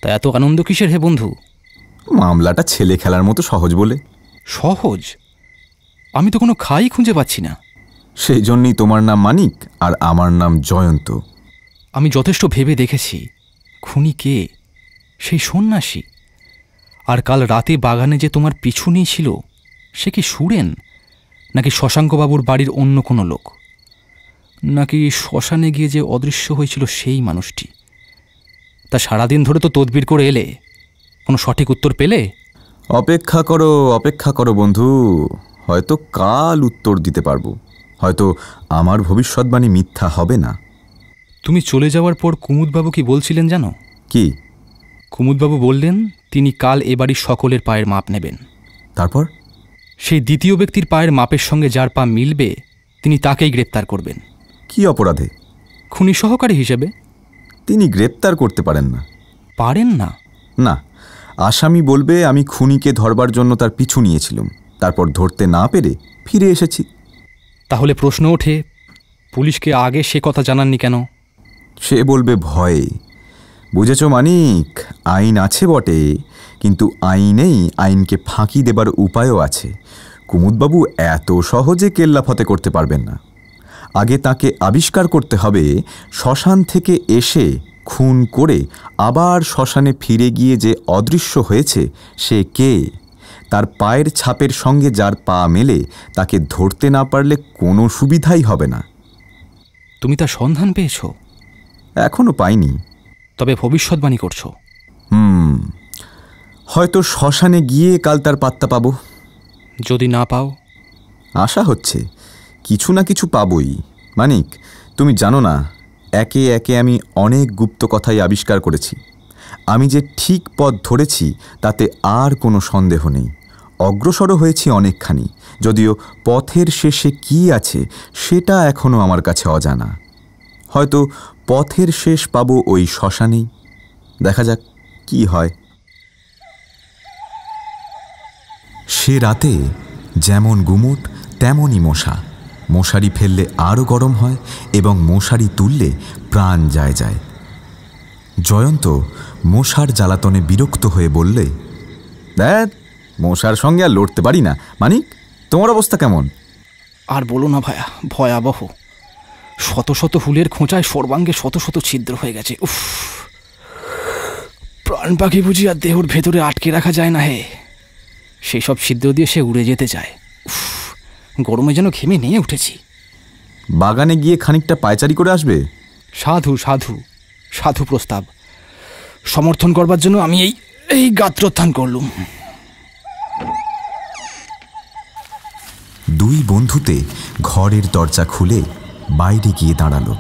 S4: তা এত আনন্দ কিসের হে বন্ধু?
S1: মামলাটা ছেলে খেলার মতো সহজ বলে।
S4: সহজ? আমি তো কোনো খাই খুঁজে পাচ্ছি না।
S1: সেই জন্যই তোমার নাম মানিক আর আমার নাম জয়ন্ত।
S4: আমি যথেষ্ট ভেবে দেখেছি খুনি কে, সেই সন্ন্যাসী। আর কাল রাতে বাগানে যে তোমার পিছু নিয়েছিল সে কি সুরেন, নাকি শশাঙ্কবাবুর বাড়ির অন্য কোনো লোক, নাকি শ্মশানে গিয়ে যে অদৃশ্য হয়েছিল সেই মানুষটি? তা সারাদিন ধরে তো তদবির করে এলে, কোনো সঠিক উত্তর পেলে?
S1: অপেক্ষা করো বন্ধু, হয়তো কাল উত্তর দিতে পারবো। হয়তো আমার ভবিষ্যৎবাণী মিথ্যা হবে না।
S4: তুমি চলে যাওয়ার পর কুমুদবাবু কি বলছিলেন জানো?
S1: কি?
S4: কুমুদবাবু বললেন তিনি কাল এ বাড়ির সকলের পায়ের মাপ নেবেন।
S1: তারপর?
S4: সেই দ্বিতীয় ব্যক্তির পায়ের মাপের সঙ্গে যার পা মিলবে তিনি তাকেই গ্রেপ্তার করবেন।
S1: কি অপরাধে?
S4: খুনি সহকারী হিসেবে।
S1: তিনি গ্রেপ্তার করতে পারেন না।
S4: পারেন না?
S1: না,
S3: আসামি বলবে আমি খুনিকে ধরবার জন্য তার পিছু নিয়েছিলাম, তারপর ধরতে না পেরে ফিরে এসেছি।
S4: তাহলে প্রশ্ন ওঠে, পুলিশকে আগে সে কথা জানাননি কেন?
S3: সে বলবে ভয়ে। বুঝেছ মানিক, আইন আছে বটে, কিন্তু আইনেই আইনকে ফাঁকি দেবার উপায়ও আছে। কুমুদবাবু এত সহজে কেল্লা ফতে করতে পারবেন না। আগে তাকে আবিষ্কার করতে হবে শ্মশান থেকে এসে খুন করে আবার শ্মশানে ফিরে গিয়ে যে অদৃশ্য হয়েছে সে কে। তার পায়ের ছাপের সঙ্গে যার পা মেলে তাকে ধরতে না পারলে কোনো সুবিধাই হবে না।
S4: তুমি তার সন্ধান পেয়েছ?
S3: এখনো পাইনি।
S4: তবে ভবিষ্যৎবাণী করছো?
S3: হয়তো শ্মশানে গিয়ে কাল তার পাত্তা পাবো।
S4: যদি না পাও?
S3: আশা হচ্ছে কিছু না কিছু পাবই। মানিক, তুমি জানো না, একে একে আমি অনেক গুপ্ত কথাই আবিষ্কার করেছি। আমি যে ঠিক পথ ধরেছি তাতে আর কোনো সন্দেহ নেই। অগ্রসরও হয়েছি অনেকখানি, যদিও পথের শেষে কি আছে সেটা এখনও আমার কাছে অজানা। হয়তো পথের শেষ পাবো ওই শ্মশানেই। দেখা যাক কি হয়।
S1: সে রাতে যেমন গুমট তেমনই মশা। মশারি ফেললে আরও গরম হয় এবং মশারি তুললে প্রাণ যায় যায়। জয়ন্ত মশার জ্বালাতনে বিরক্ত হয়ে বললে,
S3: দেখ, মশার সঙ্গে আর লড়তে পারি না। মানিক, তোমার অবস্থা কেমন?
S4: আর বলো না ভায়া, ভয়াবহ। শত শত ফুলের খোঁচায় সর্বাঙ্গে শত শত ছিদ্র হয়ে গেছে। উফ, প্রাণ পাখি বুঝি আর দেহর ভেতরে আটকে রাখা যায় না হে। সেই সব ছিদ্র দিয়ে সে উড়ে যেতে চায়। উফ, গরমে যেন ঘেমে নিয়ে উঠেছি।
S3: বাগানে গিয়ে খানিকটা পায়চারি করে আসবে?
S4: সাধু সাধু সাধু প্রস্তাব। সমর্থন করবার জন্য আমি এই গাত্রোত্থান করলুম।
S1: দুই বন্ধুতে ঘরের দরজা খুলে বাইরে গিয়ে দাঁড়ালো।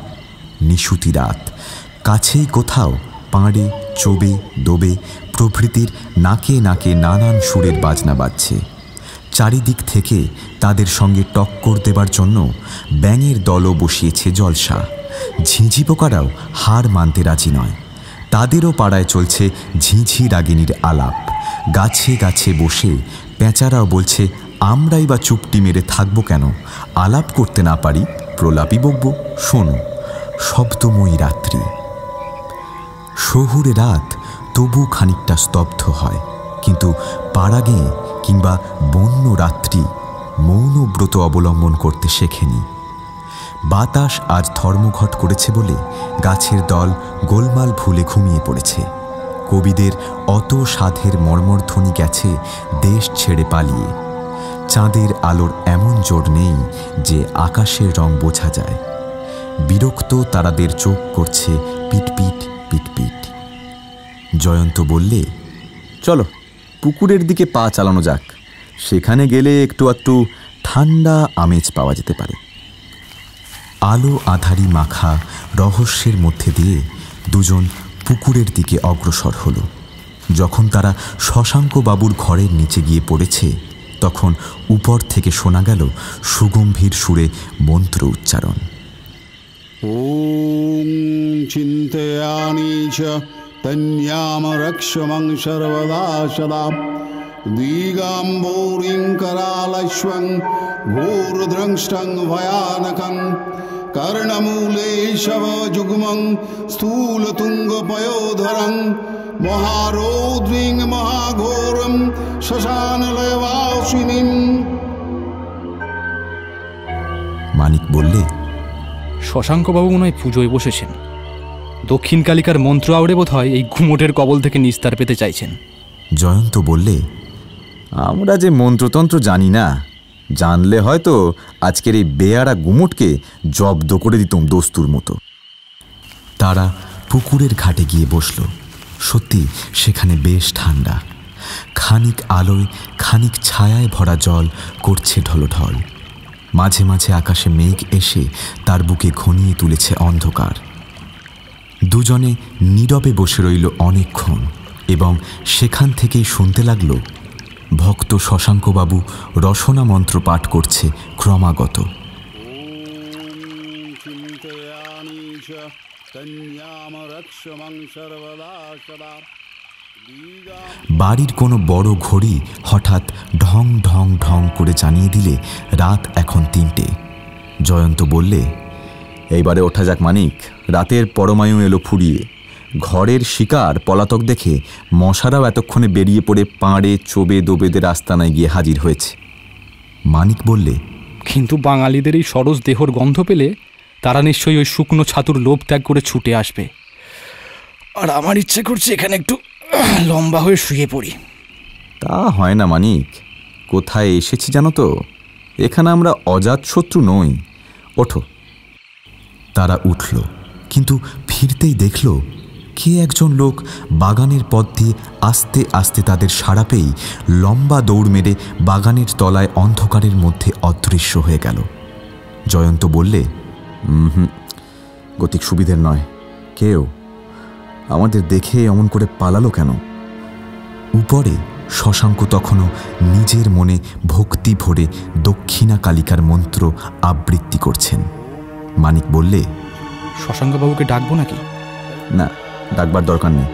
S1: নিশুতি রাত। কাছেই কোথাও পাড়ে, চোবে, দোবে প্রভৃতির নাকে নাকে নানান সুরের বাজনা বাজছে। চারিদিক থেকে তাদের সঙ্গে টক্কর দেবার জন্য ব্যাঙের দলও বসিয়েছে জলসা। ঝিঁঝি পোকারাও হার মানতে রাজি নয়। তাদেরও পাড়ায় চলছে ঝিঁঝি রাগিনীর আলাপ। গাছে গাছে বসে পেঁচারাও বলছে, আমরাই বা চুপটি মেরে থাকবো কেন? আলাপ করতে না পারি, প্রলাপই বকব, শোনো। শব্দময়ী রাত্রি। শহুরে রাত তবু খানিকটা স্তব্ধ হয়, কিন্তু পাড়াগে কিংবা বন্য রাত্রি মৌন ব্রত অবলম্বন করতে শেখেনি। বাতাস আজ ধর্মঘট করেছে বলে গাছের দল গোলমাল ভুলে ঘুমিয়ে পড়েছে। কবিদের অত সাধের মর্মধ্বনি গেছে দেশ ছেড়ে পালিয়ে। চাঁদের আলোর এমন জোর নেই যে আকাশের রং বোঝা যায়। বিরক্ত তারাদের চোখ করছে পিটপিট পিটপিট। জয়ন্ত বললে,
S3: চলো পুকুরের দিকে পা চালানো যাক। সেখানে গেলে একটু একটু ঠান্ডা আমেজ পাওয়া যেতে পারে।
S1: আলো আধারি মাখা রহস্যের মধ্যে দিয়ে দুজন পুকুরের দিকে অগ্রসর হল। যখন তারা শশাঙ্কবাবুর ঘরের নিচে গিয়ে পড়েছে, তখন উপর থেকে শোনা গেল সুগম্ভীর সুরে মন্ত্র উচ্চারণ।
S6: ওম চিন্তয়ামি চ তন্যাম রক্ষমং সর্বদা সদা দিগম্বরিং করালশ্বং ঘোরদ্রংষ্টং ভয়ানকং কর্ণমূলে শব যুগ্মং স্থূলতুঙ্গপয়োধরং মহারৌদ্রিং মহাঘোরম শ্মশানলয়বাসিনীম।
S1: মানিক বললে,
S4: শশাঙ্কবাবু মনে হয় পুজোয় বসেছেন। দক্ষিণ কালিকার মন্ত্র আওড়ে বোধ হয় এই ঘুমোটের কবল থেকে নিস্তার পেতে চাইছেন।
S1: জয়ন্ত বললে,
S3: আমরা যে মন্ত্রতন্ত্র জানি না, জানলে হয়তো আজকের এই বেয়ারা গুমটকে জব্দ করে দিতাম দস্তুর মতো।
S1: তারা পুকুরের ঘাটে গিয়ে বসল। সত্যি সেখানে বেশ ঠান্ডা। খানিক আলোয় খানিক ছায়ায় ভরা জল করছে ঢলঢল। মাঝে মাঝে আকাশে মেঘ এসে তার বুকে ঘনিয়ে তুলেছে অন্ধকার। দুজনে নীরবে বসে রইল অনেকক্ষণ এবং সেখান থেকেই শুনতে লাগলো ভক্ত শশাঙ্কবাবু রসনা মন্ত্র পাঠ করছে ক্রমাগত। বাড়ির কোনো বড় ঘড়ি হঠাৎ ঢং ঢং ঢং করে জানিয়ে দিলে রাত এখন 3টে। জয়ন্ত বললে,
S3: এইবারে ওঠা যাক মানিক, রাতের পরমায়ু এলো ফুরিয়ে। ঘরের শিকার পলাতক দেখে মশারাও এতক্ষণে বেরিয়ে পড়ে পাড়ে চোবে দোবেদের আস্তানায় গিয়ে হাজির হয়েছে।
S1: মানিক বললে,
S4: কিন্তু বাঙালিদের এই সরস দেহর গন্ধ পেলে তারা নিশ্চয়ই ওই শুকনো ছাতুর লোভ ত্যাগ করে ছুটে আসবে। আর আমার ইচ্ছে করছে এখানে একটু লম্বা হয়ে শুয়ে পড়ি।
S3: তা হয় না মানিক, কোথায় এসেছি জানো তো? এখানে আমরা অজাতশত্রু নই, ওঠো।
S1: তারা উঠল, কিন্তু ফিরতেই দেখল কে একজন লোক বাগানের পথ দিয়ে আস্তে আস্তে তাদের সাড়া পেয়েই লম্বা দৌড় মেরে বাগানের তলায় অন্ধকারের মধ্যে অদৃশ্য হয়ে গেল। জয়ন্ত বললে,
S3: গতিক সুবিধের নয়। কেউ আমাদের দেখে অমন করে পালালো কেন?
S1: উপরে শশাঙ্ক তখনও নিজের মনে ভক্তি ভরে দক্ষিণা কালিকার মন্ত্র আবৃত্তি করছেন। মানিক বললে,
S4: শশাঙ্কবাবুকে ডাকবো নাকি?
S3: না, ডাকবার দরকার নেই।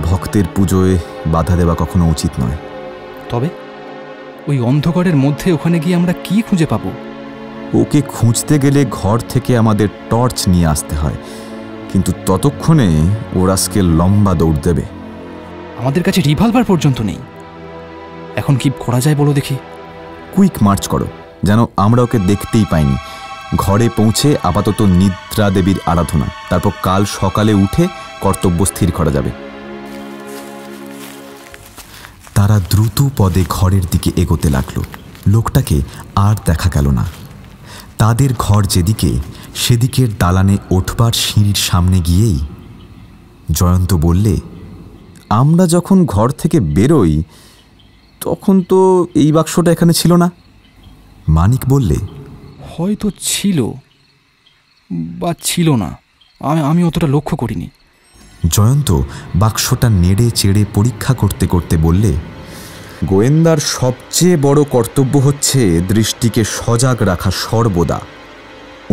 S3: ভক্তের পুজোয় বাধা দেওয়া কখনো উচিত নয়।
S4: তবে ওই অন্ধকারের মধ্যে ওখানে গিয়ে আমরা কি খুঁজে পাবো?
S3: ওকে খুঁজতে গেলে ঘর থেকে আমাদের টর্চ নিয়ে আসতে হয়, কিন্তু ততক্ষণে ওর আজকে লম্বা দৌড় দেবে।
S4: আমাদের কাছে রিভলভার পর্যন্ত নেই। এখন কি করা যায় বলো দেখি?
S3: কুইক মার্চ করো, যেন আমরা ওকে দেখতেই পাইনি। ঘরে পৌঁছে আপাতত নিদ্রা দেবীর আরাধনা, তারপর কাল সকালে উঠে কর্তব্য স্থির করা যাবে।
S1: তারা দ্রুত পদে ঘরের দিকে এগোতে লাগল। লোকটাকে আর দেখা গেল না। তাদের ঘর যেদিকে, সেদিকের দালানে ওঠবার সিঁড়ির সামনে গিয়েই জয়ন্ত বললে,
S3: আমরা যখন ঘর থেকে বেরোই তখন তো এই বাক্সটা এখানে ছিল না।
S1: মানিক বললে,
S4: হয়তো ছিল বা ছিল না, আমি অতটা লক্ষ্য করিনি।
S1: জয়ন্ত বাক্সটা নেড়ে চেড়ে পরীক্ষা করতে করতে বললে,
S3: গোয়েন্দার সবচেয়ে বড় কর্তব্য হচ্ছে দৃষ্টিকে সজাগ রাখা সর্বদা।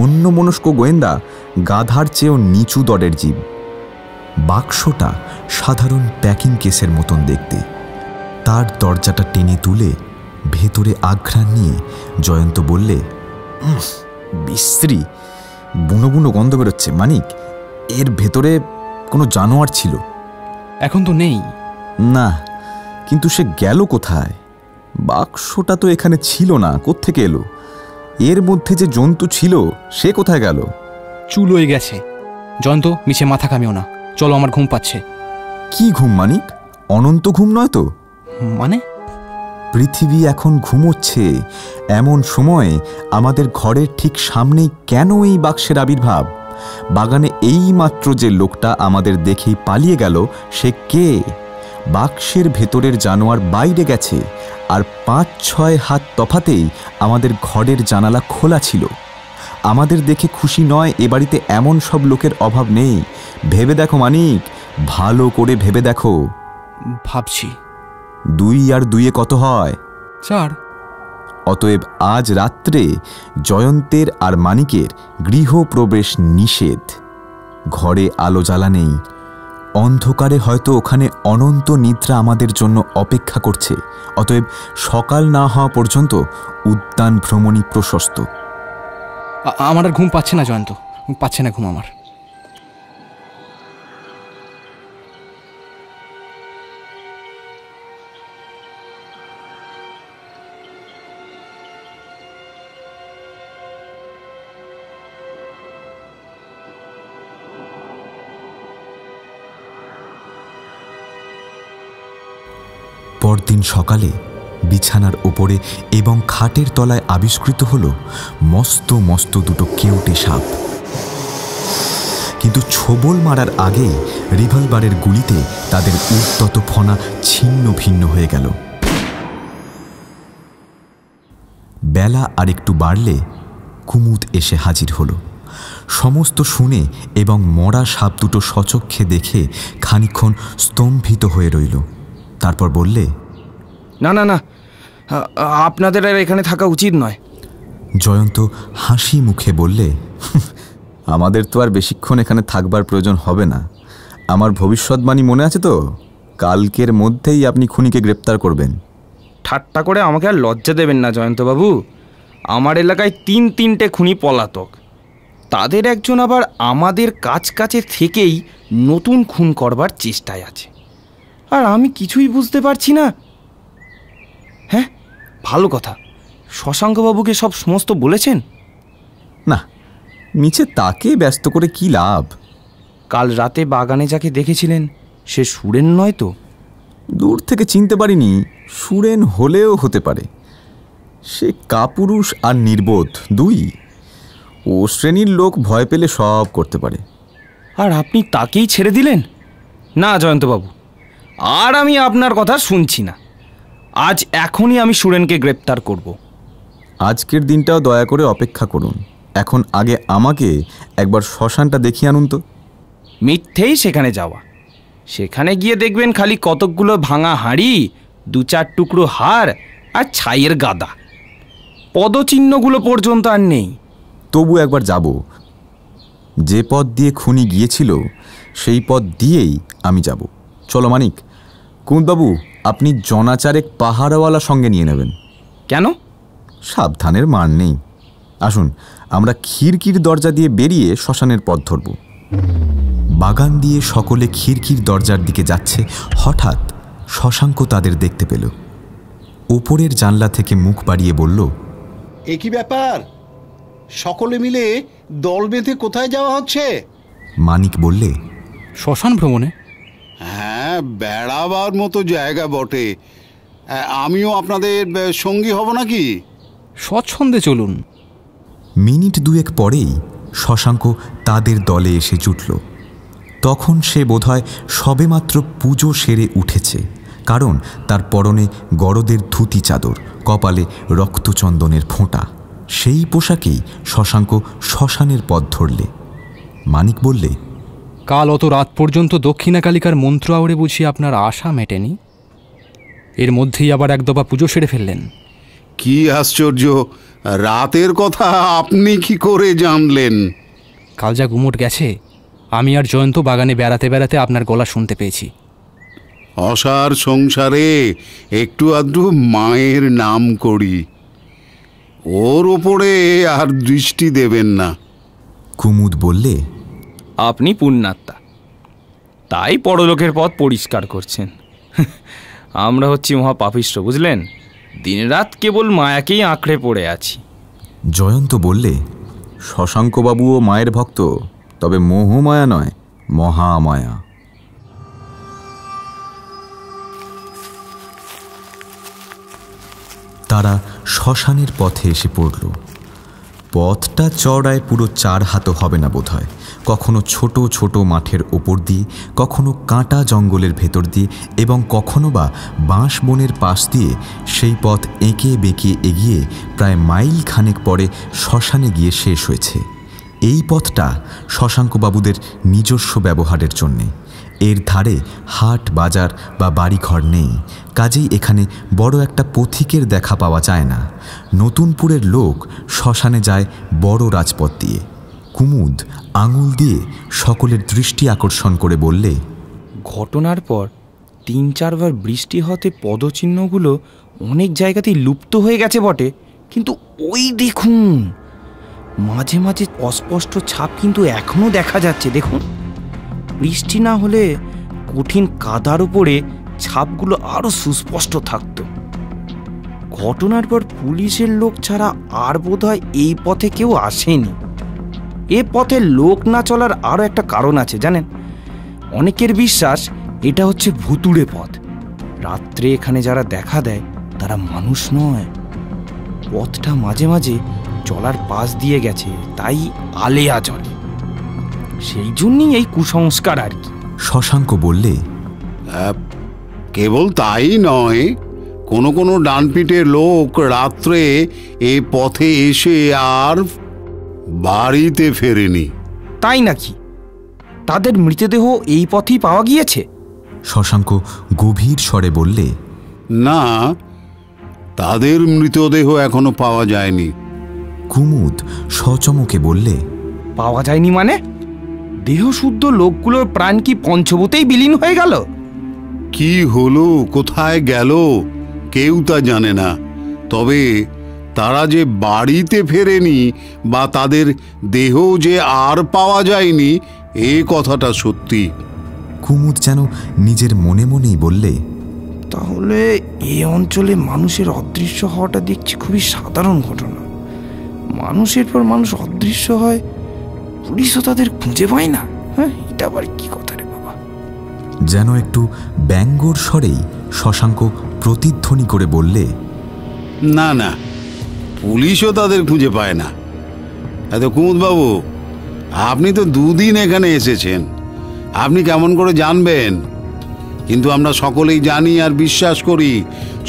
S3: অন্যমনস্ক গোয়েন্দা গাধার চেয়েও নিচু দরের জীব।
S1: বাক্সটা সাধারণ প্যাকিং কেসের মতন দেখতে। তার দরজাটা টেনে তুলে ভেতরে আঘ্রাণ নিয়ে জয়ন্ত বললে,
S3: বিশ্রী বুনো বুনো গন্ধ বেরোচ্ছে। মানিক, এর ভেতরে কোনো জানোয়ার ছিল?
S4: এখন তো নেই।
S3: না, কিন্তু সে গেল কোথায়? বাক্সটা তো এখানে ছিল না, কোত্থেকে এলো? এর মধ্যে যে জন্তু ছিল সে কোথায় গেল?
S4: চুলোয় গেছে। জয়ন্ত, মিছে মাথা কামিও না, চলো, আমার ঘুম পাচ্ছে।
S3: কি ঘুম মানিক? অনন্ত ঘুম নয় তো?
S4: মানে?
S1: পৃথিবী এখন ঘুমোচ্ছে, এমন সময়ে আমাদের ঘরের ঠিক সামনেই কেন এই বাক্সের আবির্ভাব? বাগানে এই মাত্র যে লোকটা আমাদের দেখেই পালিয়ে গেল, সে কে? বাক্সের ভেতরের জানোয়ার বাইরে গেছে, আর 5-6 হাত তফাতেই আমাদের ঘরের জানালা খোলা ছিল। আমাদের দেখে খুশি নয় এ বাড়িতে এমন সব লোকের অভাব নেই। ভেবে দেখো মানিক, ভালো করে ভেবে দেখো।
S4: ভাবছি।
S1: 2 আর 2 কত হয়?
S4: 4।
S1: অতএব আজ রাত্রে জয়ন্তের আর মানিকের গৃহপ্রবেশ নিষেধ। ঘরে আলো জ্বালা নেই। অন্ধকারে হয়তো ওখানে অনন্ত নিদ্রা আমাদের জন্য অপেক্ষা করছে। অতএব সকাল না হওয়া পর্যন্ত উদ্যান ভ্রমণই প্রশস্ত।
S4: আমার আর ঘুম পাচ্ছে না জয়ন্ত, পাচ্ছে না ঘুম আমার।
S1: পরদিন সকালে বিছানার ওপরে এবং খাটের তলায় আবিষ্কৃত হল মস্ত মস্ত দুটো কেউটে সাপ। কিন্তু ছোবল মারার আগেই রিভলভারের গুলিতে তাদের উত্তত ফনা ছিন্ন ভিন্ন হয়ে গেল। বেলা আর একটু বাড়লে কুমুদ এসে হাজির হল। সমস্ত শুনে এবং মরা সাপ দুটো সচক্ষে দেখে খানিকক্ষণ স্তম্ভিত হয়ে রইল। তারপর বললে,
S10: না না না, আপনাদের আর এখানে থাকা উচিত নয়।
S1: জয়ন্ত হাসি মুখে বললে,
S3: আমাদের তো আর বেশিক্ষণ এখানে থাকবার প্রয়োজন হবে না। আমার ভবিষ্যৎবাণী মনে আছে তো? কালকের মধ্যেই আপনি খুনিকে গ্রেপ্তার করবেন।
S10: ঠাট্টা করে আমাকে আর লজ্জা দেবেন না জয়ন্তবাবু। আমার এলাকায় 3-3টে খুনি পলাতক, তাদের একজন আবার আমাদের কাছে থেকেই নতুন খুন করবার চেষ্টায় আছে, আর আমি কিছুই বুঝতে পারছি না। হ্যাঁ, ভালো কথা, শশাঙ্কবাবুকে সব সমস্ত বলেছেন?
S3: না, নিচে তাকে ব্যস্ত করে কি লাভ?
S10: কাল রাতে বাগানে যাকে দেখেছিলেন সে সুরেন নয় তো?
S3: দূর থেকে চিনতে পারিনি, সুরেন হলেও হতে পারে। সে কাপুরুষ আর নির্বোধ দুই। ও শ্রেণীর লোক ভয় পেলে সব করতে পারে।
S10: আর আপনি তাকেই ছেড়ে দিলেন? না জয়ন্তবাবু, আর আমি আপনার কথা শুনছি না। আজ এখনই আমি সুরেনকে গ্রেপ্তার করব।
S3: আজকের দিনটাও দয়া করে অপেক্ষা করুন। এখন আগে আমাকে একবার শ্মশানটা দেখিয়ে আনুন তো।
S10: মিথ্যেই সেখানে যাওয়া। সেখানে গিয়ে দেখবেন খালি কতকগুলো ভাঙা হাঁড়ি, 2-4 টুকরো হাড় আর ছাইয়ের গাদা। পদচিহ্নগুলো পর্যন্ত আর নেই।
S3: তবু একবার যাব। যে পথ দিয়ে খুনি গিয়েছিল সেই পথ দিয়েই আমি যাব। চলো মানিক। কুমুদবাবু, আপনি জনাচারেক পাহাড়ওয়ালা সঙ্গে নিয়ে নেবেন।
S10: কেন?
S3: সাবধানের মান নেই। আসুন, আমরা খিড়কির দরজা দিয়ে বেরিয়ে শ্মশানের পথ ধরব। বাগান দিয়ে সকলে খিড়কির দরজার দিকে যাচ্ছে। হঠাৎ শশাঙ্ক তাদের দেখতে পেল। ওপরের জানলা থেকে মুখ বাড়িয়ে বলল,
S6: এ কি ব্যাপার? সকলে মিলে দল বেঁধে কোথায় যাওয়া হচ্ছে?
S3: মানিক বললে,
S4: শ্মশান ভ্রমণে।
S6: হ্যাঁ, বেড়াবার মতো জায়গা বটে। আমিও আপনাদের সঙ্গী হব নাকি?
S4: স্বচ্ছন্দে চলুন।
S1: মিনিট দুয়েক পরেই শশাঙ্ক তাদের দলে এসে জুটল। তখন সে বোধহয় সবেমাত্র পুজো সেরে উঠেছে, কারণ তার পরনে গরদের ধুতি চাদর, কপালে রক্তচন্দনের ফোঁটা। সেই পোশাকেই শশাঙ্ক শ্মশানের পথ ধরলে। মানিক বললে,
S4: কাল অত রাত পর্যন্ত দক্ষিণাকালিকার মন্ত্র আওড়ে বুঝি আপনার আশা মেটেনি? এর মধ্যেই আবার এক দফা পুজো সেরে ফেললেন।
S6: কি আশ্চর্য! রাতের কথা আপনি কি করে জানলেন?
S4: কাল যা গুমট গেছে, আমি আর জয়ন্ত বাগানে বেড়াতে বেড়াতে আপনার গলা শুনতে পেয়েছি।
S6: অসার সংসারে একটু আধটু মায়ের নাম করি, ওর ওপরে আর দৃষ্টি দেবেন না।
S1: কুমুদ বললে,
S10: আপনি পুণ্যাত্মা, তাই পরলোকের পথ পরিষ্কার করছেন। আমরা হচ্ছি মহাপাপিষ্ঠ, বুঝলেন? দিনরাত কেবল মায়াকেই আঁকড়ে পড়ে আছি।
S1: জয়ন্ত বললে,
S3: শশাঙ্কবাবুও মায়ের ভক্ত, তবে মোহমায়া নয়, মহামায়া।
S1: তারা শ্মশানের পথে এসে পড়ল। পথটা চড়ায় পুরো 4 হাতও হবে না বোধহয়। কখনো ছোট ছোট মাঠের ওপর দিয়ে, কখনো কাঁটা জঙ্গলের ভেতর দিয়ে, এবং কখনো বা বাঁশ বনের পাশ দিয়ে। সেই পথ এঁকে বেঁকে এগিয়ে প্রায় মাইল খানেক পরে শ্মশানে গিয়ে শেষ হয়েছে। এই পথটা শশাঙ্কবাবুদের নিজস্ব ব্যবহারের জন্যে। এর ধারে হাট বাজার বা বাড়িঘর নেই, কাজেই এখানে বড় একটা পথিকের দেখা পাওয়া যায় না। নতুনপুরের লোক শ্মশানে যায় বড় রাজপথ দিয়ে। কুমুদ আঙুল দিয়ে সকলের দৃষ্টি আকর্ষণ করে বললে,
S10: ঘটনার পর 3-4 বার বৃষ্টি হতে পদচিহ্নগুলো অনেক জায়গাতেই লুপ্ত হয়ে গেছে বটে, কিন্তু ওই দেখুন, মাঝে মাঝে অস্পষ্ট ছাপ কিন্তু এখনো দেখা যাচ্ছে। দেখুন, বৃষ্টি না হলে কঠিন কাদার উপরে ছাপগুলো আরো সুস্পষ্ট থাকত। ঘটনার পর পুলিশের লোক ছাড়া আর বোধহয় এই পথে কেউ আসেনি। এ পথে লোক না চলার আরো একটা কারণ আছে, জানেন? অনেকের বিশ্বাস এটা হচ্ছে ভুতুড়ে পথ। রাত্রে এখানে যারা দেখা দেয় তারা মানুষ নয়। পথটা মাঝে মাঝে চলার পাশ দিয়ে গেছে, তাই আলেয়া জলে। সেই জন্যই এই কুসংস্কার আর কি।
S1: শশাঙ্ক বললে,
S6: কেবল তাই নয়, কোনো কোনো ডানপিটের লোক রাত্রে এ পথে এসে আর বাড়িতে ফেরেনি।
S10: তাই নাকি? তাদের মৃতদেহ এই পথেই পাওয়া গিয়েছে?
S1: শশাঙ্ক গভীর স্বরে বললে,
S6: না, তাদের মৃতদেহ এখনো পাওয়া যায়নি।
S1: কুমুদ সচমকে বললে,
S10: পাওয়া যায়নি মানে? দেহশুদ্ধ লোকগুলোর প্রাণ কি পঞ্চভূতেই বিলীন হয়ে গেল?
S6: কি হলো, কোথায় গেল, কেউ তা জানে না। তবে তারা যে বাড়িতে ফেরেনি বা তাদের দেহ যে আর পাওয়া যায়নি, এ কথাটা সত্যি।
S1: কুমুদ যেন নিজের মনে মনেই বললে,
S10: তাহলে এই অঞ্চলে মানুষের অদৃশ্য হওয়াটা দেখছি খুবই সাধারণ ঘটনা। মানুষের পর মানুষ অদৃশ্য হয়, পুলিশও তাদের খুঁজে পায় না। হ্যাঁ, এটা আবার কি কথা রে বাবা।
S1: যেন একটু ব্যঙ্গর স্বরেই শশাঙ্ক প্রতিধ্বনি করে বললে,
S6: না না, পুলিশও তাদের খুঁজে পায় না। এত কুমুদবাবু, আপনি তো 2 দিন এখানে এসেছেন, আপনি কেমন করে জানবেন? কিন্তু আমরা সকলেই জানি আর বিশ্বাস করি,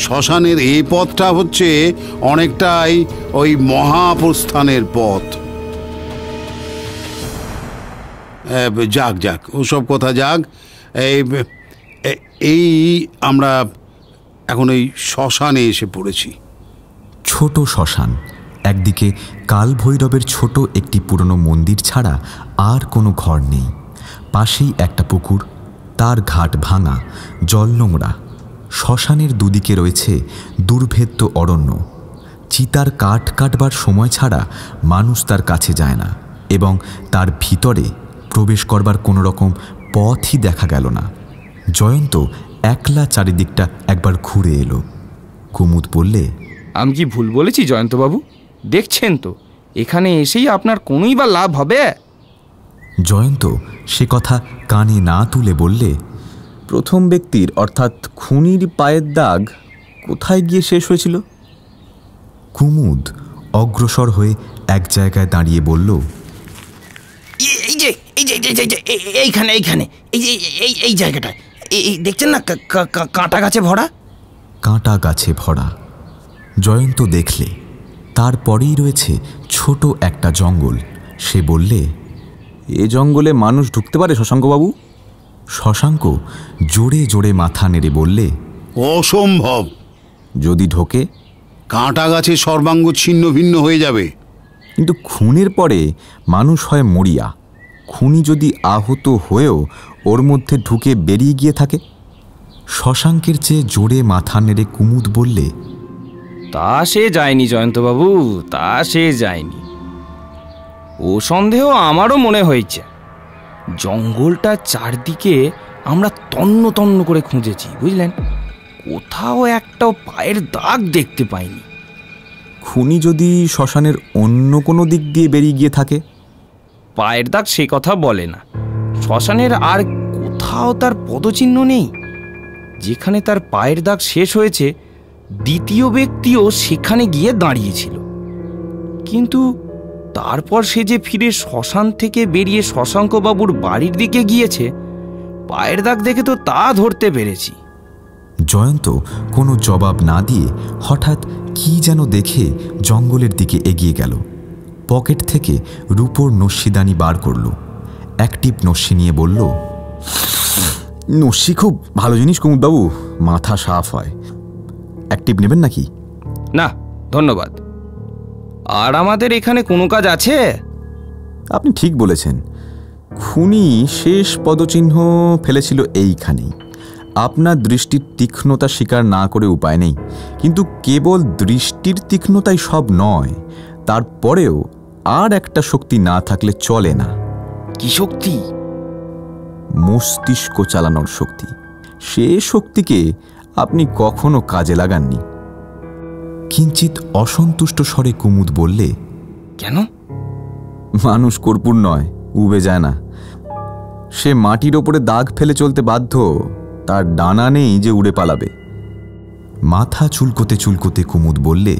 S6: শ্মশানের এই পথটা হচ্ছে অনেকটাই ওই মহাপ্রস্থানের পথ। যাক যাক, ওসব কথা যাক। এই আমরা এখন এই শ্মশানে এসে পড়েছি।
S1: ছোট শ্মশান। একদিকে কালভৈরবের ছোট একটি পুরনো মন্দির ছাড়া আর কোনো ঘর নেই। পাশেই একটা পুকুর, তার ঘাট ভাঙা, জল নোংরা। শ্মশানের দুদিকে রয়েছে দুর্ভেদ্য অরণ্য। চিতার কাঠ কাটবার সময় ছাড়া মানুষ তার কাছে যায় না, এবং তার ভিতরে প্রবেশ করবার কোনো রকম পথই দেখা গেল না। জয়ন্ত একলা চারিদিকটা একবার ঘুরে এলো। কুমুদ বললে,
S10: আমি কি ভুল বলেছি জয়ন্তবাবু? দেখছেন তো, এখানে এসেই আপনার কোনোই বা লাভ হবে?
S1: জয়ন্ত সে কথা কানে না তুলে বললে,
S3: প্রথম ব্যক্তির অর্থাৎ খুনির পায়ের দাগ কোথায় গিয়ে শেষ হয়েছিল?
S1: কুমুদ অগ্রসর হয়ে এক জায়গায় দাঁড়িয়ে বলল,
S10: এইখানে এইখানে এই জায়গাটায় দেখছেন না, কাঁটা গাছে ভরা।
S1: কাঁটা গাছে ভরা। জয়ন্ত দেখলে তারপরেই রয়েছে ছোট একটা জঙ্গল। সে বললে,
S3: এ জঙ্গলে মানুষ ঢুকতে পারে শশাঙ্কবাবু?
S1: শশাঙ্ক জোরে জোরে মাথা নেড়ে বললে,
S6: অসম্ভব।
S3: যদি ঢোকে?
S6: কাঁটা গাছে সর্বাঙ্গ ছিন্ন ভিন্ন হয়ে যাবে।
S3: কিন্তু খুনের পরে মানুষ হয় মরিয়া। খুনি যদি আহত হয়েও ওর মধ্যে ঢুকে বেরিয়ে গিয়ে থাকে?
S1: শশাঙ্কের চেয়ে জোরে মাথা নেড়ে কুমুদ বললে,
S10: তা সে যায়নি জয়ন্তবাবু, তা সে যায়নি। ও সন্দেহ আমারও মনে হয়েছে। জঙ্গলটা চারদিকে আমরা তন্ন তন্ন করে খুঁজেছি, বুঝলেন, কোথাও একটাও পায়ের দাগ দেখতে পাইনি।
S3: খুনি যদি শ্মশানের অন্য কোনো দিক দিয়ে বেরিয়ে গিয়ে থাকে?
S10: পায়ের দাগ সে কথা বলে না। শ্মশানের আর কোথাও তার পদচিহ্ন নেই। যেখানে তার পায়ের দাগ শেষ হয়েছে, দ্বিতীয় ব্যক্তিও সেখানে গিয়ে দাঁড়িয়েছিল। কিন্তু তারপর সে যে ফিরে শ্মশান থেকে বেরিয়ে শশাঙ্কবাবুর বাড়ির দিকে গিয়েছে, পায়ের দাগ দেখে তো তা ধরতে পেরেছি।
S1: জয়ন্ত কোনো জবাব না দিয়ে হঠাৎ কি যেন দেখে জঙ্গলের দিকে এগিয়ে গেল। পকেট থেকে রূপোর নস্যিদানি বার করল। এক টিপ নস্যি নিয়ে বলল,
S3: নস্যি খুব ভালো জিনিস কুমুদবাবু, মাথা সাফ হয়। এক টিপ নেবেন নাকি?
S10: না ধন্যবাদ। আর আমাদের এখানে কোনো কাজ আছে?
S3: আপনি ঠিক বলেছেন। খুনি শেষ পদচিহ্ন ফেলেছিল এইখানেই। আপনার দৃষ্টির তীক্ষ্ণতা স্বীকার না করে উপায় নেই। কিন্তু কেবল দৃষ্টির তীক্ষ্ণতাই সব নয়, তারপরেও আর একটা শক্তি না থাকলে চলে না।
S10: কি শক্তি?
S3: মস্তিষ্ক চালানোর শক্তি। সে শক্তিকে আপনি কখনো কাজে লাগাননি।
S1: কিঞ্চিত অসন্তুষ্ট স্বরে কুমুদ বললে,
S10: কেন?
S3: মানুষ কর্পূর নয়, উবে যায় না। সে মাটির ওপরে দাগ ফেলে চলতে বাধ্য, তার ডানা নেই যে উড়ে পালাবে।
S1: মাথা চুলকোতে চুলকোতে কুমুদ বললে,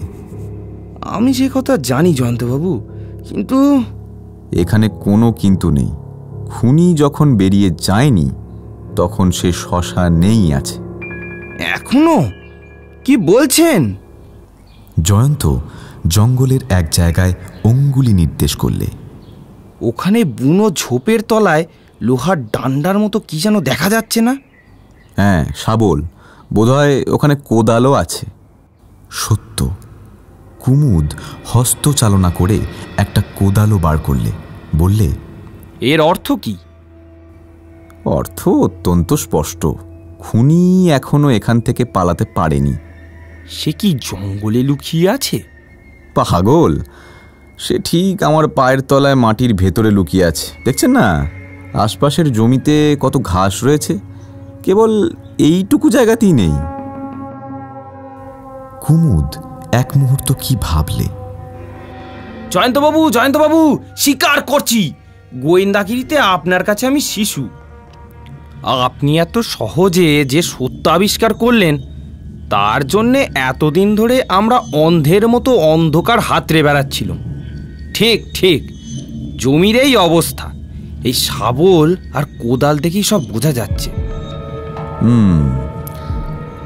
S10: আমি সে কথা জানি জয়ন্তবাবু, কিন্তু
S3: এখানে কোনো কিন্তু নেই। খুনি যখন বেরিয়ে যায়নি তখন সে শ্মশানেই আছে।
S10: এখনো? কি বলছেন?
S1: জয়ন্ত জঙ্গলের এক জায়গায় অঙ্গুলি নির্দেশ করলে।
S10: ওখানে বুনো ঝোপের তলায় লোহার ডান্ডার মতো কি যেন দেখা যাচ্ছে না?
S3: হ্যাঁ, শাবল। বোধহয় ওখানে কোদালও আছে।
S1: সত্য। কুমুদ হস্তচালনা করে একটা কোদালও বার করলে। বললে,
S10: এর অর্থ কি?
S3: অর্থ অত্যন্ত স্পষ্ট। খুনি এখনো এখান থেকে পালাতে পারেনি।
S10: সে কি জঙ্গলে লুকিয়ে আছে?
S3: পাগল, সে ঠিক আমার পায়ের তলায় মাটির ভেতরে লুকিয়ে আছে। দেখছেন না, আশপাশের জমিতে কত ঘাস রয়েছে, কেবল এইটুকু জায়গাতেই নেই।
S1: কুমুদ এক মুহূর্ত কি ভাবলে।
S10: জয়ন্তবাবু, স্বীকার করছি, গোয়েন্দাগিরিতে আপনার কাছে আমি শিশু। আপনি এত সহজে যে সত্য আবিষ্কার করলেন, তার জন্যে এতদিন ধরে আমরা অন্ধের মতো অন্ধকার হাতড়ে বেড়াচ্ছিলাম। ঠিক জমির এই অবস্থা, এই শাবল আর কোদাল দেখেই সব বোঝা যাচ্ছে।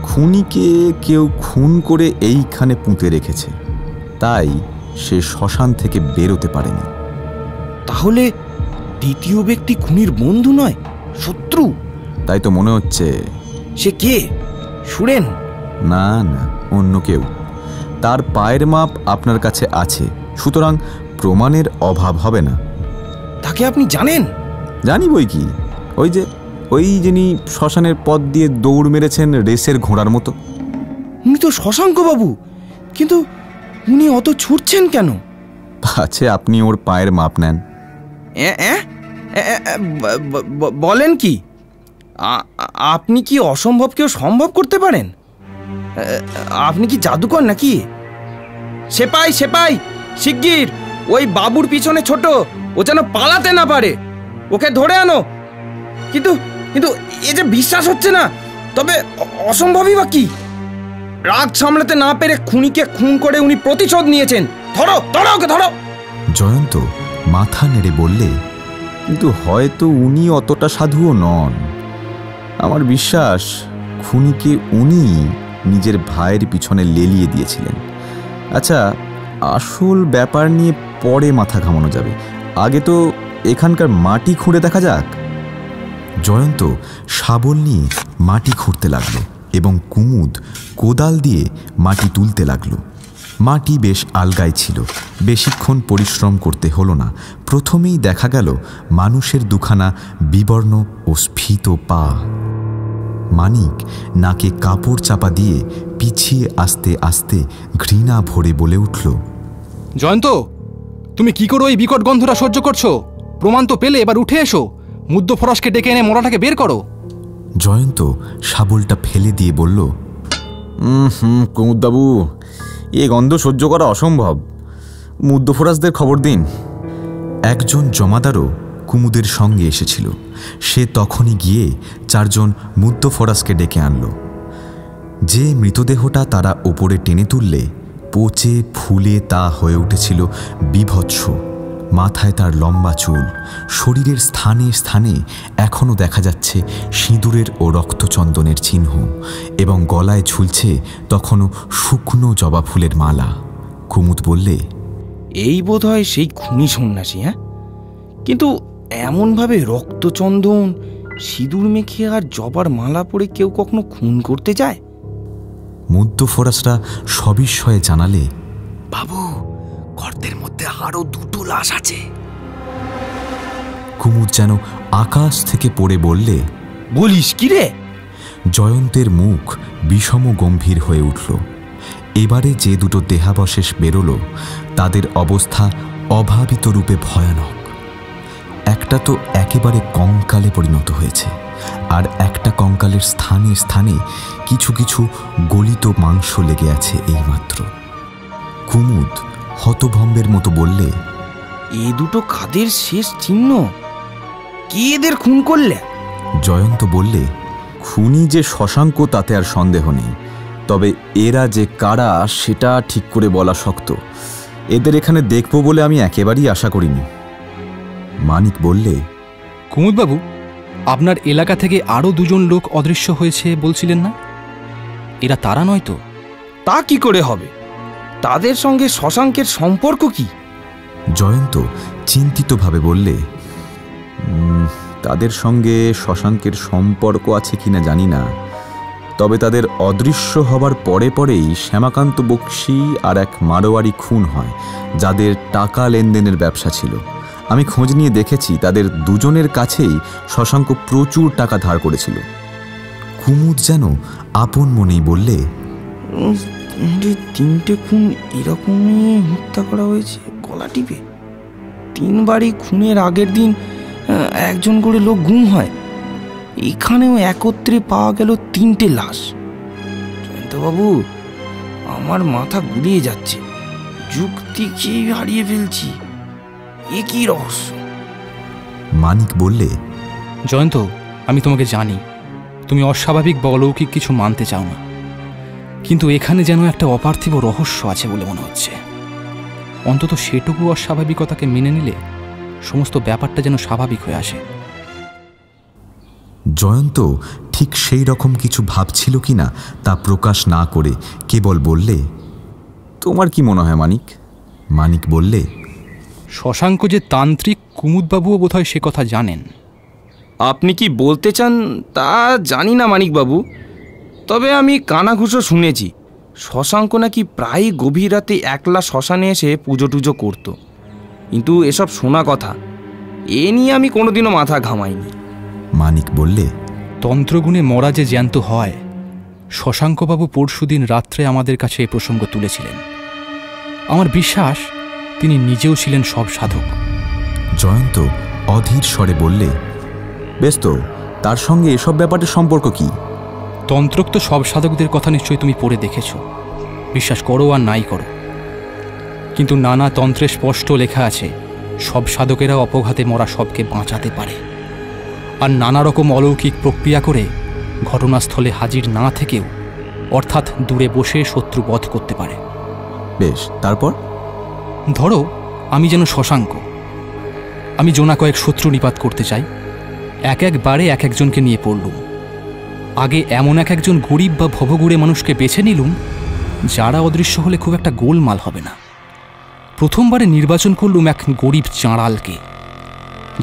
S3: খুনিকে কেউ খুন করে এইখানে পুঁতে রেখেছে, তাই সে শ্মশান থেকে বেরোতে পারেনি।
S10: তাহলে দ্বিতীয় ব্যক্তি খুনির বন্ধু নয়, শত্রু?
S3: তাই তো মনে হচ্ছে।
S10: সে কে? সুরেন?
S3: না, অন্য কেউ। তার পায়ের মাপ আপনার কাছে আছে, সুতরাং প্রমাণের অভাব হবে না।
S10: তাকে আপনি জানেন?
S3: জানি বই কি, ওই যিনি শ্মশানের পথ দিয়ে দৌড় মেরেছেন রেসের ঘোড়ার মতো।
S10: উনি তো শশাঙ্ক বাবু, কিন্তু উনি অত ছুটছেন কেন?
S3: আছে, আপনি ওর পায়ের মাপ নেন।
S10: বলেন কি? আপনি কি অসম্ভবকেও সম্ভব করতে পারেন? আপনি কি জাদুকর নাকি? সেপাই শিগগির ওই বাবুর পিছনে ছোট, ও যেন পালাতে না পারে, ওকে ধরে আনো। কিন্তু এ যে বিশ্বাস হচ্ছে না, তবে অসম্ভবই বা কি? রাগ সামলাতে না পেরে খুনিকে খুন করে উনি প্রতিশোধ নিয়েছেন। ধরো ওকে, ধরো।
S1: জয়ন্ত মাথা নেড়ে বললে,
S3: কিন্তু হয়তো উনি অতটা সাধুও নন। আমার বিশ্বাস খুনিকে উনি নিজের ভাইয়ের পিছনে লেলিয়ে দিয়েছিলেন। আচ্ছা, আসল ব্যাপার নিয়ে পরে মাথা ঘামানো যাবে, আগে তো এখানকার মাটি খুঁড়ে দেখা যাক।
S1: জয়ন্ত শাবল নিয়ে মাটি খুঁড়তে লাগলো এবং কুমুদ কোদাল দিয়ে মাটি তুলতে লাগলো। মাটি বেশ আলগায় ছিল, বেশিক্ষণ পরিশ্রম করতে হলো না। প্রথমেই দেখা গেল মানুষের দুখানা বিবর্ণ ও স্ফীত পা। মানিক নাকে কাপড় চাপা দিয়ে পিছিয়ে আস্তে আস্তে ঘৃণা ভরে বলে উঠল,
S4: জয়ন্ত, তুমি কি করে ওই বিকট গন্ধটা সহ্য করছো? প্রমাণ তো পেলে, এবার উঠে এসো, মুদ্দ ফরাসকে ডেকে এনে মরাটাকে বের করো।
S1: জয়ন্ত শাবলটা ফেলে দিয়ে বলল,
S3: কুমুদবাবু, এ গন্ধ সহ্য করা অসম্ভব। মুদ্দ ফরাসদের খবর দিন।
S1: একজন জমাদারও কুমুদের সঙ্গে এসেছিল। সে তখনই গিয়ে 4 জন মুদ্দ ফরাসকে ডেকে আনল। যে মৃতদেহটা তারা ওপরে টেনে তুললে, পচে ফুলে তা হয়ে উঠেছিল বিভৎস। মাথায় তার লম্বা চুল, শরীরের স্থানে স্থানে এখনও দেখা যাচ্ছে সিঁদুরের ও রক্তচন্দনের চিহ্ন, এবং গলায় ঝুলছে তখনও শুকনো জবা ফুলের মালা। কুমুদ বললে,
S10: এই বোধহয় সেই খুনি সন্ন্যাসী। কিন্তু এমনভাবে রক্তচন্দন, সিঁদুর মেখে আর জবার মালা পরে কেউ কখনো খুন করতে যায়?
S1: মুদ্দ ফরাসরা সবিস্ময়ে জানালে,
S10: বাবু, গর্তের মধ্যে আরো 2টো লাশ আছে।
S1: কুমুদ যেন আকাশ থেকে পড়ে বললে,
S10: বলিস কি রে?
S1: জয়ন্তের মুখ বিষম গম্ভীর হয়ে উঠল। এবারে যে 2টো দেহাবশেষ বেরোল, তাদের অবস্থা অভাবিত রূপে ভয়ানক। একটা তো একেবারে কঙ্কালে পরিণত হয়েছে, আর একটা কঙ্কালের স্থানে স্থানে কিছু কিছু গলিত মাংস লেগে আছে এইমাত্র। কুমুদ হতভম্বের মতো বললে,
S10: এই 2টো কাদের শেষ চিহ্ন? কে এদের খুন করলে?
S3: জয়ন্ত বললে, খুনি যে শশাঙ্ক তাতে আর সন্দেহ নেই, তবে এরা যে কারা সেটা ঠিক করে বলা শক্ত। এদের এখানে দেখব বলে আমি একেবারেই আশা করিনি।
S1: মানিক বললে,
S4: কুমুদবাবু, আপনার এলাকা থেকে আরও 2 জন লোক অদৃশ্য হয়েছে বলছিলেন না? এরা তারা নয় তো?
S10: তা কি করে হবে? তাদের সঙ্গে শশাঙ্কের সম্পর্ক কি?
S1: জয়ন্ত চিন্তিতভাবে বললে,
S3: তাদের সঙ্গে শশাঙ্কের সম্পর্ক আছে কিনা জানি না, তবে তাদের অদৃশ্য হবার পরে পরেই শ্যামাকান্ত বক্সী আর এক মারোয়ারি খুন হয়, যাদের টাকা লেনদেনের ব্যবসা ছিল। আমি খোঁজ নিয়ে দেখেছি, তাদের 2 জনের কাছেই শশাঙ্ক প্রচুর টাকা ধার করেছিল।
S1: কুমুদ যেন আপন মনেই বললে,
S10: 3টে খুন এরকমই হত্যা করা হয়েছে গলা টিপে। 3 বারই খুনের আগের দিন একজন করে লোক গুম হয়। এখানেও একত্রে পাওয়া গেল 3টে লাশ। জয়ন্তবাবু, আমার মাথা গুলিয়ে যাচ্ছে, যুক্তি খেয়ে হারিয়ে ফেলছি। এ কি রহস্য?
S1: মানিক বললে,
S4: জয়ন্ত, আমি তোমাকে জানি তুমি অস্বাভাবিক বা অলৌকিক কিছু মানতে চাও না, কিন্তু এখানে যেন একটা অপার্থিব রহস্য আছে বলে মনে হচ্ছে। অন্তত সেটুকু অস্বাভাবিকতাকে মেনে নিলে সমস্ত ব্যাপারটা যেন স্বাভাবিক হয়ে আসে।
S1: জয়ন্ত ঠিক সেই রকম কিছু ভাবছিল কিনা তা প্রকাশ না করে কেবল বললে,
S3: তোমার কি মনে হয় মানিক?
S1: মানিক বললে,
S4: শশাঙ্ক যে তান্ত্রিক, কুমুদবাবুও বোধহয় সে কথা জানেন।
S10: আপনি কি বলতে চান তা জানি না মানিকবাবু, তবে আমি কানাঘুষো শুনেছি শশাঙ্ক নাকি প্রায় গভীর রাতে একলা শ্মশানে এসে পুজো টুজো করত। কিন্তু এসব শোনা কথা, এ নিয়ে আমি কোনোদিনও মাথা ঘামাইনি।
S1: মানিক বললে,
S4: তন্ত্রগুণে মরা যে জ্যান্ত হয়, শশাঙ্কবাবু পরশুদিন রাত্রে আমাদের কাছে এই প্রসঙ্গ তুলেছিলেন। আমার বিশ্বাস তিনি নিজেও ছিলেন সব সাধক।
S1: জয়ন্ত অধীর স্বরে বললে,
S3: বেশ তো, তার সঙ্গে এসব ব্যাপারের সম্পর্ক কি?
S4: তন্ত্রোক্ত সব সাধকদের কথা নিশ্চয়ই তুমি পড়ে দেখেছ, বিশ্বাস করো আর নাই করো। কিন্তু নানা তন্ত্রে স্পষ্ট লেখা আছে সব সাধকেরা অপঘাতে মরা সবকে বাঁচাতে পারে, আর নানা রকম অলৌকিক প্রক্রিয়া করে ঘটনাস্থলে হাজির না থেকেও, অর্থাৎ দূরে বসে শত্রু বধ করতে পারে।
S3: বেশ, তারপর?
S4: ধরো আমি যেন শশাঙ্ক, আমি জোনা কয়েক শত্রু নিপাত করতে চাই। একবারে এক একজনকে নিয়ে পড়লুম। আগে এমন একজন গরিব বা ভবঘুরে মানুষকে বেছে নিলুম যারা অদৃশ্য হলে খুব একটা গোলমাল হবে না। প্রথমবারে নির্বাচন করলুম এক গরিব চাঁড়ালকে,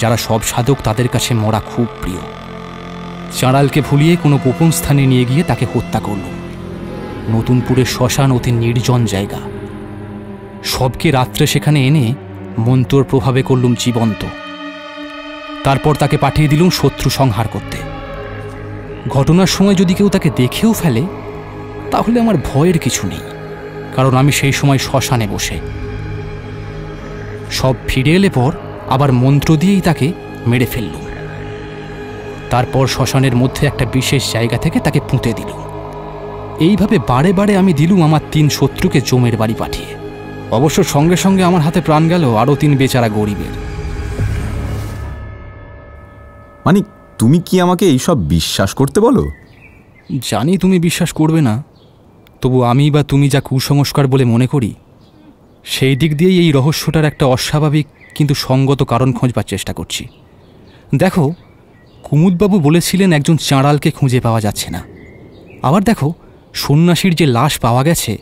S4: যারা সব সাধক তাদের কাছে মরা খুব প্রিয়। চাঁড়ালকে ভুলিয়ে কোনো গোপন স্থানে নিয়ে গিয়ে তাকে হত্যা করলুম। নতুনপুরের শ্মশান অতি নির্জন জায়গা। সবকে রাত্রে সেখানে এনে মন্ত্রর প্রভাবে করলুম জীবন্ত। তারপর তাকে পাঠিয়ে দিলুম শত্রু সংহার করতে। ঘটনার সময় যদি কেউ তাকে দেখেও ফেলে তাহলে আমার ভয়ের কিছু নেই, কারণ আমি সেই সময় শ্মশানে বসে। সব ফিরে এলে পর আবার মন্ত্র দিয়েই তাকে মেরে ফেললুম। তারপর শ্মশানের মধ্যে একটা বিশেষ জায়গা থেকে তাকে পুঁতে দিলুম। এইভাবে বারে বারে আমি দিলুম আমার 3 শত্রুকে জমের বাড়ি পাঠিয়ে। অবশ্য সঙ্গে সঙ্গে আমার হাতে প্রাণ গেল আরও 3 বেচারা গরিবের।
S3: মানিক, তুমি কি আমাকে এইসব বিশ্বাস করতে বলো?
S4: জানি তুমি বিশ্বাস করবে না, তবু আমি বা তুমি যা কুসংস্কার বলে মনে করি, সেই দিক দিয়েই এই রহস্যটার একটা অস্বাভাবিক কিন্তু সঙ্গত কারণ খোঁজবার চেষ্টা করছি। দেখো, কুমুদবাবু বলেছিলেন একজন চাঁড়ালকে খুঁজে পাওয়া যাচ্ছে না। আবার দেখো, সন্ন্যাসীর যে লাশ পাওয়া গেছে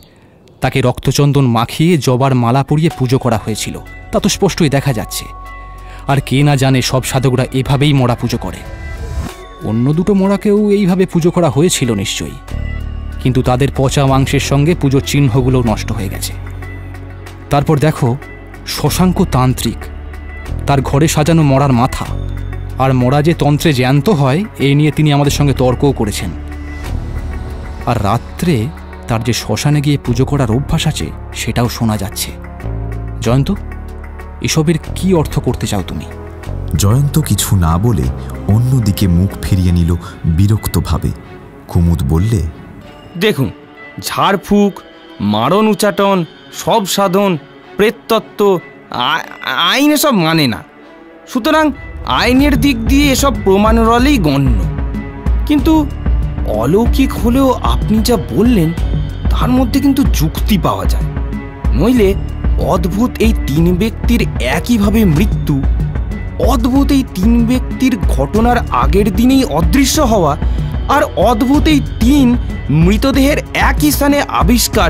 S4: তাকে রক্তচন্দন মাখিয়ে জবার মালা পরিয়ে পুজো করা হয়েছিল, তা তো স্পষ্টই দেখা যাচ্ছে। আর কে না জানে সব সাধকরা এভাবেই মরা পুজো করে। অন্য 2টো মরাকেও এইভাবে পুজো করা হয়েছিল নিশ্চয়ই, কিন্তু তাদের পচা মাংসের সঙ্গে পুজোর চিহ্নগুলো নষ্ট হয়ে গেছে। তারপর দেখো, শশাঙ্ক তান্ত্রিক, তার ঘরে সাজানো মরার মাথা আর মরা যে তন্ত্রে জ্যান্ত হয় এই নিয়ে তিনি আমাদের সঙ্গে তর্কও করেছেন। আর রাত্রে তার যে শ্মশানে গিয়ে পুজো করার অভ্যাস আছে সেটাও শোনা যাচ্ছে। জয়ন্ত, এসবের কি অর্থ করতে চাও তুমি?
S1: জয়ন্ত কিছু না বলে অন্যদিকে মুখ ফিরিয়ে নিল বিরক্তভাবে। কুমুদ বললে,
S10: দেখুন, ঝাড়ফুঁক, মারণ উচ্চাটন, সব সাধন, প্রেততত্ত্ব, আইন এসব মানে না। সুতরাং আইনের দিক দিয়ে এসব প্রমাণেরই গণ্য। কিন্তু অলৌকিক হলেও আপনি যা বললেন তার মধ্যে কিন্তু যুক্তি পাওয়া যায়। নইলে অদ্ভুত এই 3 ব্যক্তির একইভাবে মৃত্যু, অদ্ভুত এই 3 ব্যক্তির ঘটনার আগের দিনেই অদৃশ্য হওয়া, আর অদ্ভুত এই 3 মৃতদেহের একই স্থানে আবিষ্কার,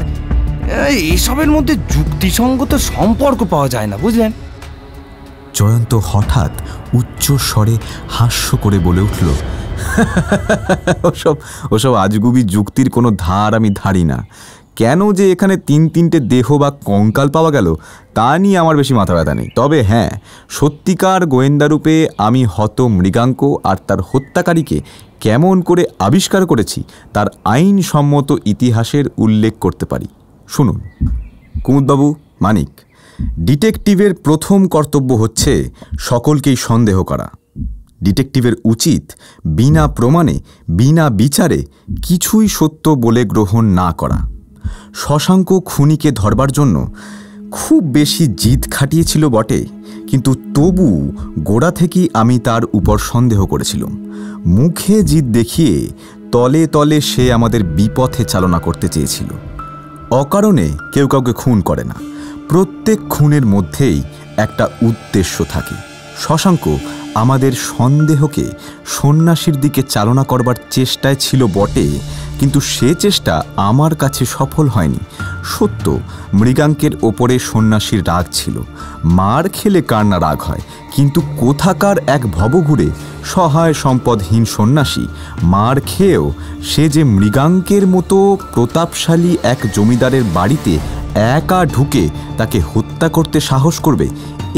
S10: এসবের মধ্যে যুক্তিসঙ্গত সম্পর্ক পাওয়া যায় না, বুঝলেন?
S1: জয়ন্ত হঠাৎ উচ্চ স্বরে হাস্য করে বলে উঠল,
S3: ওসব আজগুবি যুক্তির কোনো ধার আমি ধারি না। কেন যে এখানে 3-3টে দেহ বা কঙ্কাল পাওয়া গেল তা নিয়ে আমার বেশি মাথা ব্যথা নেই। তবে হ্যাঁ, সত্যিকার গোয়েন্দারূপে আমি হত মৃগাঙ্ক আর তার হত্যাকারীকে কেমন করে আবিষ্কার করেছি তার আইনসম্মত ইতিহাসের উল্লেখ করতে পারি। শুনুন কুমুদবাবু, মানিক, ডিটেকটিভের প্রথম কর্তব্য হচ্ছে সকলকেই সন্দেহ করা। ডিটেকটিভের উচিত বিনা প্রমাণে, বিনা বিচারে কিছুই সত্য বলে গ্রহণ না করা। শশাঙ্ক খুনিকে ধরবার জন্য খুব বেশি জিদ খাটিয়েছিল বটে, কিন্তু তবু গোড়া থেকেই আমি তার উপর সন্দেহ করেছিলাম। মুখে জিদ দেখিয়ে তলে তলে সে আমাদের বিপথে চালনা করতে চেয়েছিল। অকারণে কেউ কাউকে খুন করে না, প্রত্যেক খুনের মধ্যেই একটা উদ্দেশ্য থাকে। শশাঙ্ক আমাদের সন্দেহকে সন্ন্যাসীর দিকে চালনা করবার চেষ্টায় ছিল বটে, কিন্তু সে চেষ্টা আমার কাছে সফল হয়নি। সত্য, মৃগাঙ্কের ওপরে সন্ন্যাসীর রাগ ছিল। মার খেলে কার না রাগ হয়, কিন্তু কোথাকার এক ভবঘুরে সহায় সম্পদহীন সন্ন্যাসী মার খেয়েও সে যে মৃগাঙ্কের মতো প্রতাপশালী এক জমিদারের বাড়িতে একা ঢুকে তাকে হত্যা করতে সাহস করবে,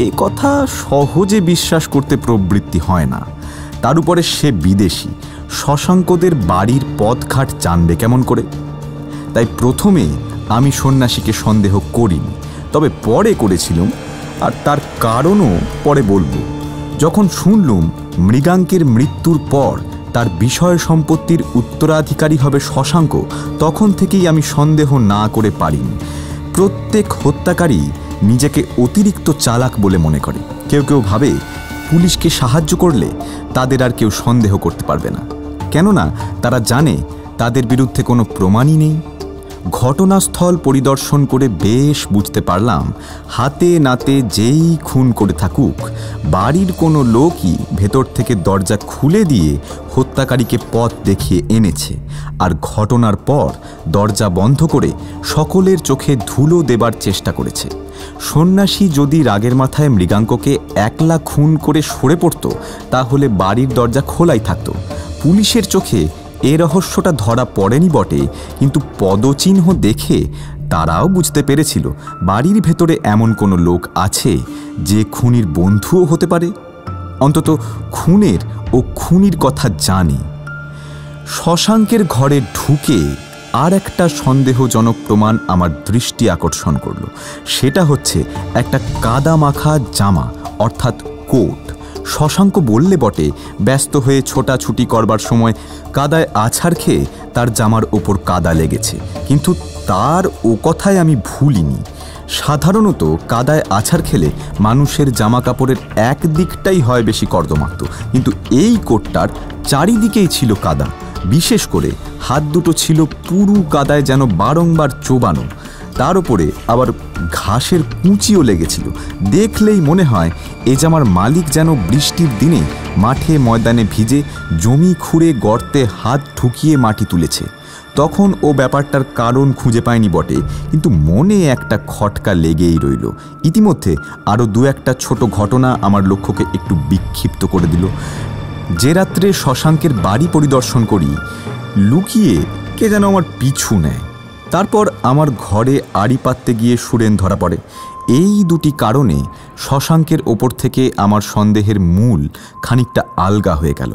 S3: এ কথা সহজে বিশ্বাস করতে প্রবৃত্তি হয় না। তার উপরে সে বিদেশি, শশাঙ্কদের বাড়ির পথঘাট জানবে কেমন করে? তাই প্রথমে আমি সন্ন্যাসীকে সন্দেহ করিনি, তবে পরে করেছিলাম, আর তার কারণও পরে বলবো। যখন শুনলুম মৃগাঙ্কের মৃত্যুর পর তার বিষয় সম্পত্তির উত্তরাধিকারী হবে শশাঙ্ক, তখন থেকেই আমি সন্দেহ না করে পারিনি। প্রত্যেক হত্যাকারী নিজেকে অতিরিক্ত চালাক বলে মনে করে। কেউ কেউ ভাবে পুলিশকে সাহায্য করলে তাদের আর কেউ সন্দেহ করতে পারবে না, কেননা তারা জানে তাদের বিরুদ্ধে কোনো প্রমাণই নেই। ঘটনাস্থল পরিদর্শন করে বেশ বুঝতে পারলাম, হাতে নাতে যেই খুন করে থাকুক, বাড়ির কোনো লোকই ভেতর থেকে দরজা খুলে দিয়ে হত্যাকারীকে পথ দেখিয়ে এনেছে, আর ঘটনার পর দরজা বন্ধ করে সকলের চোখে ধুলো দেবার চেষ্টা করেছে। সন্ন্যাসী যদি রাগের মাথায় মৃগাঙ্ককে একলা খুন করে সরে পড়ত, তাহলে বাড়ির দরজা খোলাই থাকত। পুলিশের চোখে এ রহস্যটা ধরা পড়েনি বটে, কিন্তু পদচিহ্ন দেখে তারাও বুঝতে পেরেছিল বাড়ির ভেতরে এমন কোনো লোক আছে যে খুনির বন্ধুও হতে পারে, অন্তত খুনের ও খুনির কথা জানে। শশাঙ্কের ঘরে ঢুকে আর একটা সন্দেহজনক প্রমাণ আমার দৃষ্টি আকর্ষণ করল। সেটা হচ্ছে একটা কাদা মাখা জামা, অর্থাৎ কোট। শশাঙ্ক বললে বটে ব্যস্ত হয়ে ছোটাছুটি করবার সময় কাদায় আছাড় খেয়ে তার জামার ওপর কাদা লেগেছে, কিন্তু তার ও কথায় আমি ভুলিনি। সাধারণত কাদায় আছাড় খেলে মানুষের জামা কাপড়ের এক দিকটাই হয় বেশি কর্দমাক্ত, কিন্তু এই কোটটার চারিদিকেই ছিল কাদা। বিশেষ করে হাত দুটো ছিল পুরু কাদায় যেন বারংবার চোবানো, তার উপরে আবার ঘাসের কুঁচিও লেগেছিল। দেখলেই মনে হয় এ জামার মালিক যেন বৃষ্টির দিনে মাঠে ময়দানে ভিজে জমি খুঁড়ে গর্তে হাত ঢুকিয়ে মাটি তুলেছে। তখন ও ব্যাপারটার কারণ খুঁজে পায়নি বটে, কিন্তু মনে একটা খটকা লেগেই রইল। ইতিমধ্যে আরও দু একটা ছোট ঘটনা আমার লক্ষ্যকে একটু বিক্ষিপ্ত করে দিল। যে রাত্রে শশাঙ্কের বাড়ি পরিদর্শন করি, লুকিয়ে কে যেন আমার পিছু নেয়। তারপর আমার ঘরে আড়ি পাততে গিয়ে সুরেন ধরা পড়ে। এই দুটি কারণে শশাঙ্কের ওপর থেকে আমার সন্দেহের মূল খানিকটা আলগা হয়ে গেল।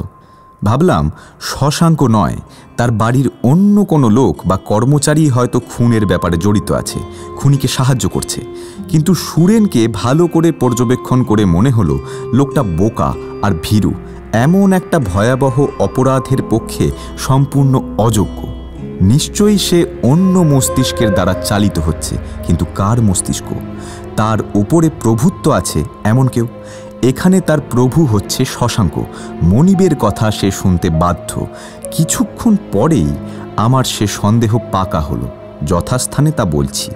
S3: ভাবলাম শশাঙ্ক নয়, তার বাড়ির অন্য কোনো লোক বা কর্মচারী হয়তো খুনের ব্যাপারে জড়িত আছে, খুনিকে সাহায্য করছে। কিন্তু সুরেনকে ভালো করে পর্যবেক্ষণ করে মনে হলো লোকটা বোকা আর ভীরু, এমন একটা ভয়াবহ অপরাধের পক্ষে সম্পূর্ণ অযোগ্য। নিশ্চয়ই সে অন্য মস্তিষ্কের দ্বারা চালিত হচ্ছে, কিন্তু কার মস্তিষ্ক? তার ওপরে প্রভুত্ব আছে এমন কেউ? এখানে তার প্রভু হচ্ছে শশাঙ্ক। মনিবের কথা সে শুনতে বাধ্য। কিছুক্ষণ পরেই আমার সে সন্দেহ পাকা হলো, যথাস্থানে তা বলছি।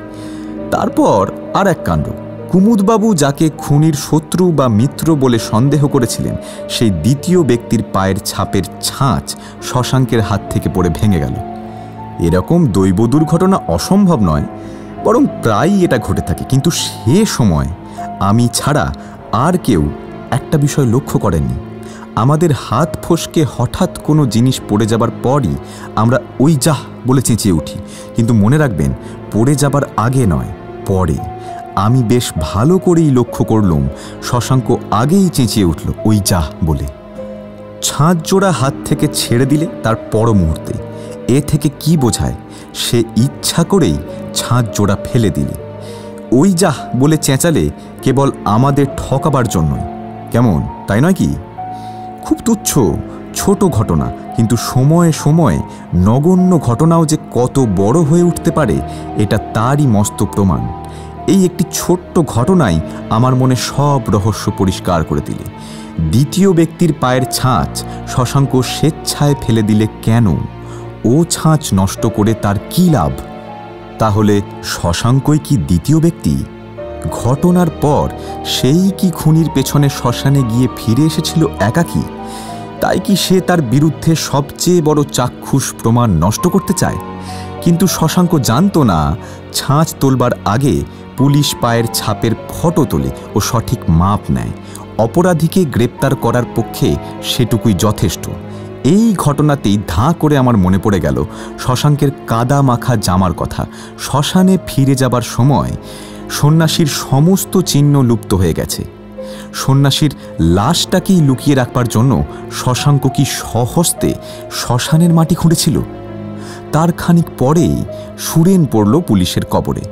S3: তারপর আর এক কাণ্ড। কুমুদবাবু যাকে খুনির শত্রু বা মিত্র বলে সন্দেহ করেছিলেন, সেই দ্বিতীয় ব্যক্তির পায়ের ছাপের ছাঁচ শশাঙ্কের হাত থেকে পড়ে ভেঙে গেল। এরকম দৈব দুর্ঘটনা অসম্ভব নয়, বরং প্রায়ই এটা ঘটে থাকে, কিন্তু সে সময় আমি ছাড়া আর কেউ একটা বিষয় লক্ষ্য করেননি? আমাদের হাত ফসকে হঠাৎ কোনো জিনিস পড়ে যাবার পরই আমরা ওই যাহ বলে চেঁচিয়ে উঠি, কিন্তু মনে রাখবেন পড়ে যাবার আগে নয়, পরে। আমি বেশ ভালো করেই লক্ষ্য করলুম শশাঙ্ক আগেই চেঁচিয়ে উঠল ওই যাহ বলে। ছাঁচ জোড়া হাত থেকে ছেড়ে দিলে তার পর মুহূর্তে। এ থেকে কি বোঝায়? সে ইচ্ছা করেই ছাঁচ জোড়া ফেলে দিলে। ওই যাহ বলে চেঁচালে কেবল আমাদের ঠকাবার জন্যই, কেমন তাই নয় কি? খুব তুচ্ছ ছোট ঘটনা, কিন্তু সময়ে সময়ে নগণ্য ঘটনাও যে কত বড় হয়ে উঠতে পারে এটা তারই মস্ত প্রমাণ। এই একটি ছোট্ট ঘটনাই আমার মনে সব রহস্য পরিষ্কার করে দিলে। দ্বিতীয় ব্যক্তির পায়ের ছাঁচ শশাঙ্ক স্বেচ্ছায় ফেলে দিলে কেন? ও ছাঁচ নষ্ট করে তার কি লাভ? তাহলে শশাঙ্কই কি দ্বিতীয় ব্যক্তি? ঘটনার পর সেই কি খুনির পেছনে শ্মশানে গিয়ে ফিরে এসেছিল একাকী? তাই কি সে তার বিরুদ্ধে সবচেয়ে বড় চাক্ষুষ প্রমাণ নষ্ট করতে চায়? কিন্তু শশাঙ্ক জানত না ছাঁচ তোলবার আগে পুলিশ পায়ের ছাপের ফটো তোলে ও সঠিক মাপ নেয়। অপরাধীকে গ্রেপ্তার করার পক্ষে সেটুকুই যথেষ্ট। এই ঘটনাতেই ধাঁ করে আমার মনে পড়ে গেল শশাঙ্কের কাদা মাখা জামার কথা। শ্মশানে ফিরে যাবার সময় সন্ন্যাসীর সমস্ত চিহ্ন লুপ্ত হয়ে গেছে। সন্ন্যাসীর লাশটাকেই লুকিয়ে রাখবার জন্য শশাঙ্ক কি স্বহস্তে শ্মশানের মাটি খুঁড়েছিল? তার খানিক পরেই সুরেন পড়ল পুলিশের কবরে।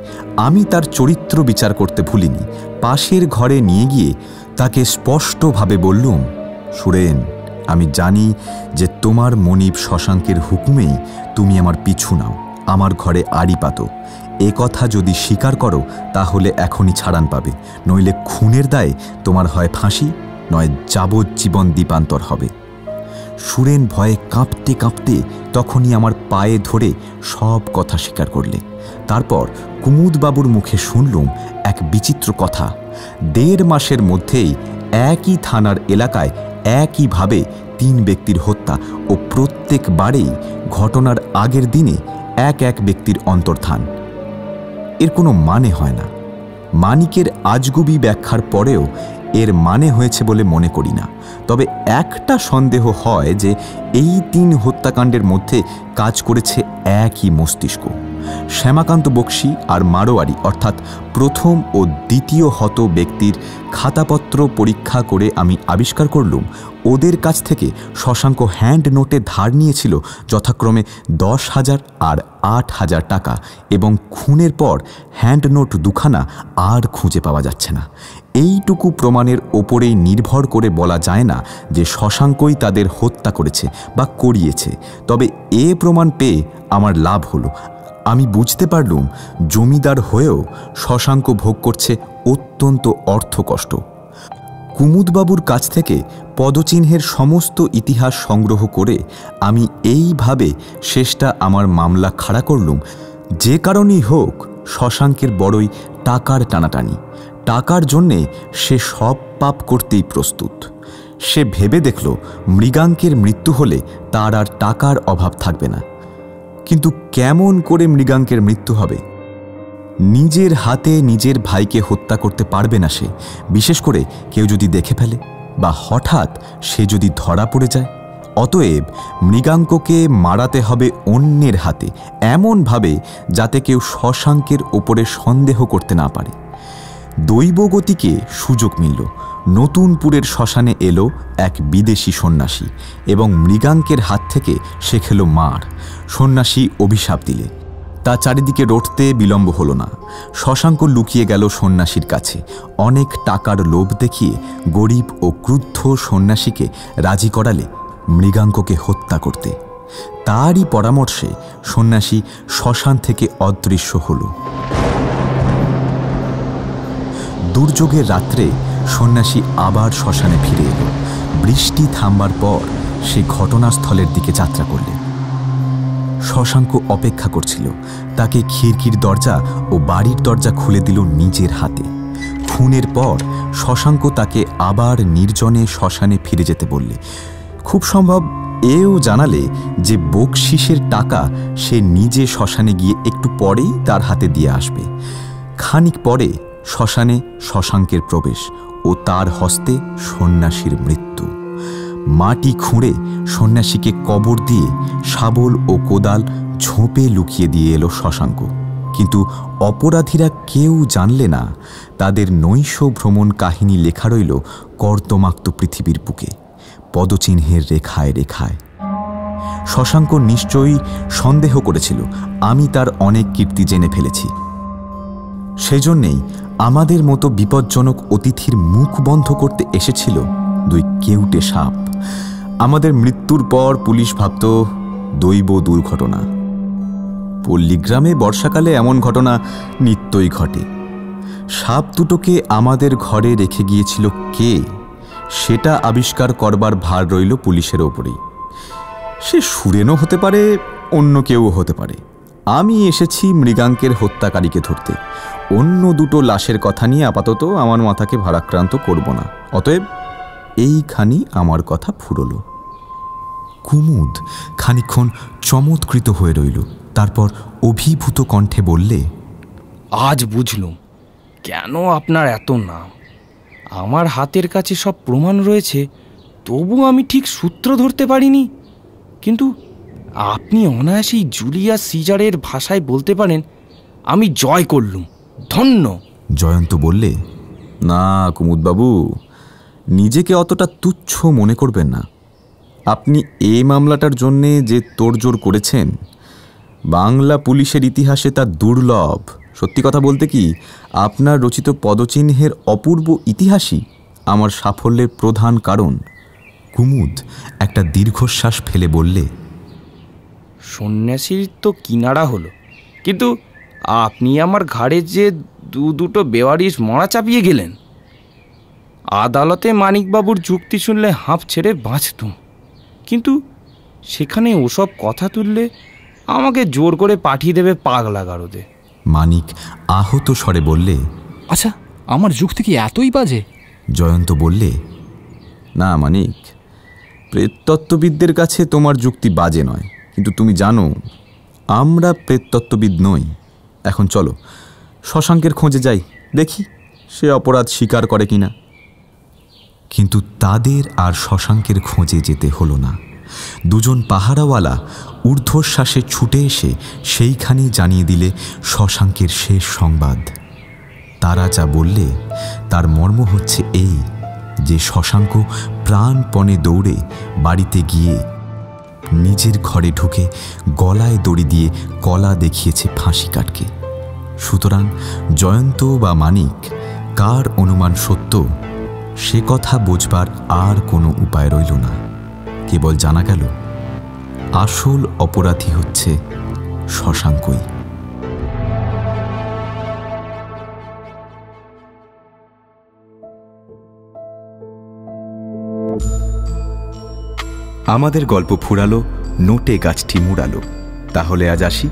S3: আমি তার চরিত্র বিচার করতে ভুলিনি। পাশের ঘরে নিয়ে গিয়ে তাকে স্পষ্টভাবে বললুম, সুরেন, আমি জানি যে তোমার মনিব শশাঙ্কের হুকুমেই তুমি আমার পিছু নাও, আমার ঘরে আড়ি পাতো। এ কথা যদি স্বীকার করো তাহলে এখনই ছাড়ান পাবে, নইলে খুনের দায়ে তোমার হয় ফাঁসি নয় যাবজ্জীবন দ্বীপান্তর হবে। সুরেন ভয়ে কাঁপতে কাঁপতে তখনই আমার পায়ে ধরে সব কথা স্বীকার করলে। তারপর কুমুদবাবুর মুখে শুনলুম এক বিচিত্র কথা। 1.5 মাসের মধ্যেই একই থানার এলাকায় একইভাবে 3 ব্যক্তির হত্যা, ও প্রত্যেকবারেই ঘটনার আগের দিনে এক ব্যক্তির অন্তর্ধান। এর কোনো মানে হয় না। মানিকের আজগুবি ব্যাখ্যার পরেও এর মানে হয়েছে বলে মনে করি না। তবে একটা সন্দেহ হয় যে এই 3 হত্যাকাণ্ডের মধ্যে কাজ করেছে একই মস্তিষ্ক। শ্যামাকান্ত বক্সী আর মারোয়ারি অর্থাৎ প্রথম ও দ্বিতীয় হত ব্যক্তির খাতাপত্র পরীক্ষা করে আমি আবিষ্কার করলুম ওদের কাছ থেকে শশাঙ্ক হ্যান্ড নোটে ধার নিয়েছিল যথাক্রমে 10,000 আর 8,000 টাকা, এবং খুনের পর হ্যান্ড নোট 2খানা আর খুঁজে পাওয়া যাচ্ছে না। এইটুকু প্রমাণের ওপরেই নির্ভর করে বলা যায় না যে শশাঙ্কই তাদের হত্যা করেছে বা করিয়েছে। তবে এ প্রমাণ পেয়ে আমার লাভ হলো। আমি বুঝতে পারলুম জমিদার হয়েও শশাঙ্ক ভোগ করছে অত্যন্ত অর্থকষ্ট। কুমুদবাবুর কাছ থেকে পদচিহ্নের সমস্ত ইতিহাস সংগ্রহ করে আমি এইভাবে শেষটা আমার মামলা খাড়া করলুম, যে কারণেই হোক শশাঙ্কের বড়ই টাকার টানাটানি। টাকার জন্যে সে সব পাপ করতেই প্রস্তুত। সে ভেবে দেখল মৃগাঙ্কের মৃত্যু হলে তার আর টাকার অভাব থাকবে না। কিন্তু কেমন করে মৃগাঙ্কের মৃত্যু হবে? নিজের হাতে নিজের ভাইকে হত্যা করতে পারবে না সে, বিশেষ করে কেউ যদি দেখে ফেলে বা হঠাৎ সে যদি ধরা পড়ে যায়। অতএব মৃগাঙ্ককে মারাতে হবে অন্যের হাতে, এমনভাবে যাতে কেউ শশাঙ্কের ওপরে সন্দেহ করতে না পারে। দৈবগতিকে সুযোগ মিলল। নতুনপুরের শ্মশানে এলো এক বিদেশি সন্ন্যাসী এবং মৃগাঙ্কের হাত থেকে সে খেল মার। সন্ন্যাসী অভিশাপ দিলে তা চারিদিকে রটতে বিলম্ব হলো না। শশাঙ্ক লুকিয়ে গেল সন্ন্যাসীর কাছে। অনেক টাকার লোভ দেখিয়ে গরিব ও ক্রুদ্ধ সন্ন্যাসীকে রাজি করালে মৃগাঙ্ককে হত্যা করতে। তারই পরামর্শে সন্ন্যাসী শ্মশান থেকে অদৃশ্য হল। দুর্যোগের রাত্রে সন্ন্যাসী আবার শ্মশানে ফিরে এলো। বৃষ্টি থামবার পর সে ঘটনাস্থলের দিকে যাত্রা করলেন। শশাঙ্ক অপেক্ষা করছিল। তাকে খিড়কির দরজা ও বাড়ির দরজা খুলে দিল নিজের হাতে। খুনের পর শশাঙ্ক তাকে আবার নির্জনে শ্মশানে ফিরে যেতে বললে। খুব সম্ভব এও জানালে যে বকশিসের টাকা সে নিজে শ্মশানে গিয়ে একটু পরেই তার হাতে দিয়ে আসবে। খানিক পরে শ্মশানে শশাঙ্কের প্রবেশ। ও তার হস্তে সন্ন্যাসীর মৃত্যু। মাটি খুঁড়ে সন্ন্যাসীকে কবর দিয়ে শাবল ও কোদাল ঝোপে লুকিয়ে দিয়ে এলো শশাঙ্ক। কিন্তু অপরাধীরা কেউ জানলে না তাদের নৈশ ভ্রমণ কাহিনী লেখা রইল কর্দমাক্ত পৃথিবীর বুকে, পদচিহ্নের রেখায় রেখায়। শশাঙ্ক নিশ্চয়ই সন্দেহ করেছিল আমি তার অনেক কীর্তি জেনে ফেলেছি। সেজন্যেই আমাদের মতো বিপজ্জনক অতিথির মুখ বন্ধ করতে এসেছিল দুই কেউটে সাপ। আমাদের মৃত্যুর পর পুলিশ ভাবত দৈব দুর্ঘটনা। পল্লীগ্রামে বর্ষাকালে এমন ঘটনা নিত্যই ঘটে। সাপ দুটোকে আমাদের ঘরে রেখে গিয়েছিল কে, সেটা আবিষ্কার করবার ভার রইল পুলিশের ওপরেই। সে সুরেনও হতে পারে, অন্য কেউ হতে পারে। আমি এসেছি মৃগাঙ্কের হত্যাকারীকে ধরতে। অন্য দুটো লাশের কথা নিয়ে আপাতত আমার মাথাকে ভারাক্রান্ত করব না। অতএব এইখানি আমার কথা ফুরল। কুমুদ খানিকক্ষণ চমৎকৃত হয়ে রইল, তারপর অভিভূত কণ্ঠে বললে,
S10: আজ বুঝলুম কেন আপনার এত নাম। আমার হাতের কাছে সব প্রমাণ রয়েছে, তবু আমি ঠিক সূত্র ধরতে পারিনি। কিন্তু আপনি অনায়াসেই জুলিয়াস সিজারের ভাষায় বলতে পারেন, আমি জয় করলুম, ধন্য।
S3: জয়ন্ত বললে, না কুমুদবাবু, নিজেকে অতটা তুচ্ছ মনে করবেন না। আপনি এই মামলাটার জন্যে যে তোড়জোড় করেছেন, বাংলা পুলিশের ইতিহাসে তা দুর্লভ। সত্যি কথা বলতে কি, আপনার রচিত পদচিহ্নের অপূর্ব ইতিহাসই আমার সাফল্যের প্রধান কারণ। কুমুদ একটা দীর্ঘশ্বাস ফেলে বললে,
S10: সন্ন্যাসীর তো কিনারা হলো, কিন্তু আপনি আমার ঘাড়ে যে দুটো বেওয়ারিশ মরা চাপিয়ে গেলেন। আদালতে মানিকবাবুর যুক্তি শুনলে হাঁপ ছেড়ে বাঁচতুম, কিন্তু সেখানে ওসব কথা তুললে আমাকে জোর করে পাঠিয়ে দেবে পাগলা গারদে।
S3: মানিক আহত স্বরে বললে,
S4: আচ্ছা, আমার যুক্তি কি এতই বাজে?
S3: জয়ন্ত বললে, না মানিক, প্রেততত্ত্ববিদদের কাছে তোমার যুক্তি বাজে নয়, কিন্তু তুমি জানো আমরা প্রেততত্ত্ববিদ নই। এখন চলো শশাঙ্কের খোঁজে যাই, দেখি সে অপরাধ স্বীকার করে কিনা। কিন্তু তাদের আর শশাঙ্কের খোঁজে যেতে হলো না। দুজন পাহারাওয়ালা ঊর্ধ্বশ্বাসে ছুটে এসে সেইখানেই জানিয়ে দিলে শশাঙ্কের শেষ সংবাদ। তারা যা বললে তার মর্ম হচ্ছে এই যে শশাঙ্ক প্রাণপণে দৌড়ে বাড়িতে গিয়ে নিজের ঘরে ঢুকে গলায় দড়ি দিয়ে কলা দেখিয়েছে ফাঁসি কাটকে। সুতরাং জয়ন্ত বা মানিক কার অনুমান সত্য সে কথা বোঝবার আর কোনো উপায় রইল না। কেবল জানা গেল আসল অপরাধী হচ্ছে শশাঙ্কই।
S2: আমাদের গল্প ফুরালো, নোটে গাছটি মুড়ালো। তাহলে আজ আসি,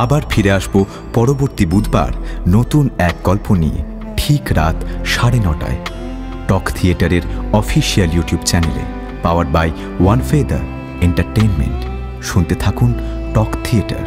S2: আবার ফিরে আসবো পরবর্তী বুধবার নতুন এক গল্প নিয়ে, ঠিক রাত 9:30টায় টক থিয়েটারের অফিসিয়াল ইউটিউব চ্যানেলে, powered by one feather entertainment. শুনতে থাকুন টক থিয়েটার।